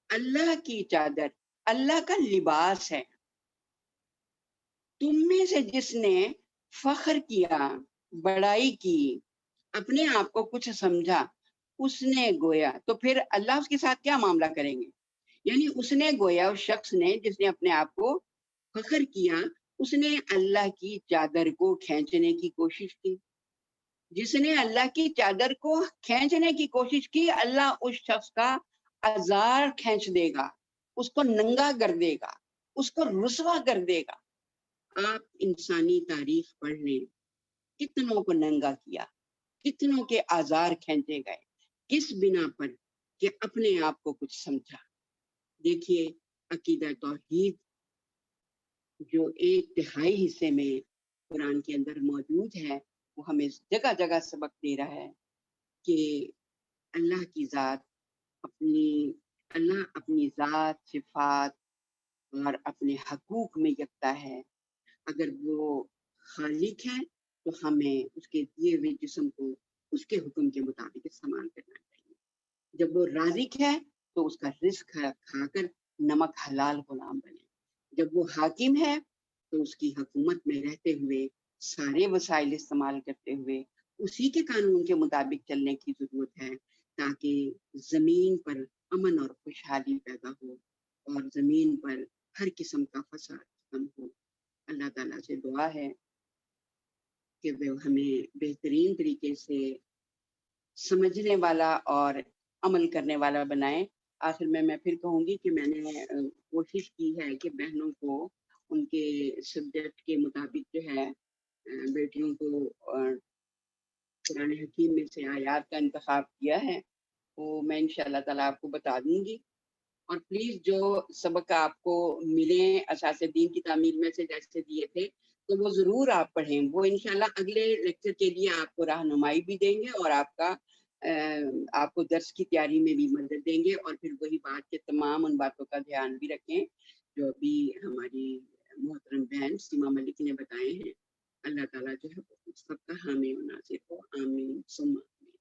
اللہ کی چادر، اللہ کا لباس ہے۔ تم میں سے جس نے فخر کیا، بڑائی کی، اپنے آپ کو کچھ سمجھا، اس نے گویا، تو پھر اللہ اس کے ساتھ کیا معاملہ کریں گے؟ یعنی اس نے گویا، اس شخص نے جس نے اپنے آپ کو فخر کیا، اس نے اللہ کی چادر کو کھینچنے کی کوشش کی۔ جس نے اللہ کی چادر کو کھینچنے کی کوشش کی، اللہ اس شخص کا ازار کھینچ دے گا، اس کو ننگا کر دے گا، اس کو رسوا کر دے گا۔ آپ انسانی تاریخ پڑھ لیں، کتنوں کو ننگا کیا، کتنوں کے آزار کھینچے گئے، کس بنا پر؟ کہ اپنے آپ کو کچھ سمجھا۔ دیکھیے، عقیدہ توحید جو 1/3 حصے میں قرآن کے اندر موجود ہے، وہ ہمیں جگہ جگہ سبق دے رہا ہے کہ اللہ کی ذات، اللہ اپنی ذات، صفات اور اپنے حقوق میں یکتا ہے۔ اگر وہ خالق ہے تو ہمیں اس کے دیے ہوئے جسم کو اس کے حکم کے مطابق استعمال کرنا چاہیے۔ جب وہ رازق ہے تو اس کا رزق کھا کر نمک حلال غلام بنے۔ جب وہ حاکم ہے تو اس کی حکومت میں رہتے ہوئے سارے وسائل استعمال کرتے ہوئے اسی کے قانون کے مطابق چلنے کی ضرورت ہے، تاکہ زمین پر امن اور خوشحالی پیدا ہو اور زمین پر ہر قسم کا فساد ختم ہو۔ اللہ تعالیٰ سے دعا ہے کہ وہ ہمیں بہترین طریقے سے سمجھنے والا اور عمل کرنے والا بنائیں۔ آخر میں پھر کہوں گی کہ میں نے کوشش کی ہے کہ بہنوں کو ان کے سبجیکٹ کے مطابق جو ہے بیٹیوں کو قرآن حکیم میں سے آیات کا انتخاب کیا ہے، وہ میں انشاءاللہ تعالیٰ آپ کو بتا دوں گی۔ اور پلیز جو سبق آپ کو ملیں اساس دین کی تعمیر میں سے جیسے دیے تھے، تو وہ ضرور آپ پڑھیں۔ وہ انشاءاللہ اگلے لیکچر کے لیے آپ کو رہنمائی بھی دیں گے اور آپ کو درس کی تیاری میں بھی مدد دیں گے۔ اور پھر وہی بات کہ تمام ان باتوں کا دھیان بھی رکھیں جو ابھی ہماری محترم بہن سیما ملک نے بتائے ہیں۔ اللہ تعالیٰ جو ہے سب کا حامی و ناصر ہو، آمین ثم آمین۔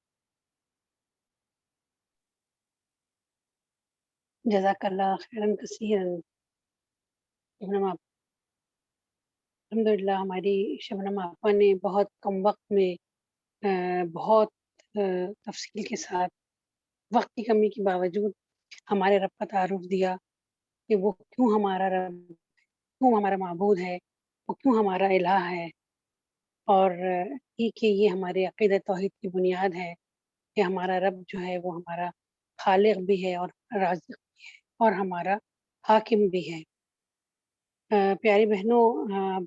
جزاک اللہ خیرن کثیرن شبنم آپ۔ الحمدللہ ہماری شبنم آپا نے بہت کم وقت میں بہت تفصیل کے ساتھ، وقت کی کمی کے باوجود ہمارے رب کا تعارف دیا کہ وہ کیوں ہمارا رب، کیوں ہمارا معبود ہے، وہ کیوں ہمارا الہ ہے، اور کہ یہ ہمارے عقیدہ توحید کی بنیاد ہے کہ ہمارا رب جو ہے وہ ہمارا خالق بھی ہے اور رازق بھی ہے اور ہمارا حاکم بھی ہے۔ پیاری بہنوں،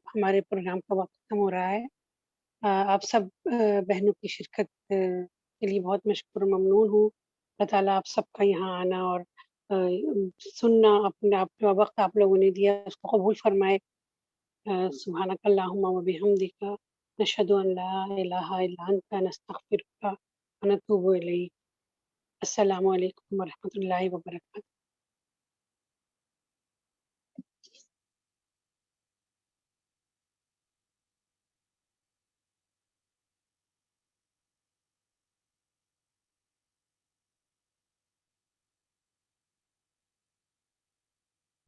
ہمارے پروگرام کا وقت ختم ہو رہا ہے۔ آپ سب بہنوں کی شرکت کے لیے بہت مشکور و ممنون ہوں۔ اللہ تعالیٰ آپ سب کا یہاں آنا اور سننا، اپنا وقت آپ لوگوں نے دیا اس کو قبول فرمائے۔ سبحانک اللہم و بحمدک، نشہد ان لا الہ الا انت، نستغفرک و نتوب الیک۔ السلام علیکم ورحمۃ اللہ وبرکاتہ۔